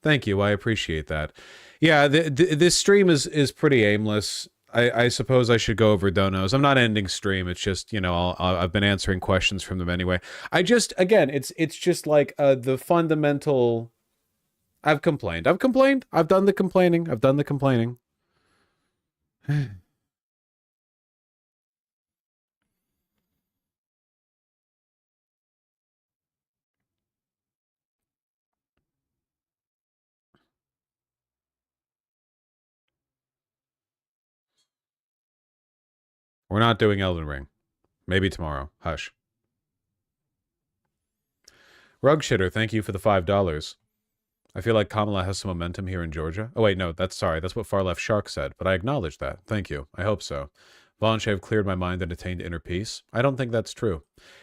Thank you, I appreciate that. Yeah, this stream is pretty aimless. I suppose I should go over donos. I'm not ending stream. It's just, you know, I've been answering questions from them anyway. I just, again, it's just like the fundamental... I've complained. I've done the complaining. We're not doing Elden Ring. Maybe tomorrow. Hush. Rug Shitter, thank you for the $5. I feel like Kamala has some momentum here in Georgia. Oh, wait, no, that's what Far Left Shark said, but I acknowledge that. Thank you. I hope so. Vonshave cleared my mind and attained inner peace. I don't think that's true.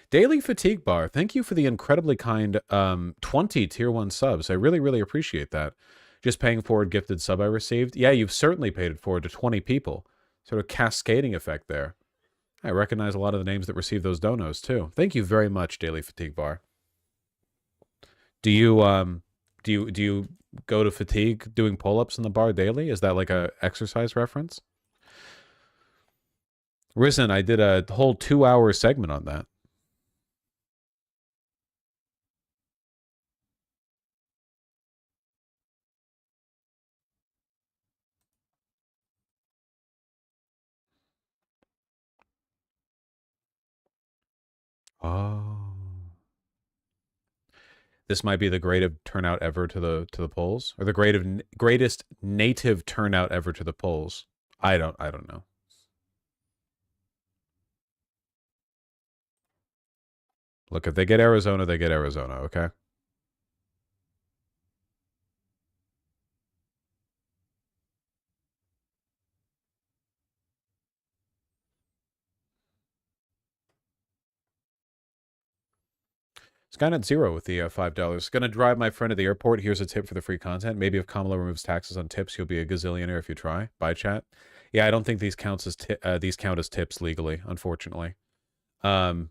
Daily Fatigue Bar, thank you for the incredibly kind 20 Tier 1 subs. I really, really appreciate that. Just paying forward gifted sub I received. Yeah, you've certainly paid it forward to 20 people. Sort of cascading effect there. I recognize a lot of the names that received those donos, too. Thank you very much, Daily Fatigue Bar. Do you go to Fatigue doing pull-ups in the bar daily? Is that like a exercise reference? Risen, I did a whole 2-hour segment on that. Oh. This might be the greatest turnout ever to the polls, or the greatest native turnout ever to the polls. I don't know. Look, if they get Arizona, they get Arizona, okay? Skynet Zero with the $5. Gonna drive my friend to the airport. Here's a tip for the free content. Maybe if Kamala removes taxes on tips, you'll be a gazillionaire if you try. Bye, chat. Yeah, I don't think these count as tips legally, unfortunately. King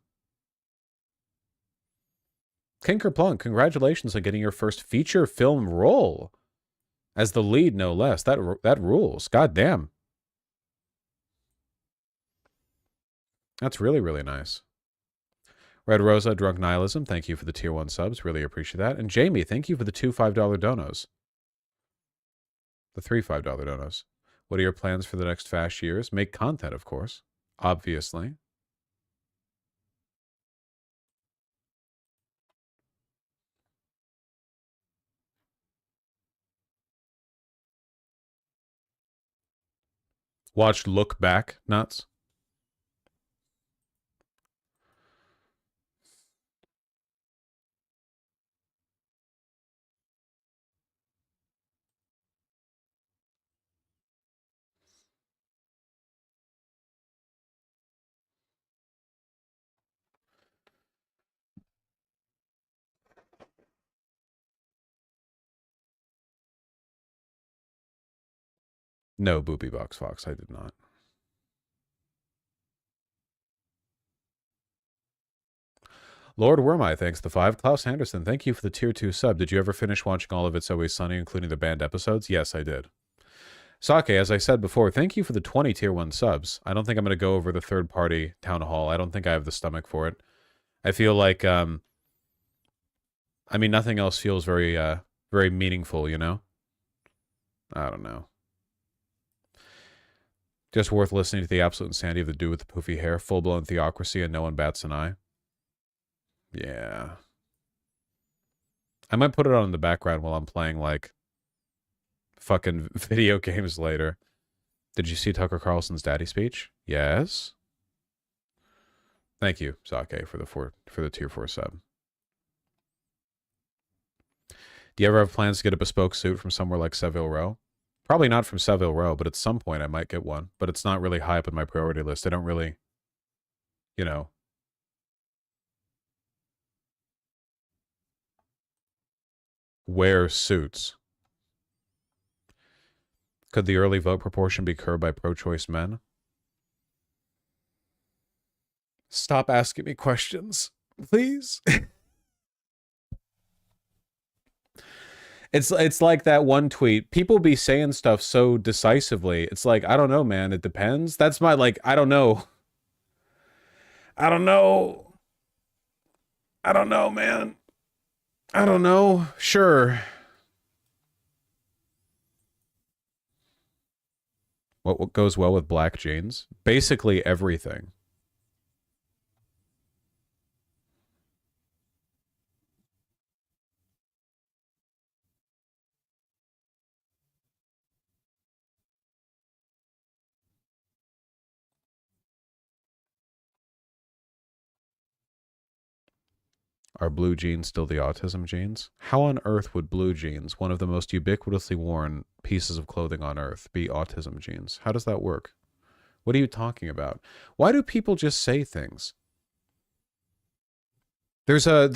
Kerplunk, congratulations on getting your first feature film role as the lead, no less. That rules. God damn. That's really, really nice. Red Rosa, Drunk Nihilism, thank you for the tier 1 subs. Really appreciate that. And Jamie, thank you for the 2 $5 donos. The 3 $5 donos. What are your plans for the next fast years? Make content, of course. Obviously. Watched Look Back, nuts. No, Boopy Box Fox, I did not. Lord Wormeye, thanks the 5. Klaus Anderson, thank you for the tier 2 sub. Did you ever finish watching all of It's Always Sunny, including the banned episodes? Yes, I did. Sake, as I said before, thank you for the 20 tier 1 subs. I don't think I'm going to go over the third-party town hall. I don't think I have the stomach for it. I feel like, I mean, nothing else feels very, very meaningful, you know? I don't know. Just worth listening to the absolute insanity of the dude with the poofy hair, full-blown theocracy, and no one bats an eye. Yeah. I might put it on in the background while I'm playing, like, fucking video games later. Did you see Tucker Carlson's daddy speech? Yes. Thank you, Sake, for the tier 4 sub. Do you ever have plans to get a bespoke suit from somewhere like Savile Row? Probably not from Savile Row, but at some point I might get one. But it's not really high up in my priority list. I don't really, you know. Wear suits. Could the early vote proportion be curbed by pro-choice men? Stop asking me questions, please. It's like that one tweet. People be saying stuff so decisively. It's like, I don't know, man. It depends. That's my, like, I don't know. I don't know. I don't know, man. I don't know. Sure. What goes well with black jeans? Basically everything. Are blue jeans still the autism jeans? How on earth would blue jeans, one of the most ubiquitously worn pieces of clothing on earth, be autism jeans? How does that work? What are you talking about? Why do people just say things? There's a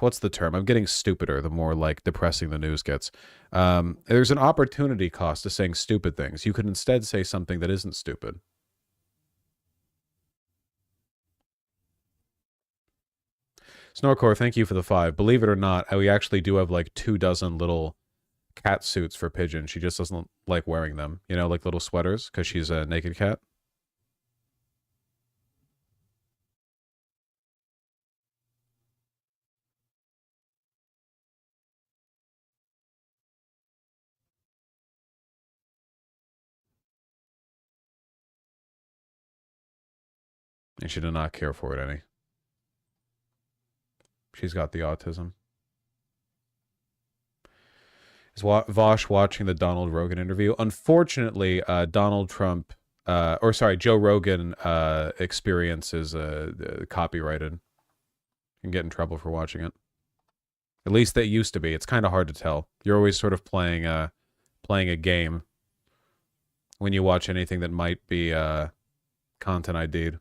what's the term? I'm getting stupider the more, like, depressing the news gets. There's an opportunity cost to saying stupid things. You could instead say something that isn't stupid. Snorcore, thank you for the 5. Believe it or not, we actually do have like 24 little cat suits for Pigeon. She just doesn't like wearing them, you know, like little sweaters, because she's a naked cat. And she did not care for it any. She's got the autism. Is Vosh watching the Donald Rogan interview? Unfortunately, Donald Trump, Joe Rogan experience is copyrighted. You can get in trouble for watching it. At least they used to be. It's kind of hard to tell. You're always sort of playing a game when you watch anything that might be content ID'd.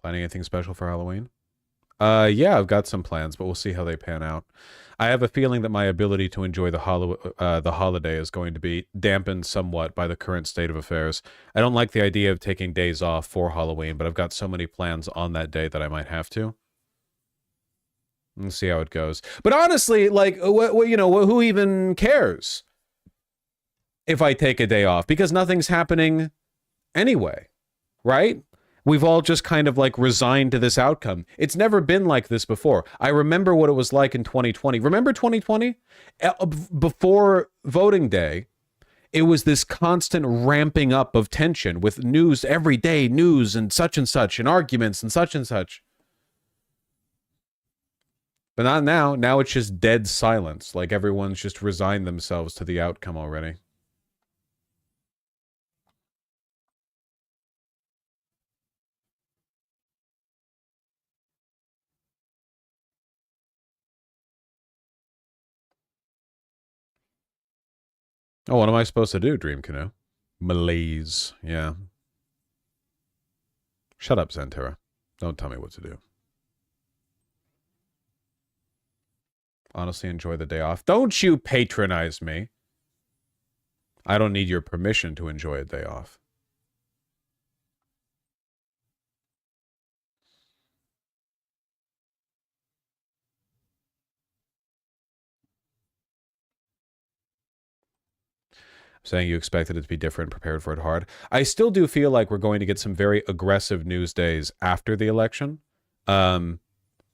Planning anything special for Halloween? Yeah, I've got some plans, but we'll see how they pan out. I have a feeling that my ability to enjoy the holiday is going to be dampened somewhat by the current state of affairs. I don't like the idea of taking days off for Halloween, but I've got so many plans on that day that I might have to. Let's see how it goes. But honestly, like, who even cares if I take a day off? Because nothing's happening anyway, right? We've all just kind of like resigned to this outcome. It's never been like this before. I remember what it was like in 2020. Remember 2020? Before voting day, it was this constant ramping up of tension with news every day, news and such, and arguments and such. But not now. Now it's just dead silence. Like everyone's just resigned themselves to the outcome already. Oh, what am I supposed to do, Dream Canoe? Malaise. Yeah. Shut up, Zantera. Don't tell me what to do. Honestly, enjoy the day off. Don't you patronize me. I don't need your permission to enjoy a day off. Saying you expected it to be different, prepared for it hard. I still do feel like we're going to get some very aggressive news days after the election.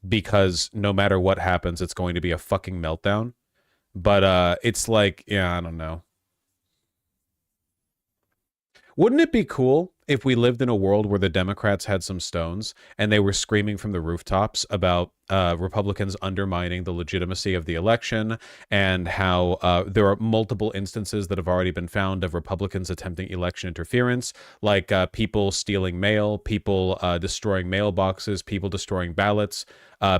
Because no matter what happens, it's going to be a fucking meltdown. But it's like, yeah, I don't know. Wouldn't it be cool if we lived in a world where the Democrats had some stones and they were screaming from the rooftops about Republicans undermining the legitimacy of the election and how there are multiple instances that have already been found of Republicans attempting election interference, like people stealing mail, people destroying mailboxes, people destroying ballots,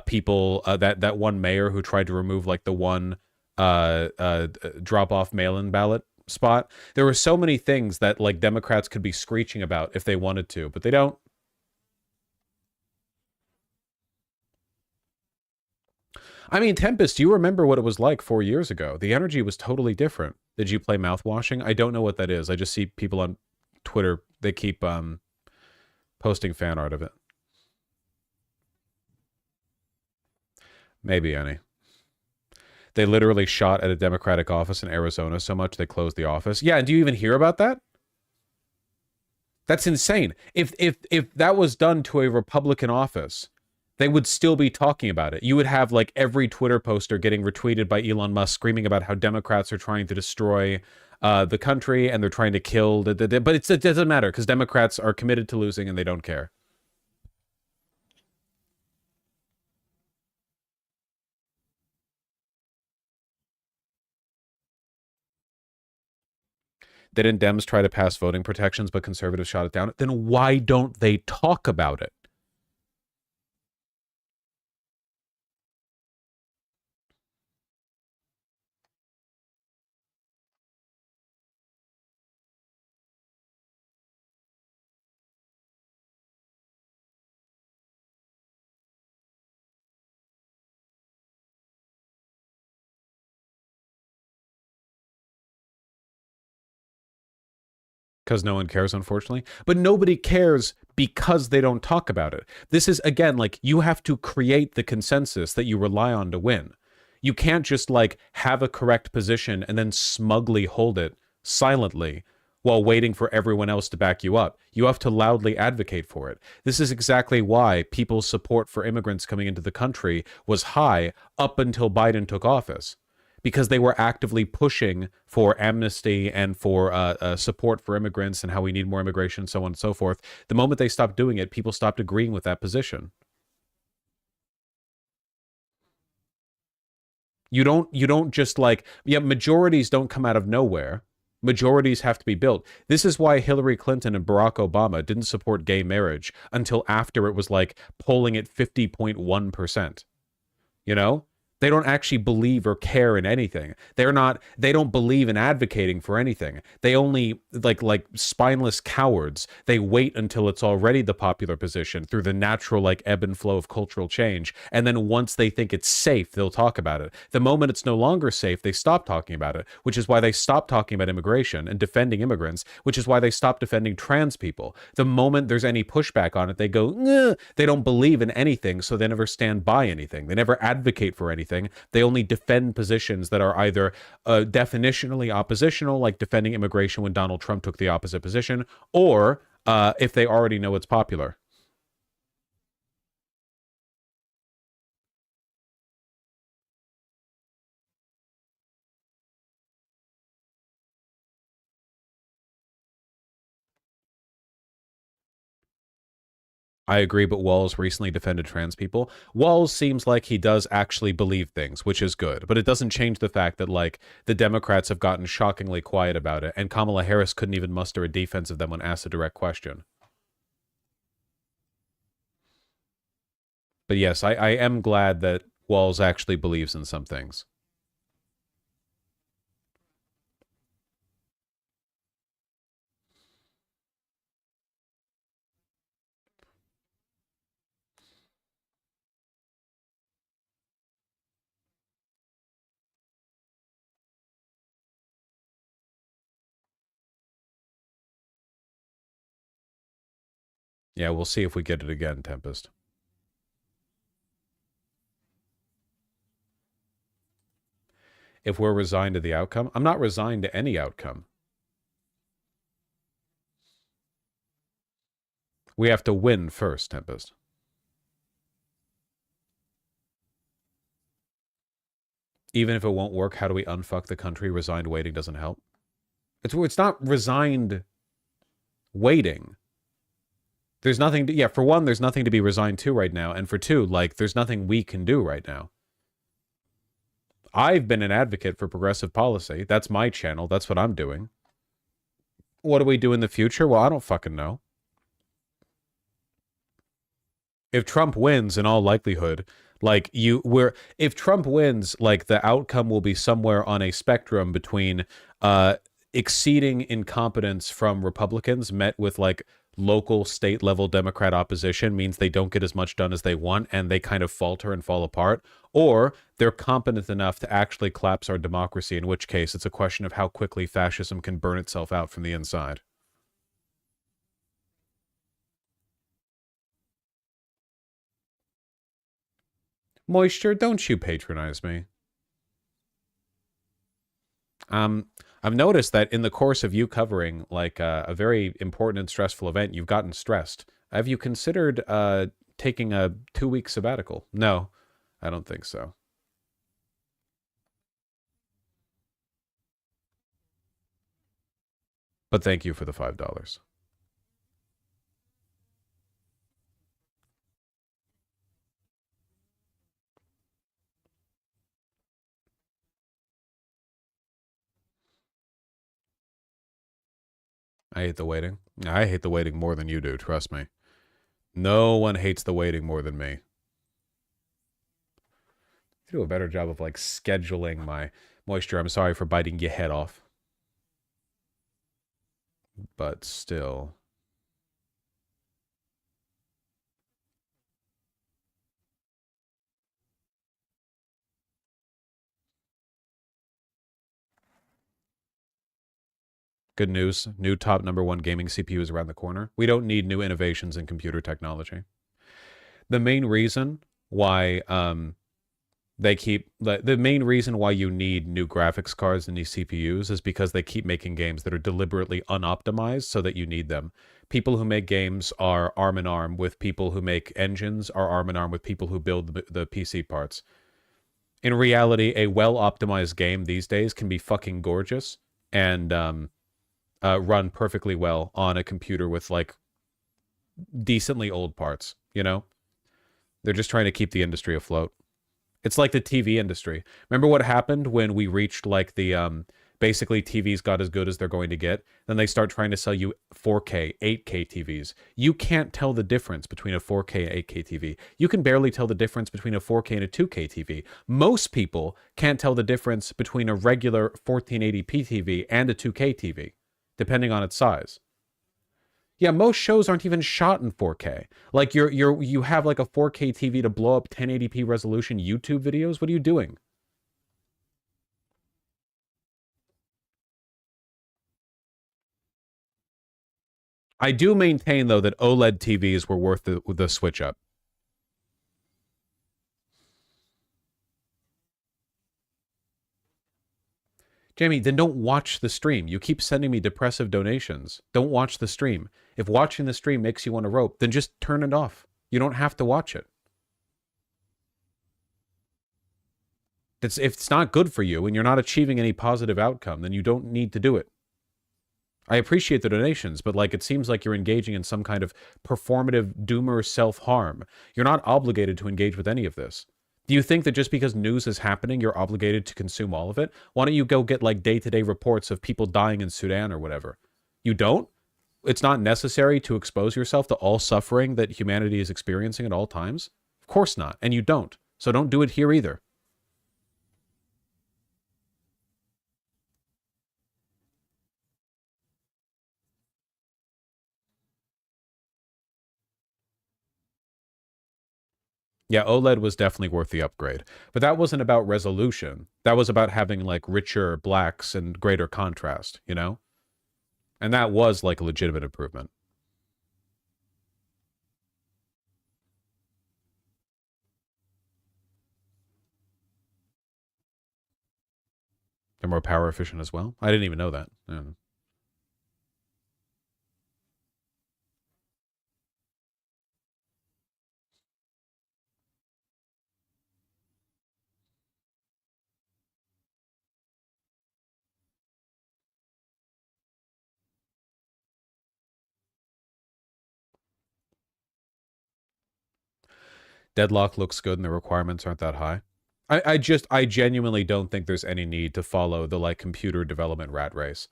people that one mayor who tried to remove like the one drop-off mail-in ballot spot. There were so many things that like Democrats could be screeching about if they wanted to, but they don't. I mean, Tempest, do you remember what it was like 4 years ago? The energy was totally different. Did you play mouthwashing? I don't know what that is. I just see people on Twitter, they keep posting fan art of it. Maybe any. They literally shot at a Democratic office in Arizona so much they closed the office. Yeah, and do you even hear about that? That's insane. If that was done to a Republican office, they would still be talking about it. You would have like every Twitter poster getting retweeted by Elon Musk screaming about how Democrats are trying to destroy the country and they're trying to kill but it doesn't matter because Democrats are committed to losing and they don't care. Didn't Dems try to pass voting protections, but conservatives shot it down? Then why don't they talk about it? Because no one cares, unfortunately. But nobody cares because they don't talk about it. This is, again, like, you have to create the consensus that you rely on to win. You can't just, like, have a correct position and then smugly hold it silently while waiting for everyone else to back you up. You have to loudly advocate for it. This is exactly why people's support for immigrants coming into the country was high up until Biden took office, because they were actively pushing for amnesty and for support for immigrants and how we need more immigration, so on and so forth. The moment they stopped doing it, people stopped agreeing with that position. You don't just like, yeah, majorities don't come out of nowhere. Majorities have to be built. This is why Hillary Clinton and Barack Obama didn't support gay marriage until after it was like polling at 50.1%. You know? They don't actually believe or care in anything. They don't believe in advocating for anything. They only, like spineless cowards, they wait until it's already the popular position through the natural like ebb and flow of cultural change. And then once they think it's safe, they'll talk about it. The moment it's no longer safe, they stop talking about it, which is why they stop talking about immigration and defending immigrants, which is why they stop defending trans people. The moment there's any pushback on it, they go, "Ngh." They don't believe in anything, so they never stand by anything. They never advocate for anything. They only defend positions that are either definitionally oppositional, like defending immigration when Donald Trump took the opposite position, or if they already know it's popular. I agree, but Walz recently defended trans people. Walz seems like he does actually believe things, which is good, but it doesn't change the fact that, like, the Democrats have gotten shockingly quiet about it, and Kamala Harris couldn't even muster a defense of them when asked a direct question. But yes, I am glad that Walz actually believes in some things. Yeah, we'll see if we get it again, Tempest. If we're resigned to the outcome, I'm not resigned to any outcome. We have to win first, Tempest. Even if it won't work, how do we unfuck the country? Resigned waiting doesn't help. It's not resigned waiting. There's nothing to, yeah, for one, there's nothing to be resigned to right now. And for two, like, there's nothing we can do right now. I've been an advocate for progressive policy. That's my channel. That's what I'm doing. What do we do in the future? Well, I don't fucking know. If Trump wins, in all likelihood, like, if Trump wins, like, the outcome will be somewhere on a spectrum between exceeding incompetence from Republicans met with, like, local state level Democrat opposition means they don't get as much done as they want and they kind of falter and fall apart, or they're competent enough to actually collapse our democracy, in which case it's a question of how quickly fascism can burn itself out from the inside. Moisture, don't you patronize me. I've noticed that in the course of you covering, like, a very important and stressful event, you've gotten stressed. Have you considered taking a 2-week sabbatical? No, I don't think so. But thank you for the $5. I hate the waiting. I hate the waiting more than you do, trust me. No one hates the waiting more than me. I do a better job of, like, scheduling my moisture. I'm sorry for biting your head off. But still. Good news. New top #1 gaming CPU is around the corner. We don't need new innovations in computer technology. The main reason why They keep the main reason why you need new graphics cards and these CPUs is because they keep making games that are deliberately unoptimized so that you need them. People who make games are arm in arm with people who make engines, are arm in arm with people who build the PC parts. In reality, a well-optimized game these days can be fucking gorgeous and run perfectly well on a computer with like decently old parts, you know? They're just trying to keep the industry afloat. It's like the TV industry. Remember what happened when we reached like the basically TVs got as good as they're going to get? Then they start trying to sell you 4K, 8K TVs. You can't tell the difference between a 4K and 8K TV. You can barely tell the difference between a 4K and a 2K TV. Most people can't tell the difference between a regular 1480p TV and a 2K TV, depending on its size. Yeah, most shows aren't even shot in 4K. Like you have like a 4K TV to blow up 1080p resolution YouTube videos. What are you doing? I do maintain though that OLED TVs were worth the switch up. Jamie, then don't watch the stream. You keep sending me depressive donations. Don't watch the stream. If watching the stream makes you want to rope, then just turn it off. You don't have to watch it. If it's not good for you and you're not achieving any positive outcome, then you don't need to do it. I appreciate the donations, but like it seems like you're engaging in some kind of performative doomer self-harm. You're not obligated to engage with any of this. Do you think that just because news is happening, you're obligated to consume all of it? Why don't you go get like day-to-day reports of people dying in Sudan or whatever? You don't? It's not necessary to expose yourself to all suffering that humanity is experiencing at all times? Of course not, and you don't. So don't do it here either. Yeah, OLED was definitely worth the upgrade. But that wasn't about resolution. That was about having, like, richer blacks and greater contrast, you know? And that was, like, a legitimate improvement. They're more power efficient as well? I didn't even know that. Yeah. Deadlock looks good and the requirements aren't that high. I genuinely don't think there's any need to follow the like computer development rat race.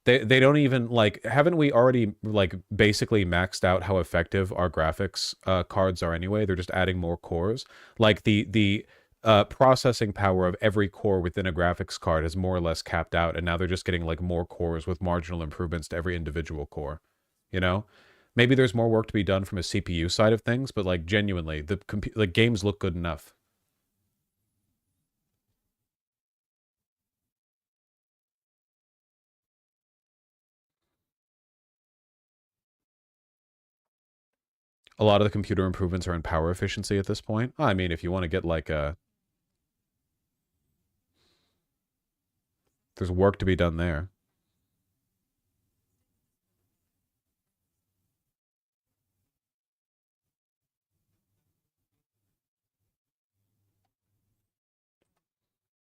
They don't even like, haven't we already like basically maxed out how effective our graphics cards are anyway? They're just adding more cores. Like the processing power of every core within a graphics card is more or less capped out, and now they're just getting like more cores with marginal improvements to every individual core, you know? Maybe there's more work to be done from a CPU side of things, but like genuinely, the games look good enough. A lot of the computer improvements are in power efficiency at this point. I mean, if you want to get like a... There's work to be done there.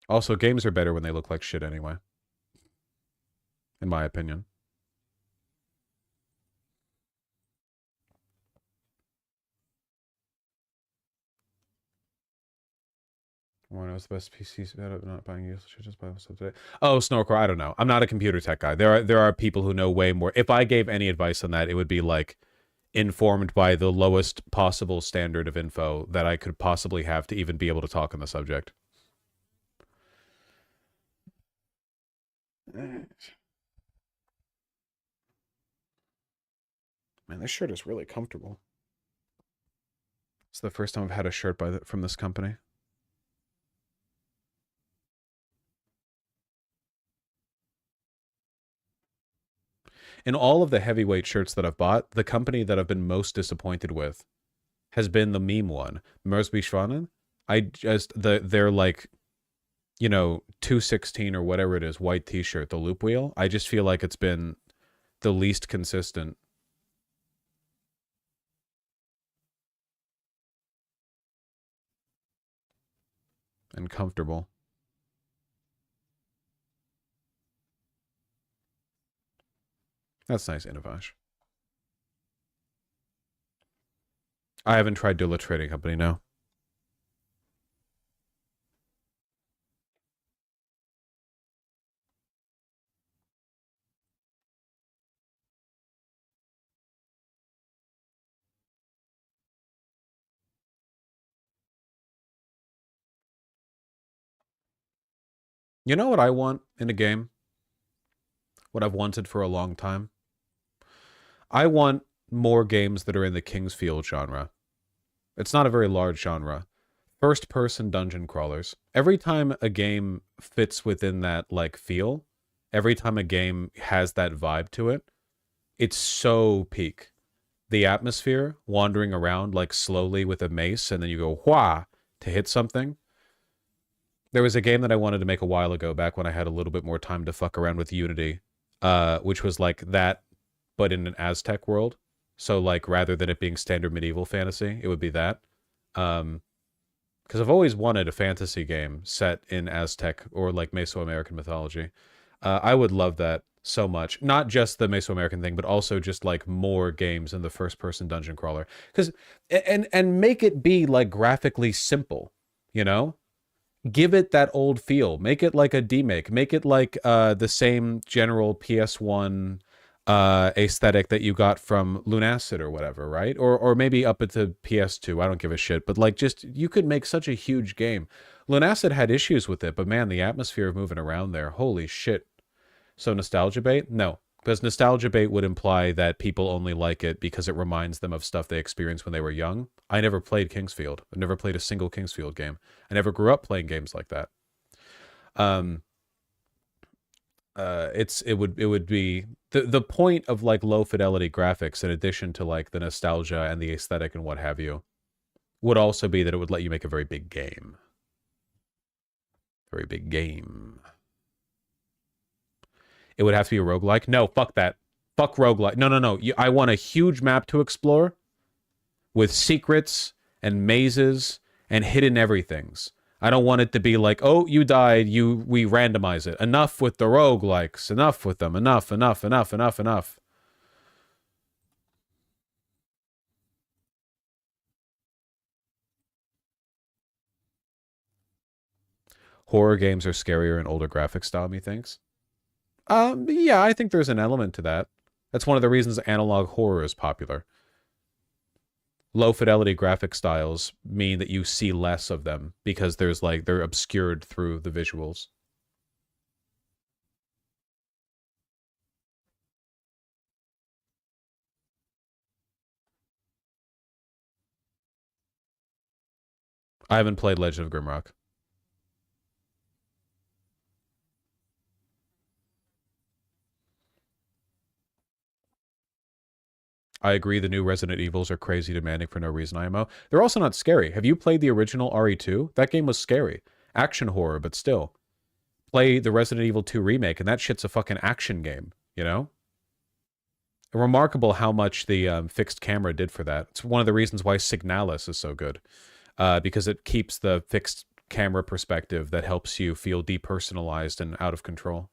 Also, games are better when they look like shit anyway. In my opinion. One knows the best PCs about not buying useless shit, just buy stuff today. Oh, Snorkel, I don't know. I'm not a computer tech guy. There are people who know way more. If I gave any advice on that, it would be like informed by the lowest possible standard of info that I could possibly have to even be able to talk on the subject. Man, this shirt is really comfortable. It's the first time I've had a shirt from this company. In all of the heavyweight shirts that I've bought, the company that I've been most disappointed with has been the meme one, Mersby Schwanen. they're like, you know, 216 or whatever it is, white t-shirt, the loop wheel. I just feel like it's been the least consistent. And comfortable. That's nice, Innovash. I haven't tried Dula Trading Company, no. You know what I want in a game? What I've wanted for a long time? I want more games that are in the Kingsfield genre. It's not a very large genre. First-person dungeon crawlers. Every time a game fits within that, like, feel, every time a game has that vibe to it, it's so peak. The atmosphere, wandering around, like, slowly with a mace, and then you go, wha, to hit something. There was a game that I wanted to make a while ago, back when I had a little bit more time to fuck around with Unity, which was like that, but in an Aztec world. So, like, rather than it being standard medieval fantasy, it would be that. Because I've always wanted a fantasy game set in Aztec or, like, Mesoamerican mythology. I would love that so much. Not just the Mesoamerican thing, but also just, like, more games in the first-person dungeon crawler. And make it be, like, graphically simple, you know? Give it that old feel. Make it like a demake. Make it like the same general PS1 aesthetic that you got from Lunacid or whatever, right? Or maybe up into PS2. I don't give a shit. But like, just, you could make such a huge game. Lunacid had issues with it, but man, the atmosphere of moving around there, holy shit. So nostalgia bait? No. Because nostalgia bait would imply that people only like it because it reminds them of stuff they experienced when they were young. I never played Kingsfield. I never played a single Kingsfield game. I never grew up playing games like that. It would be the point of, like, low fidelity graphics, in addition to, like, the nostalgia and the aesthetic and what have you, would also be that it would let you make a very big game. Very big game. It would have to be a roguelike? No, fuck that. Fuck roguelike. No. I want a huge map to explore with secrets and mazes and hidden everythings. I don't want it to be like, oh, you died, we randomize it. Enough with the roguelikes. Enough with them. Enough. Horror games are scarier in older graphic style, methinks. Yeah, I think there's an element to that. That's one of the reasons analog horror is popular. Low fidelity graphic styles mean that you see less of them because there's, like, they're obscured through the visuals. I haven't played Legend of Grimrock. I agree the new Resident Evils are crazy demanding for no reason, IMO. They're also not scary. Have you played the original RE2? That game was scary. Action horror, but still. Play the Resident Evil 2 remake, and that shit's a fucking action game, you know? Remarkable how much the fixed camera did for that. It's one of the reasons why Signalis is so good. Because it keeps the fixed camera perspective that helps you feel depersonalized and out of control.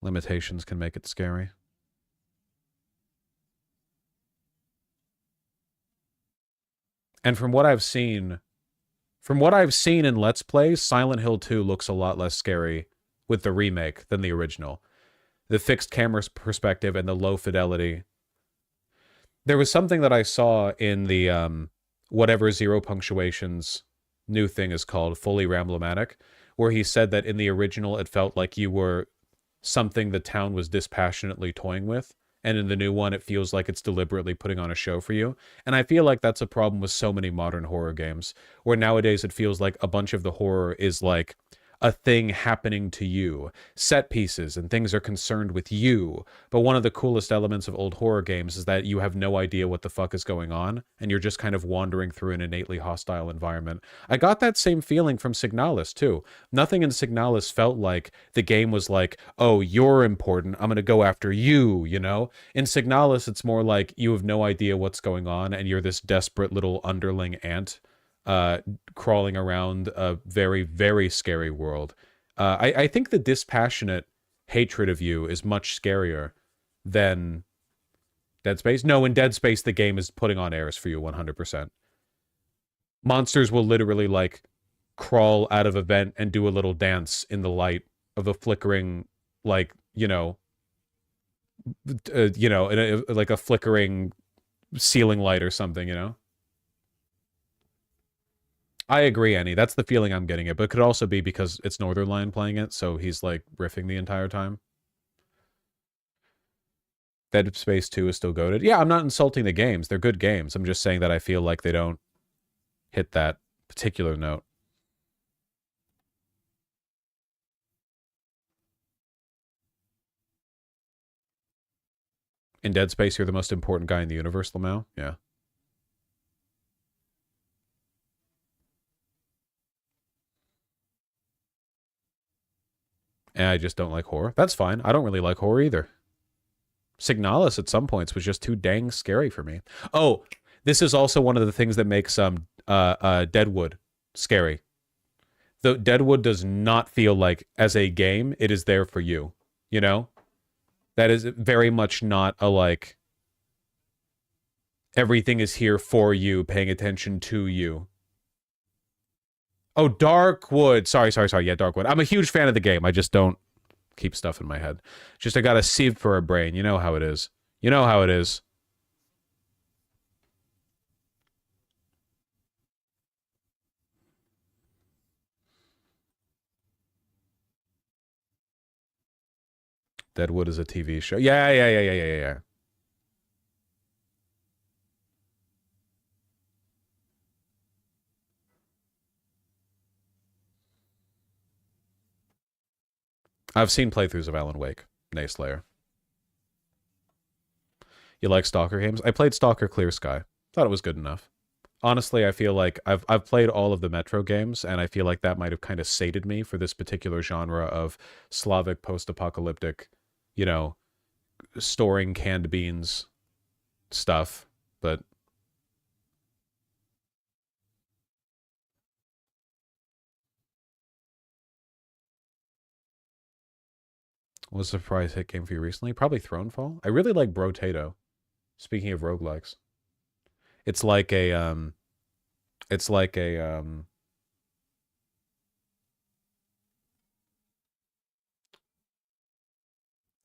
Limitations can make it scary. And from what I've seen in Let's Play, Silent Hill 2 looks a lot less scary with the remake than the original. The fixed camera perspective and the low fidelity. There was something that I saw in the whatever Zero Punctuation's new thing is called, Fully Ramblomatic, where he said that in the original it felt like you were something the town was dispassionately toying with, and in the new one it feels like it's deliberately putting on a show for you. And I feel like that's a problem with so many modern horror games, where nowadays it feels like a bunch of the horror is like, a thing happening to you. Set pieces and things are concerned with you. But one of the coolest elements of old horror games is that you have no idea what the fuck is going on, and you're just kind of wandering through an innately hostile environment. I got that same feeling from Signalis, too. Nothing in Signalis felt like the game was like, oh, you're important, I'm gonna go after you, you know? In Signalis, it's more like you have no idea what's going on, and you're this desperate little underling ant crawling around a very, very scary world. I think the dispassionate hatred of you is much scarier than Dead Space. No, in Dead Space, the game is putting on airs for you 100%. Monsters will literally, like, crawl out of a vent and do a little dance in the light of a flickering, like, like a flickering ceiling light or something, you know? I agree, Annie. That's the feeling I'm getting it, but it could also be because it's Northernlion playing it, so he's, like, riffing the entire time. Dead Space 2 is still goated. Yeah, I'm not insulting the games. They're good games. I'm just saying that I feel like they don't hit that particular note. In Dead Space, you're the most important guy in the universe, Lamau? Yeah. And I just don't like horror. That's fine. I don't really like horror either. Signalis at some points was just too dang scary for me. Oh, this is also one of the things that makes Deadwood scary. The Deadwood does not feel like, as a game, it is there for you. You know? That is very much not a, like, everything is here for you, paying attention to you. Oh, Darkwood. Sorry. Yeah, Darkwood. I'm a huge fan of the game. I just don't keep stuff in my head. Just I got a sieve for a brain. You know how it is. You know how it is. Deadwood is a TV show. Yeah. I've seen playthroughs of Alan Wake, Nayslayer. You like Stalker games? I played Stalker Clear Sky. Thought it was good enough. Honestly, I feel like I've played all of the Metro games, and I feel like that might have kind of sated me for this particular genre of Slavic post-apocalyptic, you know, storing canned beans stuff, but what was the surprise hit game for you recently? Probably Thronefall. I really like Brotato. Speaking of roguelikes. It's like a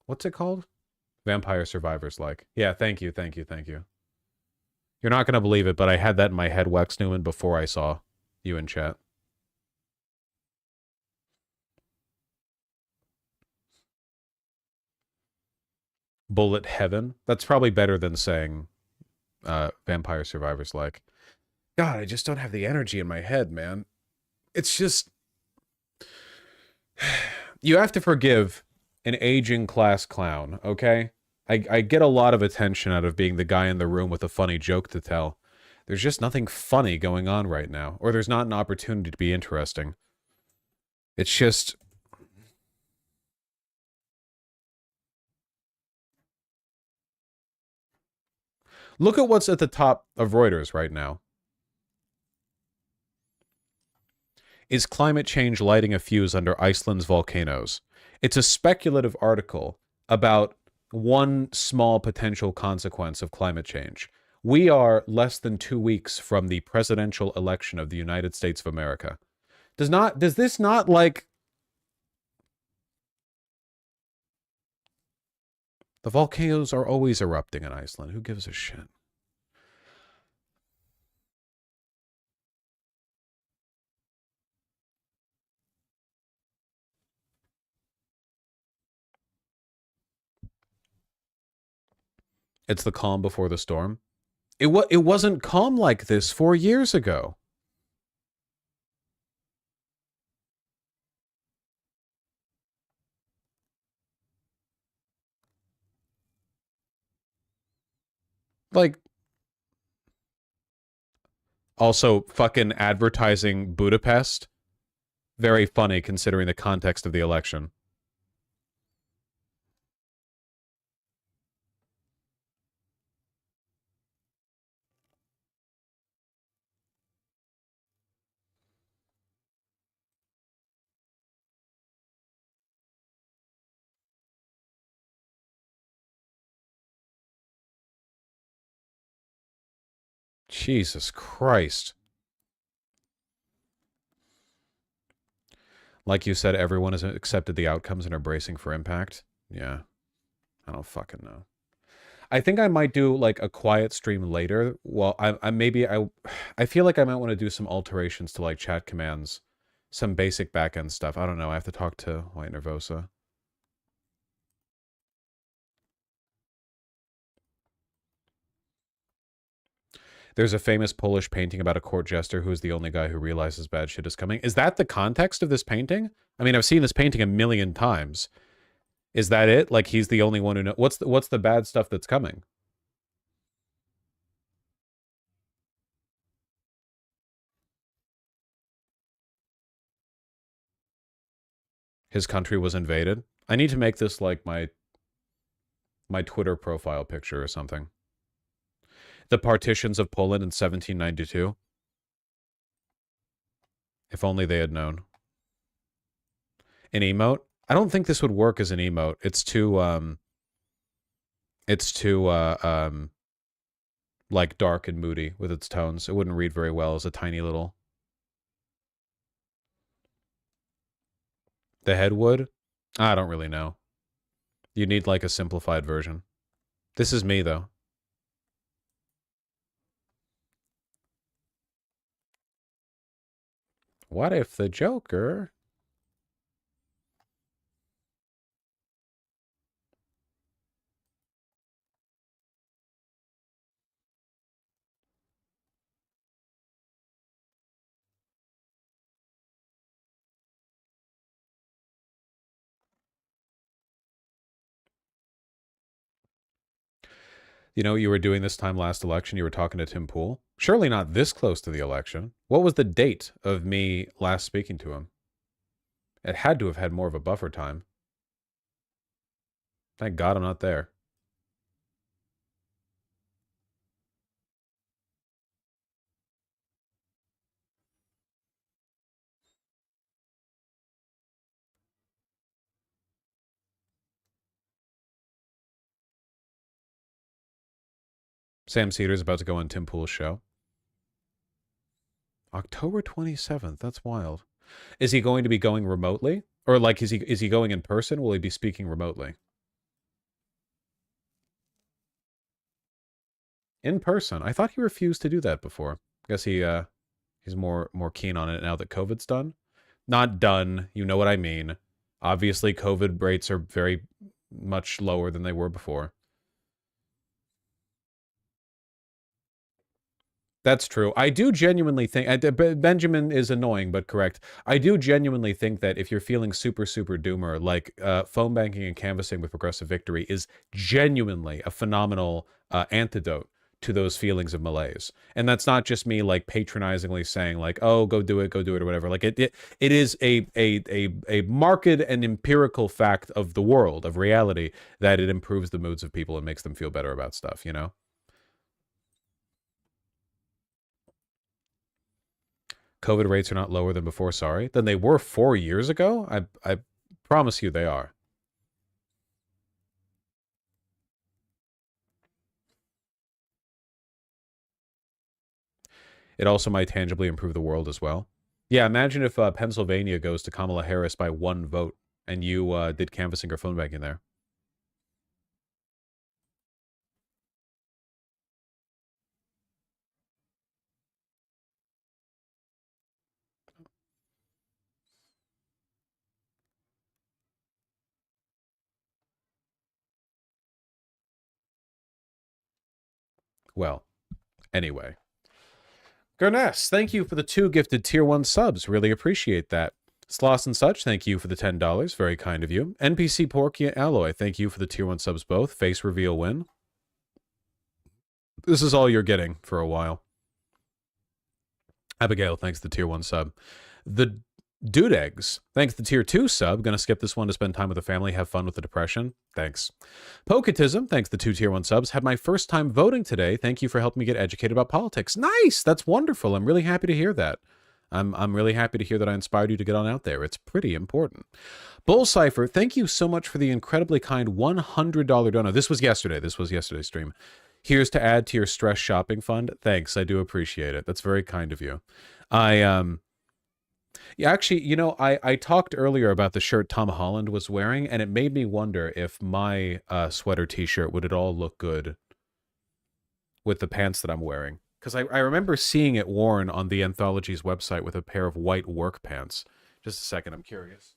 what's it called? Vampire Survivors like. Yeah, thank you. You're not going to believe it, but I had that in my head, Wex Newman, before I saw you in chat. Bullet Heaven. That's probably better than saying Vampire Survivors like. God, I just don't have the energy in my head, man. It's just... You have to forgive an aging class clown, okay? I get a lot of attention out of being the guy in the room with a funny joke to tell. There's just nothing funny going on right now. Or there's not an opportunity to be interesting. It's just... Look at what's at the top of Reuters right now. Is climate change lighting a fuse under Iceland's volcanoes? It's a speculative article about one small potential consequence of climate change. We are less than 2 weeks from the presidential election of the United States of America. Does this not, like... The volcanoes are always erupting in Iceland. Who gives a shit? It's the calm before the storm. It wasn't calm like this 4 years ago. Like, also fucking advertising Budapest. Very funny considering the context of the election. Jesus Christ. Like you said, everyone has accepted the outcomes and are bracing for impact. Yeah. I don't fucking know. I think I might do like a quiet stream later. Well, I feel like I might want to do some alterations to like chat commands, some basic backend stuff. I don't know. I have to talk to White Nervosa. There's a famous Polish painting about a court jester who is the only guy who realizes bad shit is coming. Is that the context of this painting? I mean, I've seen this painting a million times. Is that it? Like he's the only one who knows? What's the bad stuff that's coming? His country was invaded. I need to make this like my Twitter profile picture or something. The partitions of Poland in 1792. If only they had known. An emote? I don't think this would work as an emote. It's too like dark and moody with its tones. It wouldn't read very well as a tiny little. The head would? I don't really know. You need like a simplified version. This is me though. What if the Joker... You know, you were doing this time last election, you were talking to Tim Pool. Surely not this close to the election. What was the date of me last speaking to him? It had to have had more of a buffer time. Thank God I'm not there. Sam Cedar's about to go on Tim Pool's show. October 27th. That's wild. Is he going to be going remotely? Or like, is he going in person? Will he be speaking remotely? In person. I thought he refused to do that before. I guess he's more keen on it now that COVID's done. Not done. You know what I mean. Obviously, COVID rates are very much lower than they were before. That's true. I do genuinely think, Benjamin is annoying, but correct. I do genuinely think that if you're feeling super, super doomer, like phone banking and canvassing with Progressive Victory is genuinely a phenomenal antidote to those feelings of malaise. And that's not just me like patronizingly saying like, oh, go do it or whatever. Like it is a marked and empirical fact of the world, of reality, that it improves the moods of people and makes them feel better about stuff, you know? COVID rates are not lower than before, sorry. Than they were 4 years ago? I promise you they are. It also might tangibly improve the world as well. Yeah, imagine if Pennsylvania goes to Kamala Harris by 1 vote and you did canvassing or phone banking there. Well, anyway. Gurness, thank you for the 2 gifted tier 1 subs. Really appreciate that. Sloss and Such, thank you for the $10. Very kind of you. NPC Porky Alloy, thank you for the tier 1 subs both. Face reveal win. This is all you're getting for a while. Abigail, thanks to tier 1 sub. The Dude Eggs, thanks to tier 2 sub. Gonna skip this one to spend time with the family, have fun with the depression. Thanks. Poketism, thanks to 2 tier 1 subs. Had my first time voting today. Thank you for helping me get educated about politics. Nice! That's wonderful. I'm really happy to hear that. I'm really happy to hear that I inspired you to get on out there. It's pretty important. Bull Cipher, thank you so much for the incredibly kind $100 dono. This was yesterday. This was yesterday's stream. Here's to add to your stress shopping fund. Thanks. I do appreciate it. That's very kind of you. Yeah, actually, you know, I talked earlier about the shirt Tom Holland was wearing, and it made me wonder if my sweater t-shirt would at all look good with the pants that I'm wearing. Because I remember seeing it worn on the Anthology's website with a pair of white work pants. Just a second, I'm curious.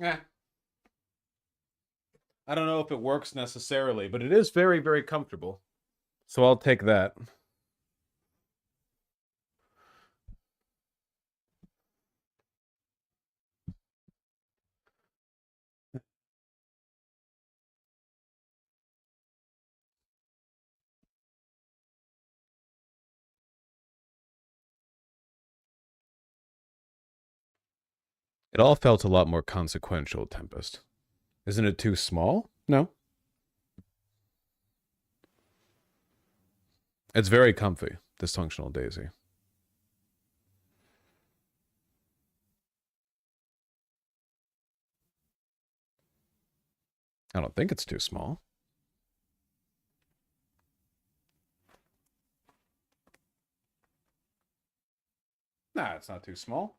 Yeah. I don't know if it works necessarily, but it is very, very comfortable. So I'll take that. It all felt a lot more consequential, Tempest. Isn't it too small? No. It's very comfy, Dysfunctional Daisy. I don't think it's too small. Nah, it's not too small.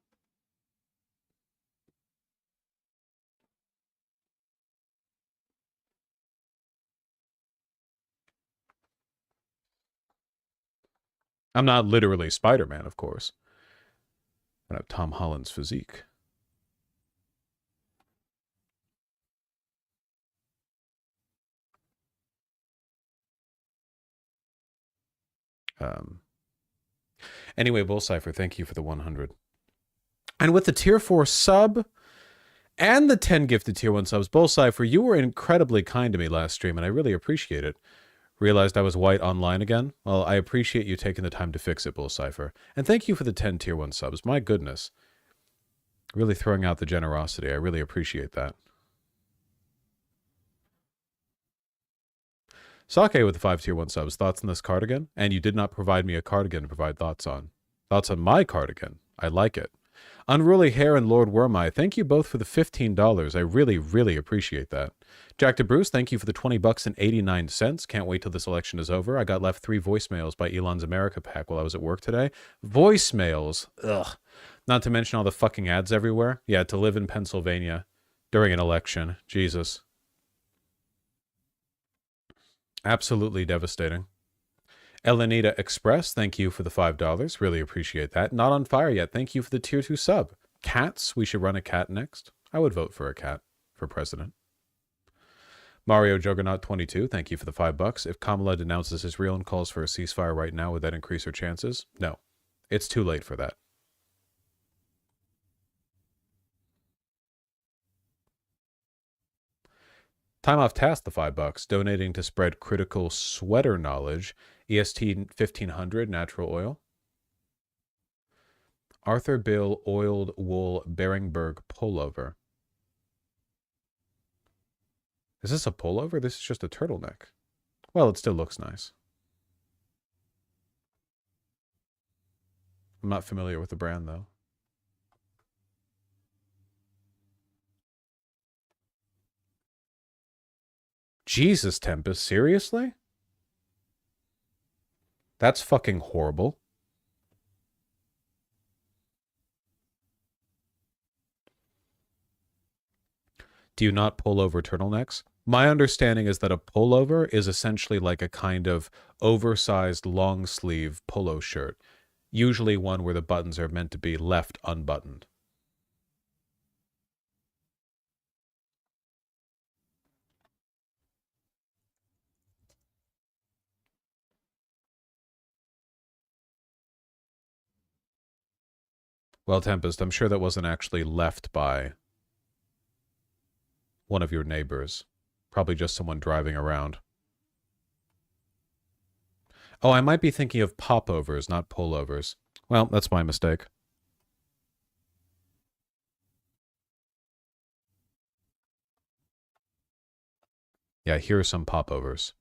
I'm not literally Spider-Man, of course. I have Tom Holland's physique. Anyway, Bull Cipher, thank you for the 100. And with the tier 4 sub and the 10 gifted tier 1 subs, Bull Cipher, you were incredibly kind to me last stream, and I really appreciate it. Realized I was white online again? Well, I appreciate you taking the time to fix it, Bull Cipher. And thank you for the 10 tier 1 subs. My goodness. Really throwing out the generosity. I really appreciate that. Sake with the 5 tier 1 subs. Thoughts on this cardigan? And you did not provide me a cardigan to provide thoughts on. Thoughts on my cardigan? I like it. Unruly Hair and Lord Wormeye, thank you both for the $15. I really, really appreciate that. Jack to Bruce, thank you for the $20.89. Can't wait till this election is over. I got left 3 voicemails by Elon's America pack while I was at work today. Voicemails. Ugh. Not to mention all the fucking ads everywhere. Yeah, to live in Pennsylvania during an election. Jesus. Absolutely devastating. Elenita Express, thank you for the $5. Really appreciate that. Not on fire yet. Thank you for the tier 2 sub. Cats, we should run a cat next. I would vote for a cat for president. Mario Juggernaut 22, thank you for the $5. If Kamala denounces Israel and calls for a ceasefire right now, would that increase her chances? No. It's too late for that. Time Off Task, the $5, donating to spread critical sweater knowledge. EST 1500 natural oil. Arthur Bill oiled wool Beringberg pullover. Is this a pullover? This is just a turtleneck. Well, it still looks nice. I'm not familiar with the brand, though. Jesus, Tempest, seriously? That's fucking horrible. Do you not pull over turtlenecks? My understanding is that a pullover is essentially like a kind of oversized long sleeve polo shirt, usually one where the buttons are meant to be left unbuttoned. Well, Tempest, I'm sure that wasn't actually left by one of your neighbors. Probably just someone driving around. Oh, I might be thinking of popovers, not pullovers. Well, that's my mistake. Yeah, here are some popovers.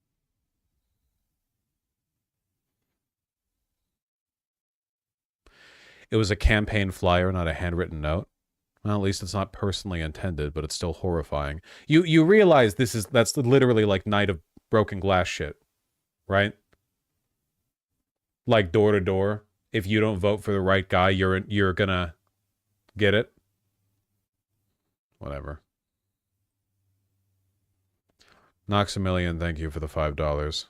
It was a campaign flyer, not a handwritten note. Well, at least it's not personally intended, but it's still horrifying. You realize that's literally like Night of Broken Glass shit, right? Like door to door. If you don't vote for the right guy, you're gonna get it. Whatever. Noxamillion, thank you for the $5.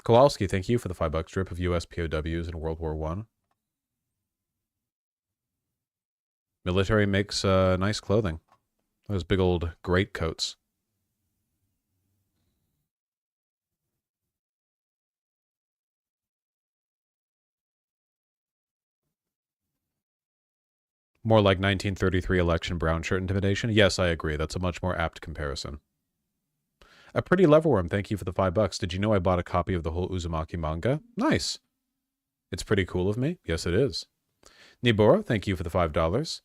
Kowalski, thank you for the $5 strip of U.S. POWs in World War I. Military makes nice clothing. Those big old greatcoats. More like 1933 election brown shirt intimidation? Yes, I agree. That's a much more apt comparison. A pretty leverworm, thank you for the $5. Did you know I bought a copy of the whole Uzumaki manga? Nice. It's pretty cool of me. Yes, it is. Niboro, thank you for the $5.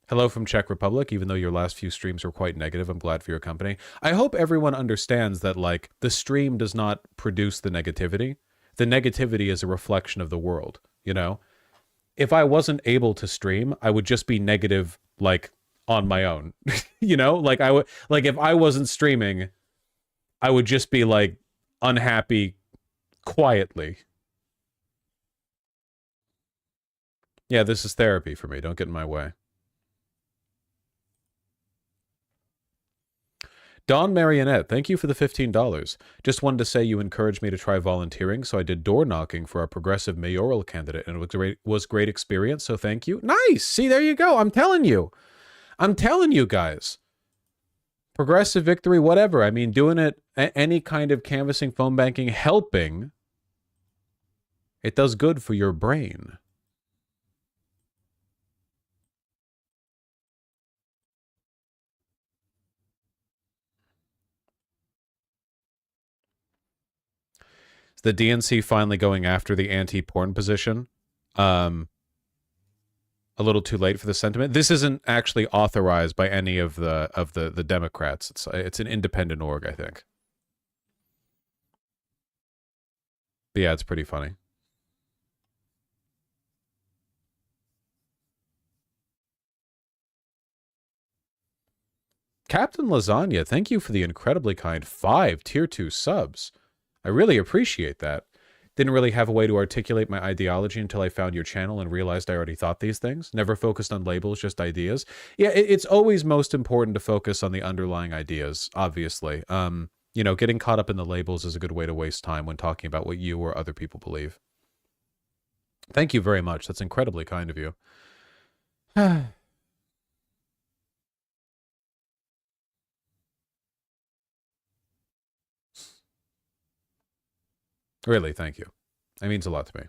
Hello from Czech Republic. Even though your last few streams were quite negative, I'm glad for your company. I hope everyone understands that, like, the stream does not produce the negativity. The negativity is a reflection of the world, you know? If I wasn't able to stream, I would just be negative, like, on my own. You know? Like, if I wasn't streaming, I would just be, like, unhappy quietly. Yeah, this is therapy for me. Don't get in my way. Dawn Marionette, thank you for the $15. Just wanted to say you encouraged me to try volunteering, so I did door knocking for our progressive mayoral candidate, and it was great experience, so thank you. Nice! See, there you go. I'm telling you. I'm telling you guys. Progressive victory, whatever. I mean, doing it, any kind of canvassing, phone banking, helping, it does good for your brain. The DNC finally going after the anti-porn position. A little too late for the sentiment. This isn't actually authorized by any of the Democrats. It's an independent org, I think. But yeah, it's pretty funny. Captain Lasagna, thank you for the incredibly kind 5 tier 2 subs. I really appreciate that. Didn't really have a way to articulate my ideology until I found your channel and realized I already thought these things. Never focused on labels, just ideas. Yeah, it's always most important to focus on the underlying ideas, obviously. You know, getting caught up in the labels is a good way to waste time when talking about what you or other people believe. Thank you very much. That's incredibly kind of you. Really, thank you. That means a lot to me.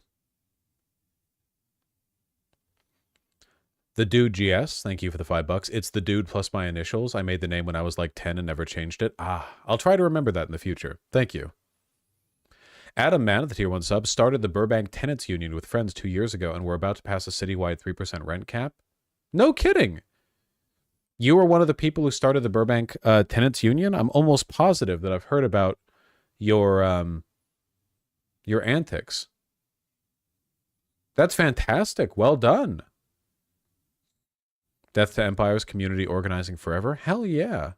The Dude GS, thank you for the $5. It's the Dude plus my initials. I made the name when I was like 10 and never changed it. I'll try to remember that in the future. Thank you. Adam Mann, the tier 1 sub, started the Burbank Tenants Union with friends 2 years ago, and we're about to pass a citywide 3% rent cap. No kidding. You were one of the people who started the Burbank Tenants Union? I'm almost positive that I've heard about your antics. That's fantastic. Well done. Death to Empires, community organizing forever. Hell yeah.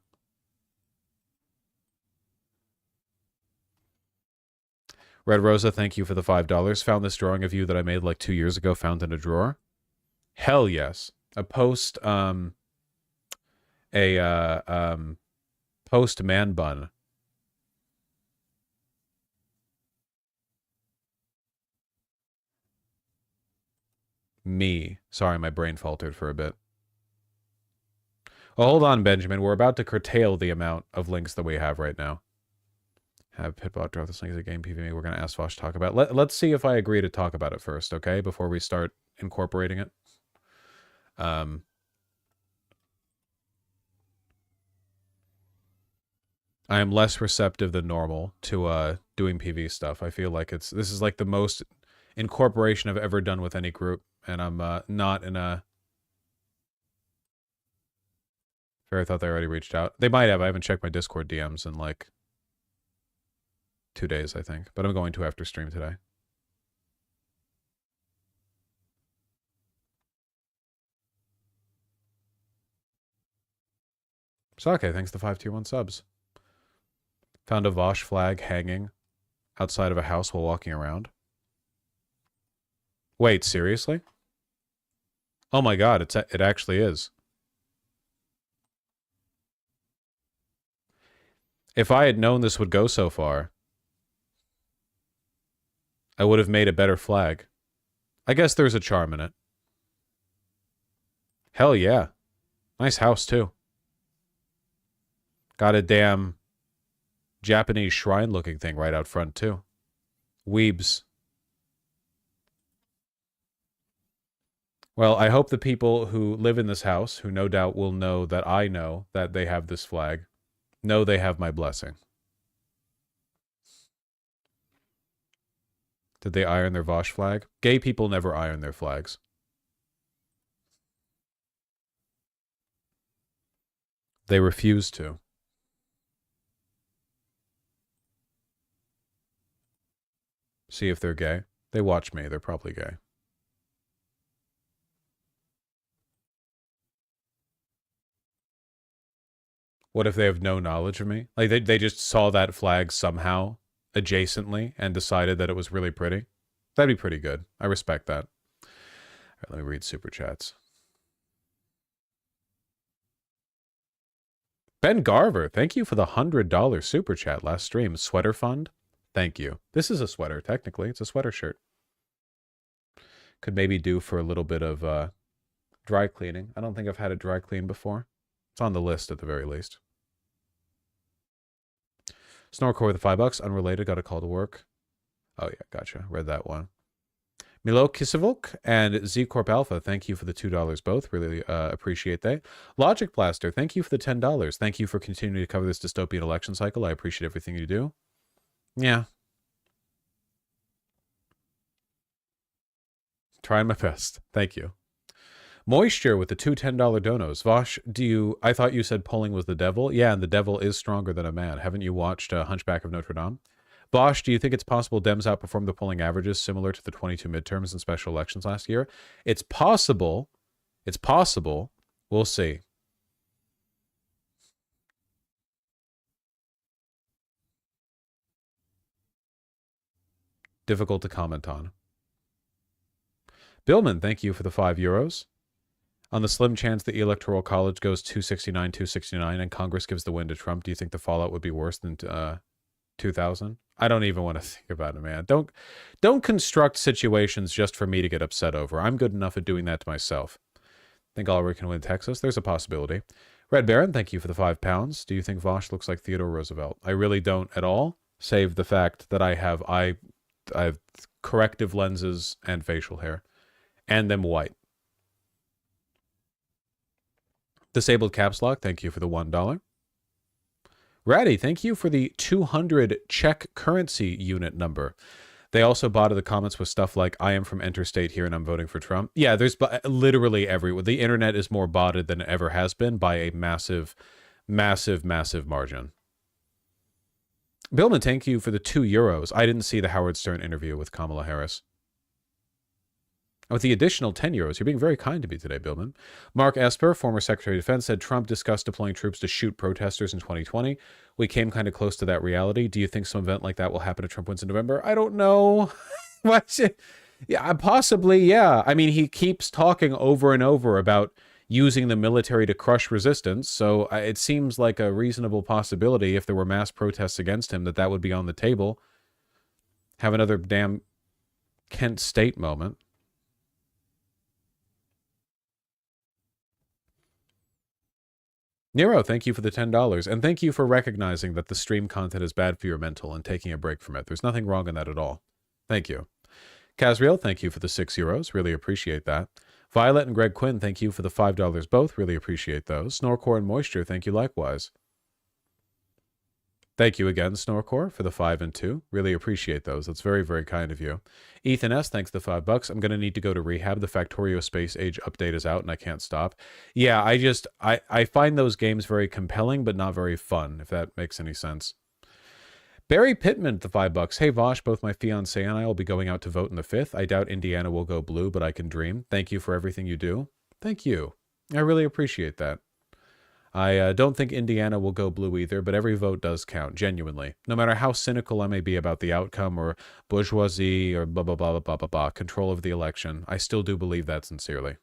Red Rosa, thank you for the $5. Found this drawing of you that I made like 2 years ago, found in a drawer. Hell yes. A post, post man bun. Me. Sorry, my brain faltered for a bit. Oh, hold on, Benjamin. We're about to curtail the amount of links that we have right now. Have Pitbot drop this link as a game PvP. We're going to ask Vosh to talk about it. Let's see if I agree to talk about it first, okay? Before we start incorporating it. I am less receptive than normal to doing PV stuff. I feel like this is like the most incorporation I've ever done with any group, and I'm not in a... I thought they already reached out. They might have. I haven't checked my Discord DMs in like 2 days, I think. But I'm going to after stream today. Sake, thanks to 5 tier 1 subs. Found a Vosh flag hanging outside of a house while walking around. Wait, seriously? Oh my god, it actually is. If I had known this would go so far, I would have made a better flag. I guess there's a charm in it. Hell yeah. Nice house, too. Got a damn Japanese shrine-looking thing right out front, too. Weebs. Well, I hope the people who live in this house, who no doubt will know that I know that they have this flag, know they have my blessing. Did they iron their Vosh flag? Gay people never iron their flags. They refuse to. See if they're gay. They watch me. They're probably gay. What if they have no knowledge of me? Like they just saw that flag somehow adjacently and decided that it was really pretty? That'd be pretty good. I respect that. All right, let me read super chats. Ben Garver, thank you for the $100 super chat last stream. Sweater fund? Thank you. This is a sweater, technically. It's a sweater shirt. Could maybe do for a little bit of dry cleaning. I don't think I've had it dry clean before. It's on the list at the very least. Snorcore with the $5. Unrelated. Got a call to work. Oh, yeah. Gotcha. Read that one. Milo Kisevok and Z Corp Alpha, thank you for the $2 both. Really appreciate that. Logic Blaster, thank you for the $10. Thank you for continuing to cover this dystopian election cycle. I appreciate everything you do. Yeah. Trying my best. Thank you. Moisture with the two $10 donos. Vosh, I thought you said polling was the devil. Yeah, and the devil is stronger than a man. Haven't you watched Hunchback of Notre Dame? Vosh, do you think it's possible Dems outperformed the polling averages similar to the 22 midterms and special elections last year? It's possible. It's possible. We'll see. Difficult to comment on. Billman, thank you for the €5. On the slim chance the Electoral College goes 269 and Congress gives the win to Trump, do you think the fallout would be worse than 2000? I don't even want to think about it, man. Don't construct situations just for me to get upset over. I'm good enough at doing that to myself. Think Ulrich can win Texas? There's a possibility. Red Baron, thank you for the £5. Do you think Vosh looks like Theodore Roosevelt? I really don't at all, save the fact that I have corrective lenses and facial hair, and them white. Disabled Caps Lock, thank you for the $1. Ratty, thank you for the 200 Czech currency unit number. They also botted the comments with stuff like, I am from Interstate here and I'm voting for Trump. Yeah, there's literally everywhere. The internet is more botted than it ever has been by a massive, massive, massive margin. Billman, thank you for the €2. I didn't see the Howard Stern interview with Kamala Harris. With the additional €10, you're being very kind to me today, Billman. Mark Esper, former Secretary of Defense, said Trump discussed deploying troops to shoot protesters in 2020. We came kind of close to that reality. Do you think some event like that will happen if Trump wins in November? I don't know. Yeah, possibly, yeah. I mean, he keeps talking over and over about using the military to crush resistance, so it seems like a reasonable possibility if there were mass protests against him that would be on the table. Have another damn Kent State moment. Nero, thank you for the $10. And thank you for recognizing that the stream content is bad for your mental and taking a break from it. There's nothing wrong in that at all. Thank you. Casriel, thank you for the €6. Really appreciate that. Violet and Greg Quinn, thank you for the $5 both. Really appreciate those. Snorcore and Moisture, thank you likewise. Thank you again, Snorcore, for the 5 and 2. Really appreciate those. That's very, very kind of you. Ethan S., thanks for the $5. I'm going to need to go to rehab. The Factorio Space Age update is out, and I can't stop. Yeah, I find those games very compelling, but not very fun, if that makes any sense. Barry Pittman, the $5. Hey, Vosh, both my fiancé and I will be going out to vote in the 5th. I doubt Indiana will go blue, but I can dream. Thank you for everything you do. Thank you. I really appreciate that. I don't think Indiana will go blue either, but every vote does count, genuinely. No matter how cynical I may be about the outcome or bourgeoisie or blah, blah, blah, blah, blah, blah, control of the election, I still do believe that sincerely.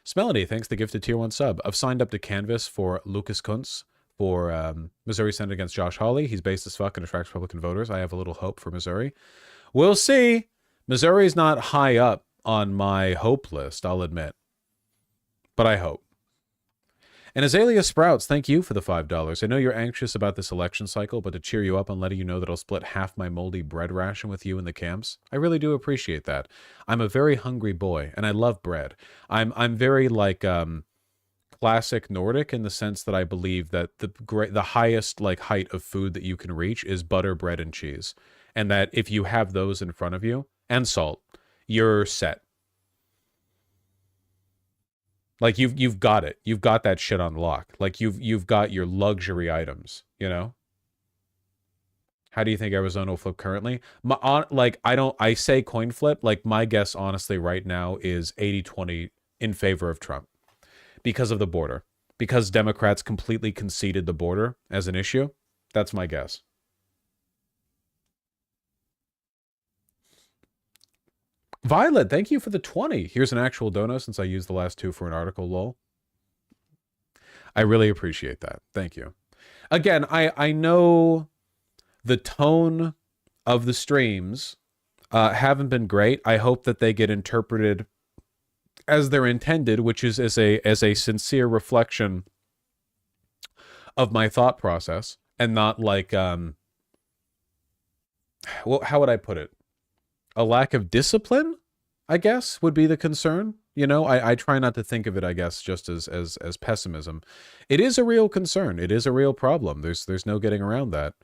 Smelody, thanks the gifted tier 1 sub. I've signed up to Canvas for Lucas Kuntz for Missouri Senate against Josh Hawley. He's based as fuck and attracts Republican voters. I have a little hope for Missouri. We'll see. Missouri's not high up on my hope list, I'll admit. But I hope. And Azalea Sprouts, thank you for the $5. I know you're anxious about this election cycle, but to cheer you up, I'm letting you know that I'll split half my moldy bread ration with you in the camps. I really do appreciate that. I'm a very hungry boy, and I love bread. I'm very like classic Nordic in the sense that I believe that the highest height of food that you can reach is butter, bread, and cheese, and that if you have those in front of you and salt, you're set. Like you've got it. You've got that shit on lock. Like you've got your luxury items, you know? How do you think Arizona will flip currently? I say coin flip. Like my guess honestly right now is 80-20 in favor of Trump because of the border. Because Democrats completely conceded the border as an issue. That's my guess. Violet, thank you for the 20. Here's an actual dono since I used the last 2 for an article, lol. I really appreciate that. Thank you. Again, I know the tone of the streams haven't been great. I hope that they get interpreted as they're intended, which is as a sincere reflection of my thought process and not like, well, how would I put it? A lack of discipline, I guess, would be the concern. You know, I try not to think of it, I guess, just as pessimism. It is a real concern. It is a real problem. There's no getting around that.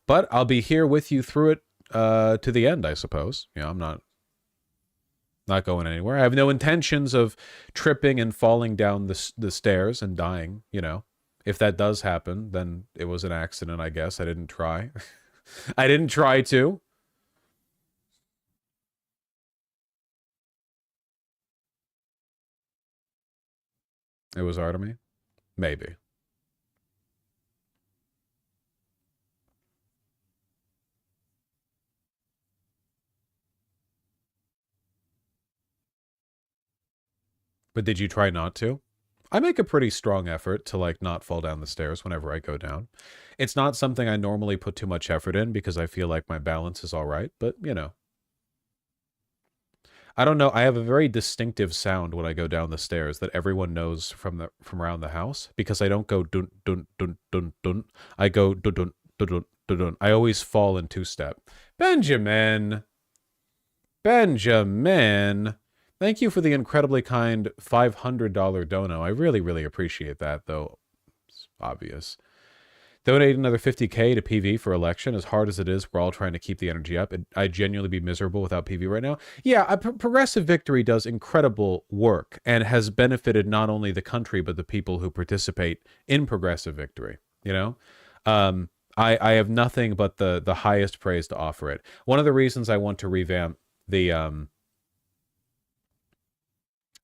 But I'll be here with you through it to the end, I suppose. You know, I'm not going anywhere. I have no intentions of tripping and falling down the stairs and dying, you know. If that does happen, then it was an accident, I guess. I didn't try. I didn't try to. It was Artemy? Maybe. But did you try not to? I make a pretty strong effort to not fall down the stairs whenever I go down. It's not something I normally put too much effort in because I feel like my balance is all right, but you know. I don't know. I have a very distinctive sound when I go down the stairs that everyone knows from around the house because I don't go dun dun dun dun dun. I go dun dun dun dun dun dun. I always fall in 2-step. Benjamin, thanks Thank you for the incredibly kind $500 dono. I really, really appreciate that, though it's obvious. Donate another 50K to PV for election. As hard as it is, we're all trying to keep the energy up. I'd genuinely be miserable without PV right now. Yeah, Progressive Victory does incredible work and has benefited not only the country, but the people who participate in Progressive Victory, you know? I have nothing but the highest praise to offer it. One of the reasons I want to revamp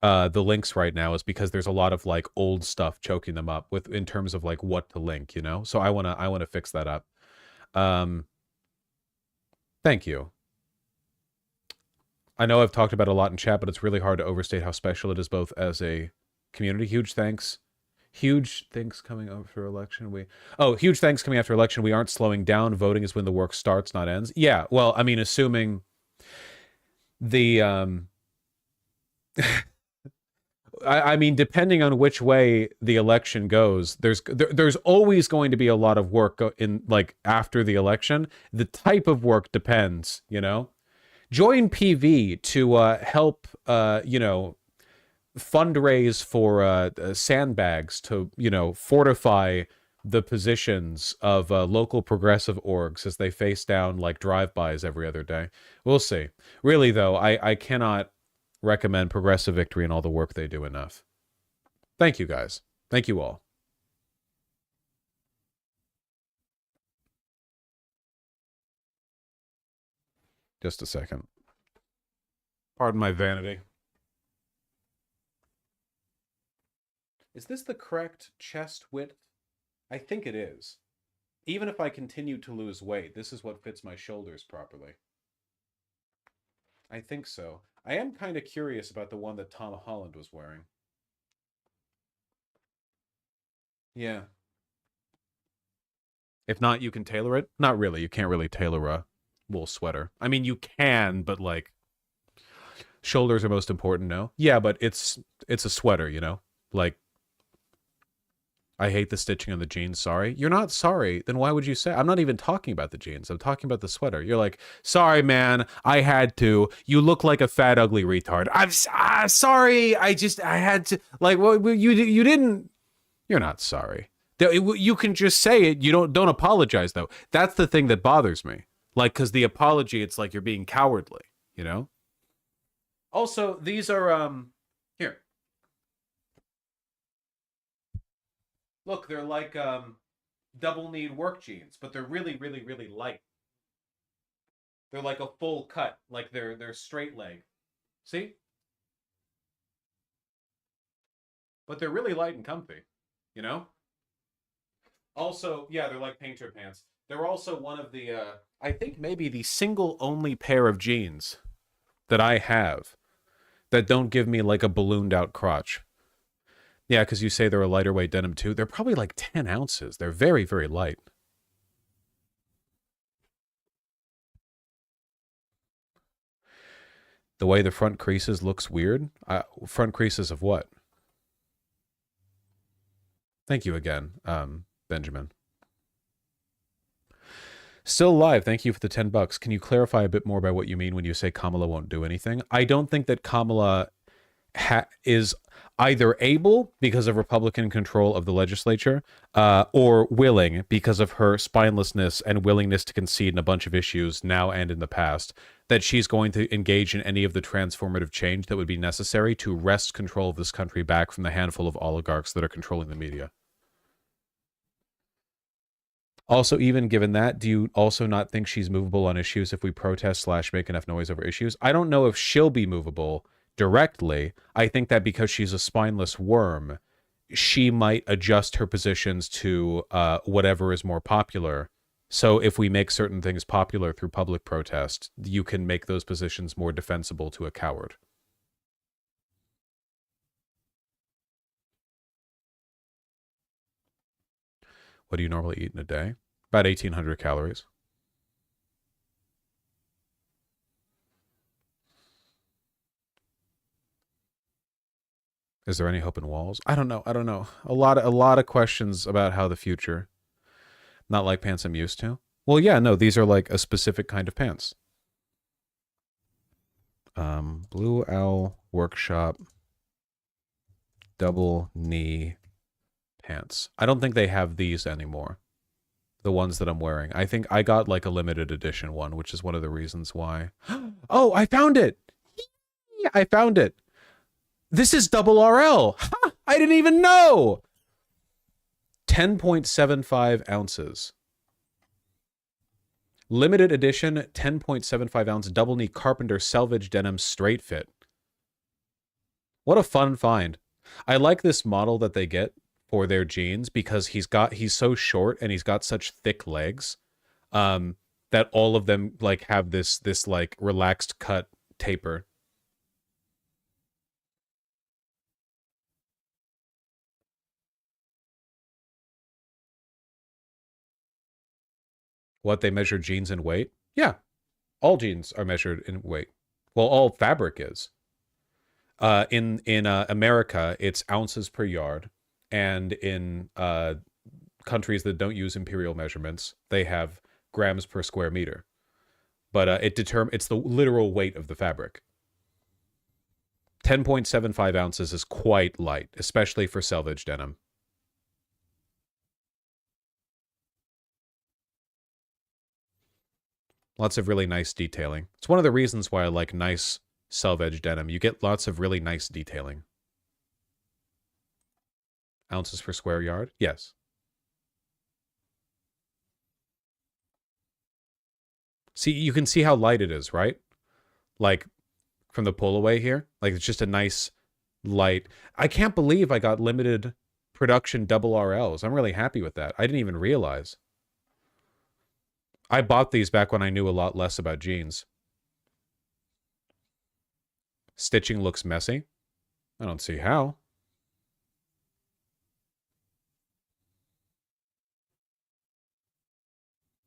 the links right now is because there's a lot of like old stuff choking them up with in terms of like what to link, you know? So I want to fix that up. Thank you. I know I've talked about it a lot in chat, but it's really hard to overstate how special it is both as a community. Huge thanks coming after election. Huge thanks coming after election. We aren't slowing down. Voting is when the work starts, not ends. Yeah, well, I mean, assuming the I mean, depending on which way the election goes, there's always going to be a lot of work in like after the election. The type of work depends, you know. Join PV to help, you know, fundraise for sandbags to, you know, fortify the positions of local progressive orgs as they face down like drive-bys every other day. We'll see. Really, though, I cannot recommend Progressive Victory and all the work they do enough. Thank you, guys. Thank you all. Just a second. Pardon my vanity. Is this the correct chest width? I think it is. Even if I continue to lose weight, this is what fits my shoulders properly. I think so. I am kind of curious about the one that Tom Holland was wearing. Yeah. If not, you can tailor it. Not really. You can't really tailor a wool sweater. I mean, you can, but like, shoulders are most important, no? Yeah, but it's a sweater, you know? Like, I hate the stitching on the jeans, sorry. You're not sorry, then why would you say? I'm not even talking about the jeans. I'm talking about the sweater. You're like, sorry, man, I had to. You look like a fat, ugly retard. I'm sorry, I had to. Like, well, you didn't. You're not sorry. You can just say it. You don't apologize, though. That's the thing that bothers me. Like, because the apology, it's like you're being cowardly, you know? Also, these are, here. Look, they're like double-kneed work jeans, but they're really, really, really light. They're like a full cut, like they're straight leg. See? But they're really light and comfy, you know? Also, yeah, they're like painter pants. They're also one of the, I think maybe the single only pair of jeans that I have that don't give me like a ballooned out crotch. Yeah, because you say they're a lighter weight denim too. They're probably like 10 ounces. They're very, very light. The way the front creases looks weird. Front creases of what? Thank you again, Benjamin. Still alive. Thank you for the $10. Can you clarify a bit more about what you mean when you say Kamala won't do anything? I don't think that Kamala is either able because of Republican control of the legislature or willing because of her spinelessness and willingness to concede in a bunch of issues now and in the past that she's going to engage in any of the transformative change that would be necessary to wrest control of this country back from the handful of oligarchs that are controlling the media. Also, even given that, do you also not think she's movable on issues if we protest / make enough noise over issues? I don't know if she'll be movable directly. I think that because she's a spineless worm, she might adjust her positions to whatever is more popular. So if we make certain things popular through public protest, you can make those positions more defensible to a coward. What do you normally eat in a day? About 1,800 calories. Is there any hope in walls? I don't know. A lot of questions about how the future. Not like pants I'm used to. Well, yeah, no, these are like a specific kind of pants. Blue Owl workshop double knee pants. I don't think they have these anymore. The ones that I'm wearing. I think I got like a limited edition one, which is one of the reasons why. Oh, I found it. I found it. This is double RL. Ha! I didn't even know. 10.75 ounces. Limited edition 10.75 ounce double knee Carpenter selvage denim straight fit. What a fun find. I like this model that they get for their jeans because he's so short and he's got such thick legs that all of them like have this like relaxed cut taper. What, they measure jeans in weight? Yeah. All jeans are measured in weight. Well, all fabric is. In America, it's ounces per yard. And in countries that don't use imperial measurements, they have grams per square meter. But it's the literal weight of the fabric. 10.75 ounces is quite light, especially for selvage denim. Lots of really nice detailing. It's one of the reasons why I like nice selvage denim. You get lots of really nice detailing. Ounces per square yard? Yes. See, you can see how light it is, right? Like, from the pull away here. Like, it's just a nice, light. I can't believe I got limited production double RLs. I'm really happy with that. I didn't even realize. I bought these back when I knew a lot less about jeans. Stitching looks messy. I don't see how.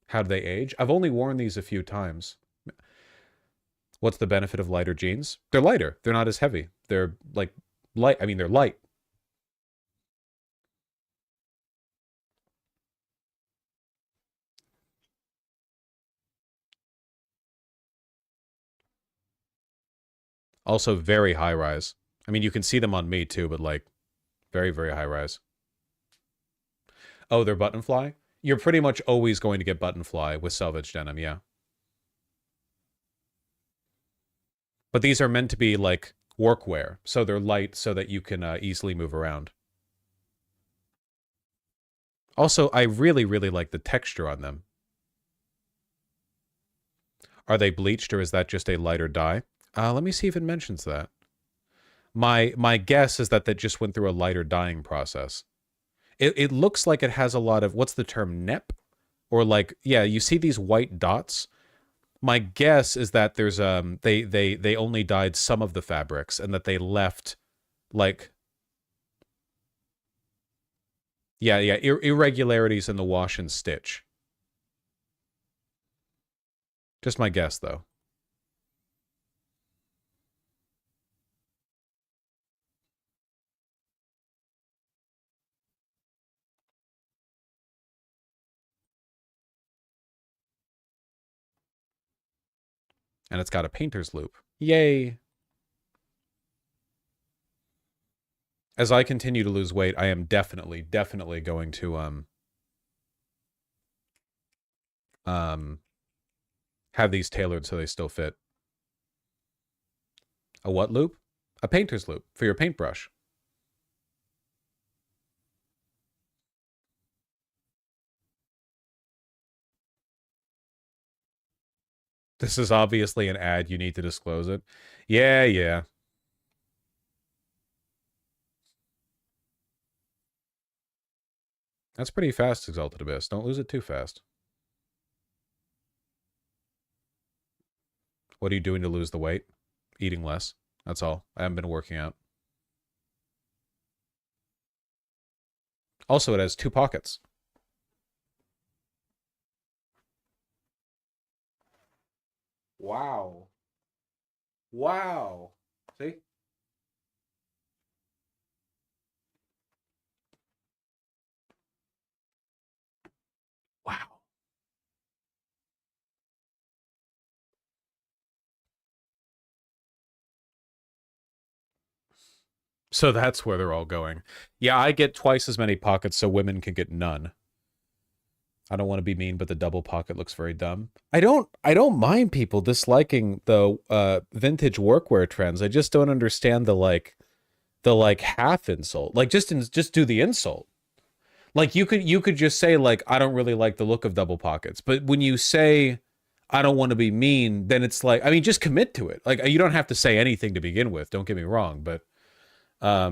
How do they age? I've only worn these a few times. What's the benefit of lighter jeans? They're lighter. They're not as heavy. They're like light. I mean, they're light. Also very high rise. I mean, you can see them on me too, but like very, very high rise. Oh, they're button fly? You're pretty much always going to get button fly with selvage denim, yeah. But these are meant to be like workwear, so they're light so that you can easily move around. Also, I really, really like the texture on them. Are they bleached or is that just a lighter dye? Let me see if it mentions that. My guess is that just went through a lighter dyeing process. It looks like it has a lot of, what's the term, nep? Or like, yeah, you see these white dots? My guess is that there's they only dyed some of the fabrics and that they left like irregularities in the wash and stitch. Just my guess though. And it's got a painter's loop. Yay! As I continue to lose weight, I am definitely going to have these tailored so they still fit. A what loop? A painter's loop for your paintbrush. This is obviously an ad. You need to disclose it. Yeah, yeah. That's pretty fast, Exalted Abyss. Don't lose it too fast. What are you doing to lose the weight? Eating less. That's all. I haven't been working out. Also, it has 2 pockets. Wow. Wow. See? Wow. So that's where they're all going. Yeah, I get twice as many pockets so women can get none. I don't want to be mean, but the double pocket looks very dumb. I don't mind people disliking the vintage workwear trends. I just don't understand the half insult. Like just do the insult. Like you could just say like I don't really like the look of double pockets. But when you say I don't want to be mean, then it's like, I mean, just commit to it. Like you don't have to say anything to begin with. Don't get me wrong, but I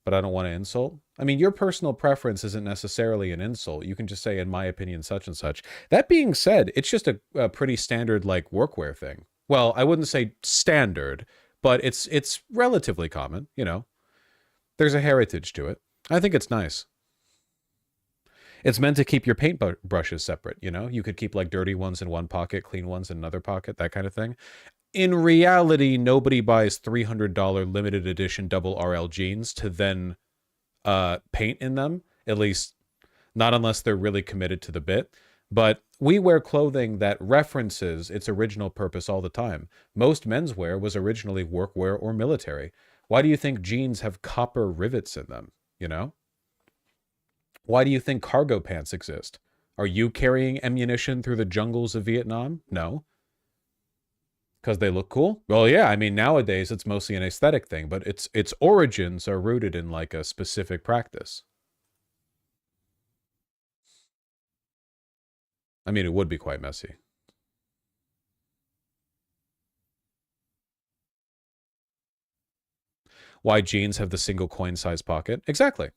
don't want to insult. I mean, your personal preference isn't necessarily an insult. You can just say, in my opinion, such and such. That being said, it's just a pretty standard like workwear thing. Well, I wouldn't say standard, but it's relatively common, you know. There's a heritage to it. I think it's nice. It's meant to keep your paint brushes separate, you know? You could keep like dirty ones in one pocket, clean ones in another pocket, that kind of thing. In reality, nobody buys $300 limited edition double RL jeans to then paint in them, at least not unless they're really committed to the bit. But we wear clothing that references its original purpose all the time. Most menswear was originally workwear or military. Why do you think jeans have copper rivets in them, you know? Why do you think cargo pants exist? Are you carrying ammunition through the jungles of Vietnam? No. Because they look cool? Well, yeah, I mean, nowadays it's mostly an aesthetic thing, but its origins are rooted in like a specific practice. I mean, it would be quite messy. Why jeans have the single coin size pocket? Exactly.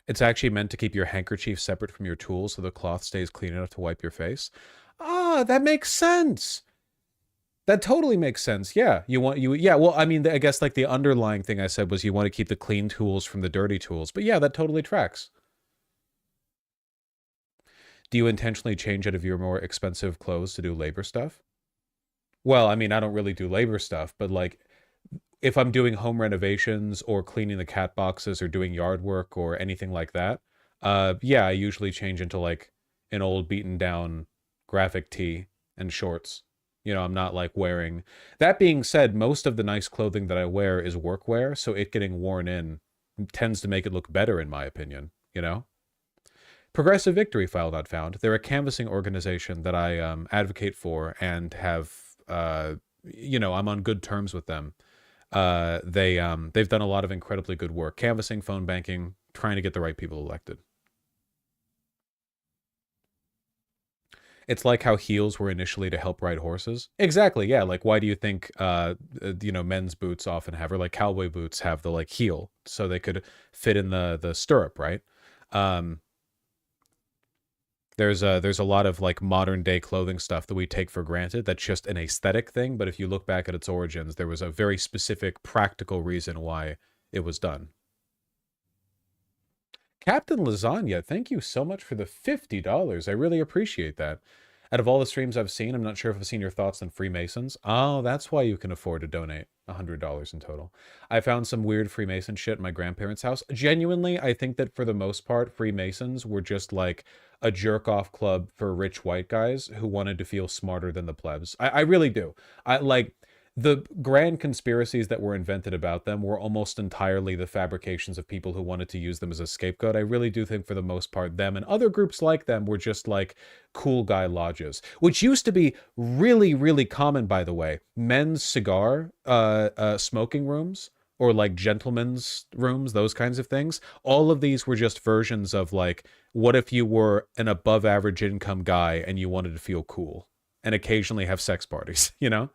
It's actually meant to keep your handkerchief separate from your tools so the cloth stays clean enough to wipe your face. Ah, that makes sense. That totally makes sense. Yeah, yeah, well, I mean, I guess like the underlying thing I said was you want to keep the clean tools from the dirty tools. But yeah, that totally tracks. Do you intentionally change out of your more expensive clothes to do labor stuff? Well, I mean, I don't really do labor stuff, but like if I'm doing home renovations or cleaning the cat boxes or doing yard work or anything like that, yeah, I usually change into like an old beaten down graphic tee and shorts. You know, I'm not like wearing... That being said, most of the nice clothing that I wear is workwear, so it getting worn in tends to make it look better, in my opinion, you know? Progressive Victory File Not Found. They're a canvassing organization that I advocate for and have, you know, I'm on good terms with them. They've done a lot of incredibly good work. Canvassing, phone banking, trying to get the right people elected. It's like how heels were initially to help ride horses. Exactly, yeah. Like, why do you think, you know, men's boots often have, or like cowboy boots have the like heel, so they could fit in the stirrup, right? There's a lot of like modern day clothing stuff that we take for granted that's just an aesthetic thing, but if you look back at its origins, there was a very specific practical reason why it was done. Captain Lasagna, thank you so much for the $50. I really appreciate that. Out of all the streams I've seen, I'm not sure if I've seen your thoughts on Freemasons. Oh, that's why you can afford to donate $100 in total. I found some weird Freemason shit in my grandparents' house. Genuinely, I think that for the most part, Freemasons were just like a jerk-off club for rich white guys who wanted to feel smarter than the plebs. I really do. The grand conspiracies that were invented about them were almost entirely the fabrications of people who wanted to use them as a scapegoat. I really do think for the most part, them and other groups like them were just like cool guy lodges, which used to be really, really common, by the way. Men's cigar smoking rooms, or like gentlemen's rooms, those kinds of things. All of these were just versions of like, what if you were an above average income guy and you wanted to feel cool and occasionally have sex parties, you know?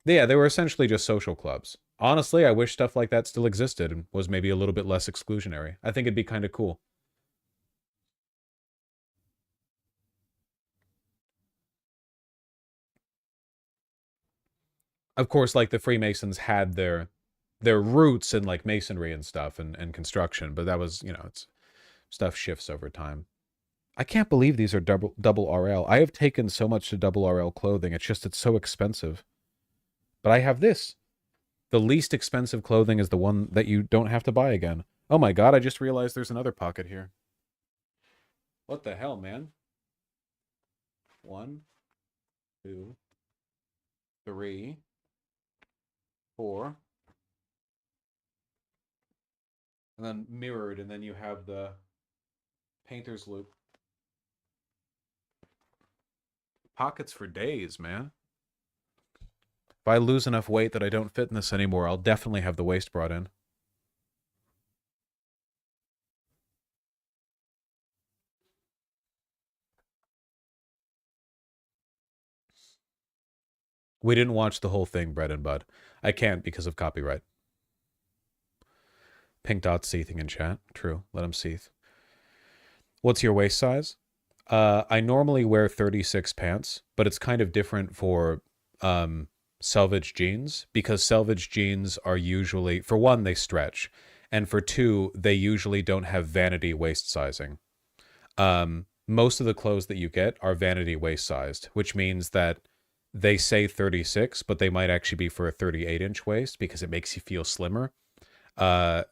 Yeah, they were essentially just social clubs. Honestly, I wish stuff like that still existed and was maybe a little bit less exclusionary. I think it'd be kind of cool. Of course, like the Freemasons had their roots in like masonry and stuff and construction, but that was, you know, it's stuff shifts over time. I can't believe these are double RL. I have taken so much to double RL clothing. It's so expensive. But I have this. The least expensive clothing is the one that you don't have to buy again. Oh my god, I just realized there's another pocket here. What the hell, man? 1, 2, 3, 4. And then mirrored, and then you have the painter's loop. Pockets for days, man. If I lose enough weight that I don't fit in this anymore, I'll definitely have the waist brought in. We didn't watch the whole thing, Bread and Bud. I can't because of copyright. Pink dot seething in chat. True. Let him seethe. What's your waist size? I normally wear 36 pants, but it's kind of different for selvage jeans because selvage jeans are usually, for one, they stretch, and for two, they usually don't have vanity waist sizing. Most of the clothes that you get are vanity waist sized, which means that they say 36, but they might actually be for a 38-inch waist because it makes you feel slimmer. For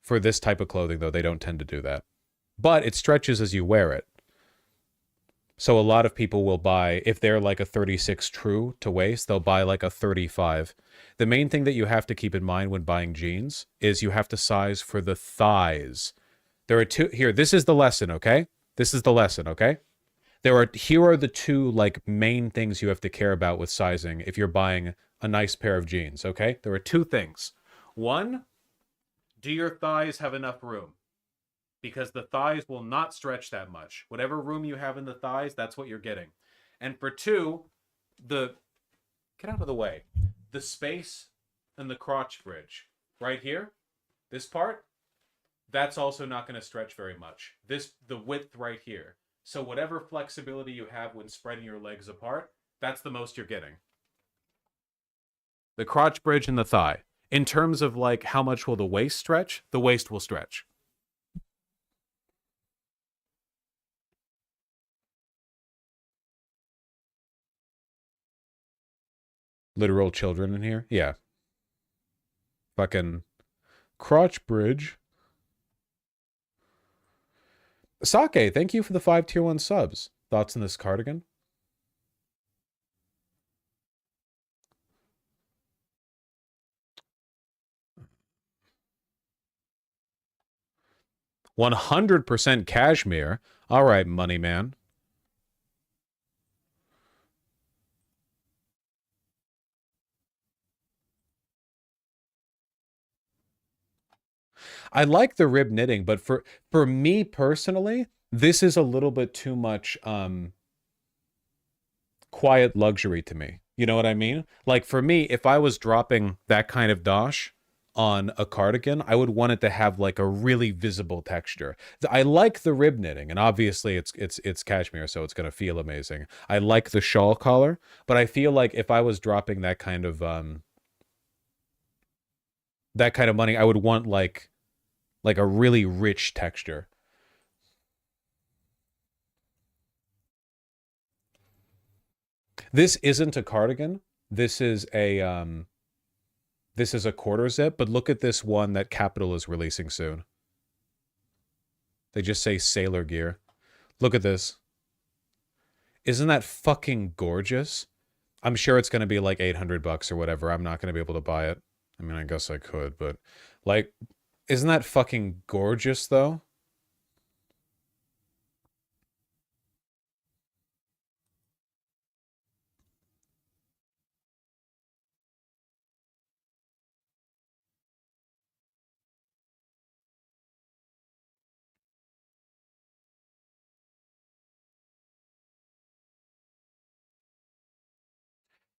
this type of clothing, though, they don't tend to do that. But it stretches as you wear it. So a lot of people will buy, if they're like a 36 true to waist, they'll buy like a 35. The main thing that you have to keep in mind when buying jeans is you have to size for the thighs. There are two, here, this is the lesson, okay? This is the lesson, okay? Here are the two like main things you have to care about with sizing if you're buying a nice pair of jeans, okay? There are two things. One, do your thighs have enough room? Because the thighs will not stretch that much. Whatever room you have in the thighs, that's what you're getting. And for two, get out of the way. The space and the crotch bridge right here, this part, that's also not going to stretch very much. The width right here. So whatever flexibility you have when spreading your legs apart, that's the most you're getting. The crotch bridge and the thigh. In terms of like how much will the waist stretch, the waist will stretch. Literal children in here? Yeah. Fucking crotch bridge. Sake, thank you for the 5 tier 1 subs. Thoughts on this cardigan? $100% cashmere. All right, money man. I like the rib knitting, but for me personally, this is a little bit too much quiet luxury to me. You know what I mean? Like for me, if I was dropping that kind of dosh on a cardigan, I would want it to have like a really visible texture. I like the rib knitting, and obviously it's cashmere, so it's gonna feel amazing. I like the shawl collar, but I feel like if I was dropping that kind of money, I would want like a really rich texture. This isn't a cardigan. This is a quarter zip, but look at this one that Capital is releasing soon. They just say sailor gear. Look at this. Isn't that fucking gorgeous? I'm sure it's going to be like $800 or whatever. I'm not going to be able to buy it. I mean, I guess I could, but like, isn't that fucking gorgeous though?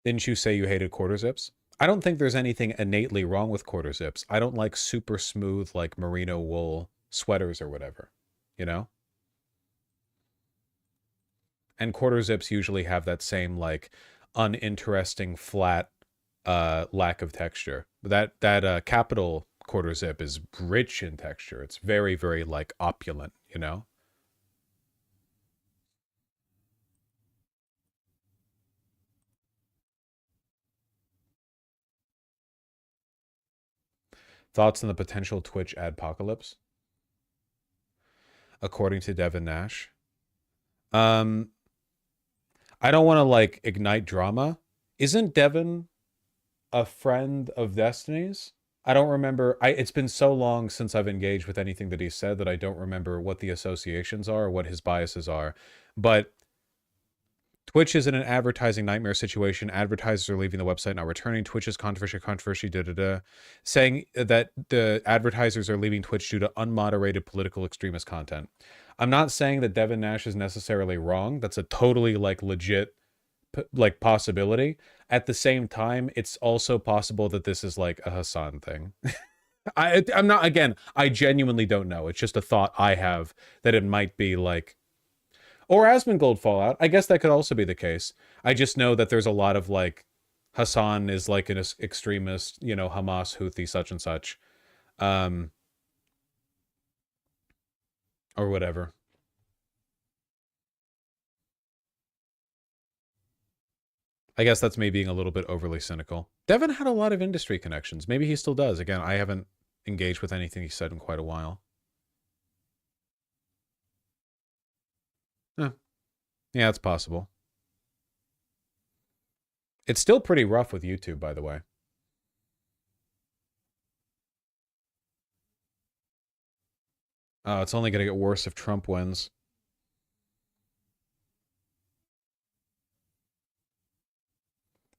Didn't you say you hated quarter zips? I don't think there's anything innately wrong with quarter zips. I don't like super smooth, like merino wool sweaters or whatever, you know? And quarter zips usually have that same, like, uninteresting, flat, lack of texture. That Capital quarter zip is rich in texture. It's very, very, like, opulent, you know? Thoughts on the potential Twitch adpocalypse? According to Devin Nash. I don't want to like ignite drama. Isn't Devin a friend of Destiny's? I don't remember. It's been so long since I've engaged with anything that he said that I don't remember what the associations are or what his biases are. But Twitch is in an advertising nightmare situation. Advertisers are leaving the website, not returning. Twitch is controversy, saying that the advertisers are leaving Twitch due to unmoderated political extremist content. I'm not saying that Devin Nash is necessarily wrong. That's a totally like legit like possibility. At the same time, it's also possible that this is like a Hassan thing. I'm not, again, I genuinely don't know. It's just a thought I have that it might be like, or Asmongold fallout. I guess that could also be the case. I just know that there's a lot of like, Hassan is like an extremist, you know, Hamas, Houthi, such and such. Or whatever. I guess that's me being a little bit overly cynical. Devin had a lot of industry connections. Maybe he still does. Again, I haven't engaged with anything he said in quite a while. Yeah, it's possible. It's still pretty rough with YouTube, by the way. It's only going to get worse if Trump wins.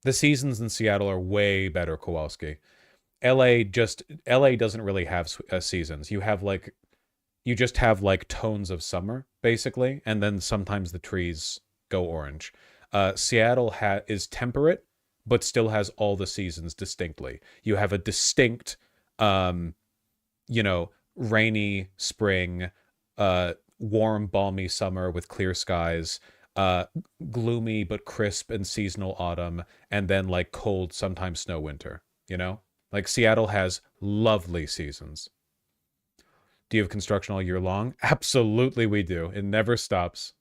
The seasons in Seattle are way better, Kowalski. LA doesn't really have seasons. You have like, you just have like tones of summer, basically, and then sometimes the trees go orange. Seattle is temperate, but still has all the seasons distinctly. You have a distinct, you know, rainy spring, warm, balmy summer with clear skies, gloomy but crisp and seasonal autumn, and then like cold, sometimes snow winter, you know? Like Seattle has lovely seasons. Do you have construction all year long? Absolutely we do. It never stops.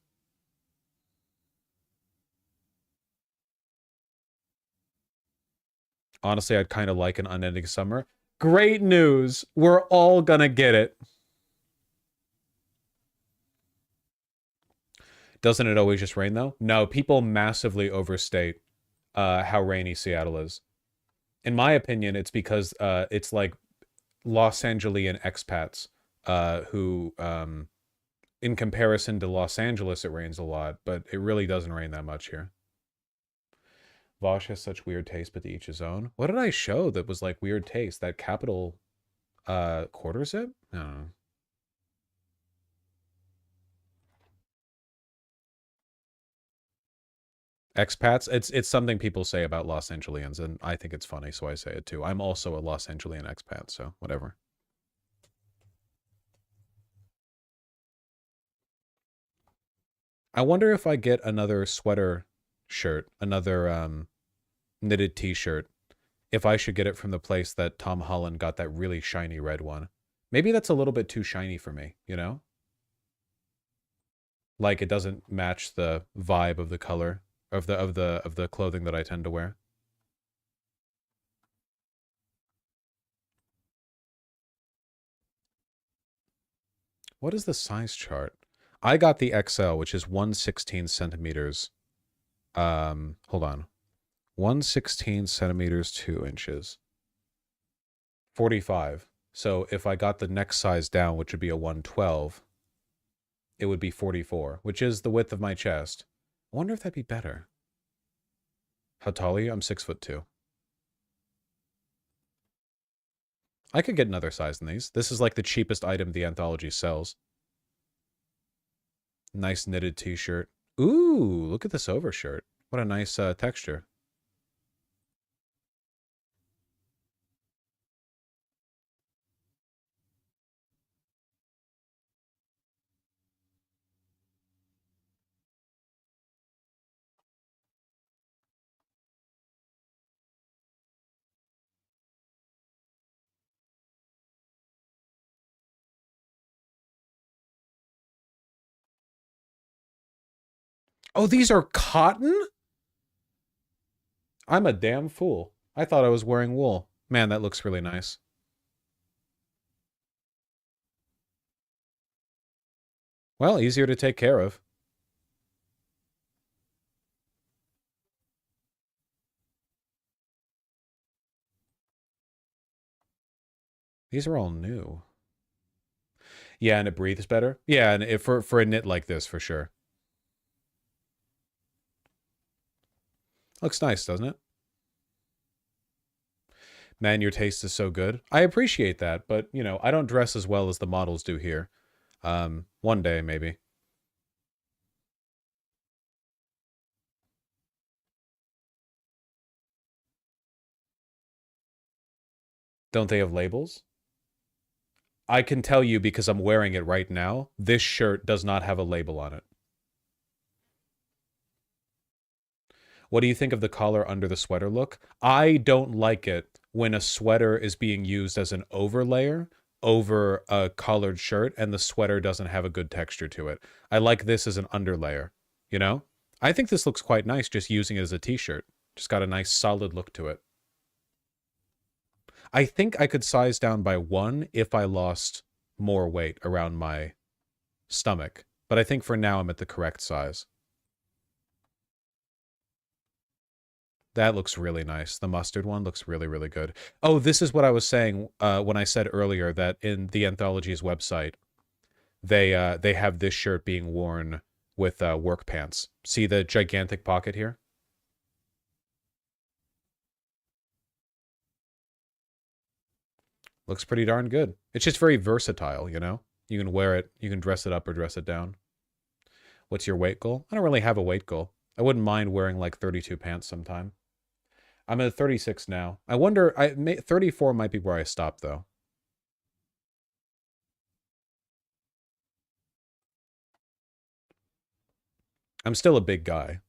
Honestly, I'd kind of like an unending summer. Great news. We're all gonna get it. Doesn't it always just rain, though? No, people massively overstate how rainy Seattle is. In my opinion, it's because it's like Los Angelian expats who, in comparison to Los Angeles, it rains a lot, but it really doesn't rain that much here. Vosh has such weird taste, but to each his own. What did I show that was like weird taste? That Capital quarter zip? I don't know. Expats, it's something people say about Los Angelians, and I think it's funny, so I say it too. I'm also a Los Angelian expat, so whatever. I wonder if I get another sweater shirt, another knitted t-shirt, if I should get it from the place that Tom Holland got that really shiny red one. Maybe that's a little bit too shiny for me, you know? Like it doesn't match the vibe of the color of the clothing that I tend to wear. What is the size chart? I got the XL, which is 116 centimeters. Hold on. 116 centimeters, 2 inches. 45. So if I got the next size down, which would be a 112, it would be 44, which is the width of my chest. I wonder if that'd be better. How tall are you? I'm 6'2". I could get another size in these. This is like the cheapest item the anthology sells. Nice knitted t-shirt. Ooh, look at this overshirt. What a nice texture. Oh, these are cotton? I'm a damn fool. I thought I was wearing wool. Man, that looks really nice. Well, easier to take care of. These are all new. Yeah, and it breathes better. Yeah, and for a knit like this, for sure. Looks nice, doesn't it? Man, your taste is so good. I appreciate that, but, you know, I don't dress as well as the models do here. One day, maybe. Don't they have labels? I can tell you because I'm wearing it right now, this shirt does not have a label on it. What do you think of the collar under the sweater look? I don't like it when a sweater is being used as an overlayer over a collared shirt and the sweater doesn't have a good texture to it. I like this as an underlayer, you know? I think this looks quite nice just using it as a t-shirt. Just got a nice solid look to it. I think I could size down by 1 if I lost more weight around my stomach. But I think for now I'm at the correct size. That looks really nice. The mustard one looks really, really good. Oh, this is what I was saying when I said earlier that in the Anthology's website, they have this shirt being worn with work pants. See the gigantic pocket here? Looks pretty darn good. It's just very versatile, you know? You can wear it, you can dress it up or dress it down. What's your weight goal? I don't really have a weight goal. I wouldn't mind wearing like 32 pants sometime. I'm at 36 now. I wonder, 34 might be where I stop though. I'm still a big guy.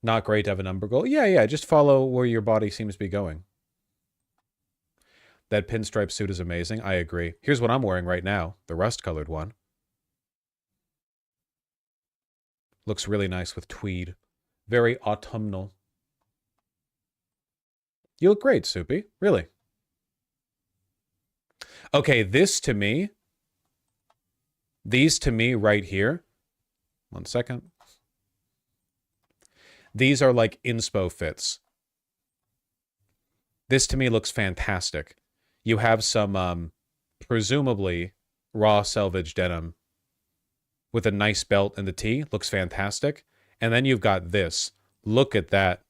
Not great to have a number goal. Yeah, just follow where your body seems to be going. That pinstripe suit is amazing. I agree. Here's what I'm wearing right now. The rust-colored one. Looks really nice with tweed. Very autumnal. You look great, Soupy. Really. Okay, these to me right here. 1 second. These are like inspo fits. This to me looks fantastic. You have some, presumably, raw selvage denim with a nice belt and the tee. Looks fantastic. And then you've got this. Look at that.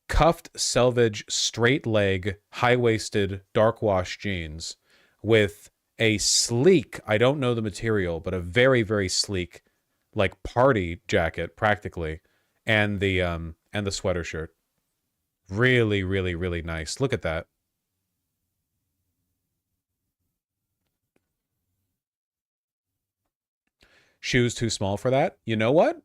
Cuffed selvage, straight leg, high-waisted, dark wash jeans with a sleek, I don't know the material, but a very, very sleek, like party jacket, practically, and the sweater shirt. Really, really, really nice. Look at that. Shoes too small for that? You know what?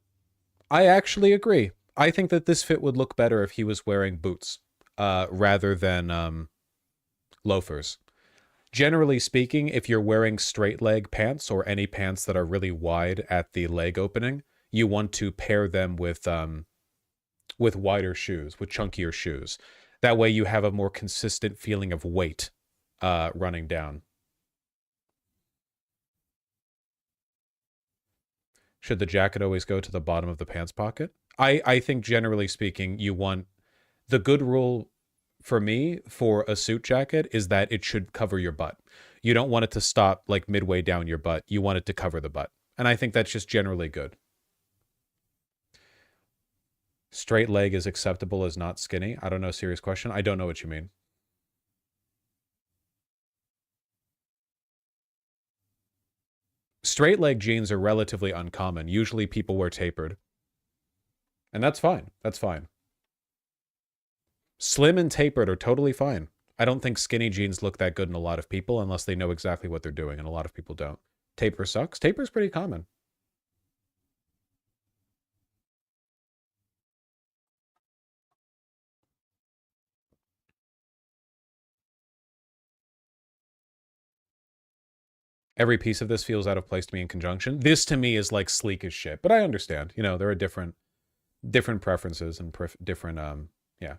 I actually agree. I think that this fit would look better if he was wearing boots rather than loafers. Generally speaking, if you're wearing straight leg pants or any pants that are really wide at the leg opening, you want to pair them with wider shoes, with chunkier shoes. That way you have a more consistent feeling of weight running down. Should the jacket always go to the bottom of the pants pocket? I think generally speaking, you want... The good rule for me for a suit jacket is that it should cover your butt. You don't want it to stop like midway down your butt. You want it to cover the butt. And I think that's just generally good. Straight leg is acceptable as not skinny. I don't know, serious question. I don't know what you mean. Straight leg jeans are relatively uncommon. Usually people wear tapered. And that's fine. That's fine. Slim and tapered are totally fine. I don't think skinny jeans look that good in a lot of people unless they know exactly what they're doing, and a lot of people don't. Taper sucks. Taper's pretty common. Every piece of this feels out of place to me in conjunction. This to me is like sleek as shit, but I understand. You know, there are different preferences and different, yeah.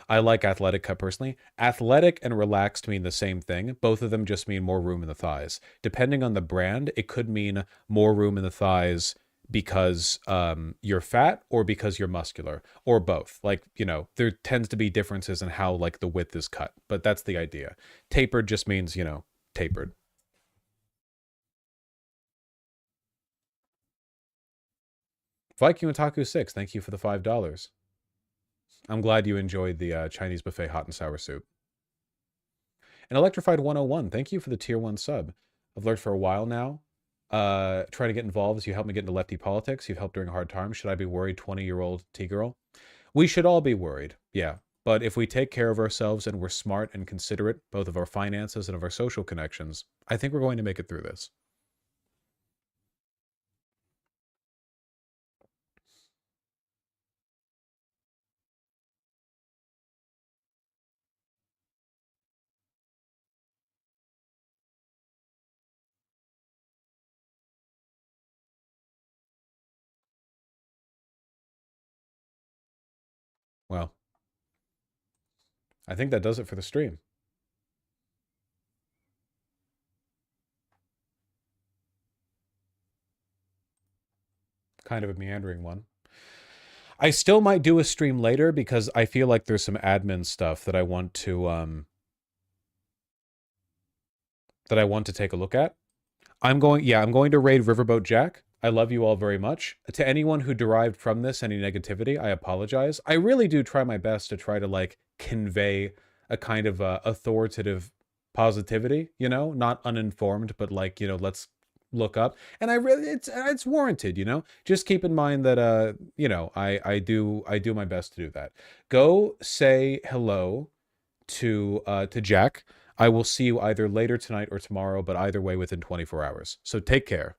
I like athletic cut personally. Athletic and relaxed mean the same thing. Both of them just mean more room in the thighs. Depending on the brand, it could mean more room in the thighs because you're fat or because you're muscular or both. Like, you know, there tends to be differences in how like the width is cut, but that's the idea. Tapered just means, you know, tapered. Viking Otaku 6, thank you for the $5. I'm glad you enjoyed the Chinese buffet hot and sour soup. And Electrified 101, thank you for the tier 1 sub. I've lurked for a while now. Trying to get involved as you helped me get into lefty politics. You've helped during hard times. Should I be worried, 20-year-old T-girl? We should all be worried, yeah. But if we take care of ourselves and we're smart and considerate, both of our finances and of our social connections, I think we're going to make it through this. Well, I think that does it for the stream. Kind of a meandering one. I still might do a stream later because I feel like there's some admin stuff that I want to take a look at. I'm going to raid Riverboat Jack. I love you all very much. To anyone who derived from this any negativity, I apologize. I really do try my best to try to like convey a kind of authoritative positivity, you know, not uninformed, but like, you know, let's look up. And I really, it's warranted, you know. Just keep in mind that you know, I do my best to do that. Go say hello to Jack. I will see you either later tonight or tomorrow, but either way within 24 hours. So take care.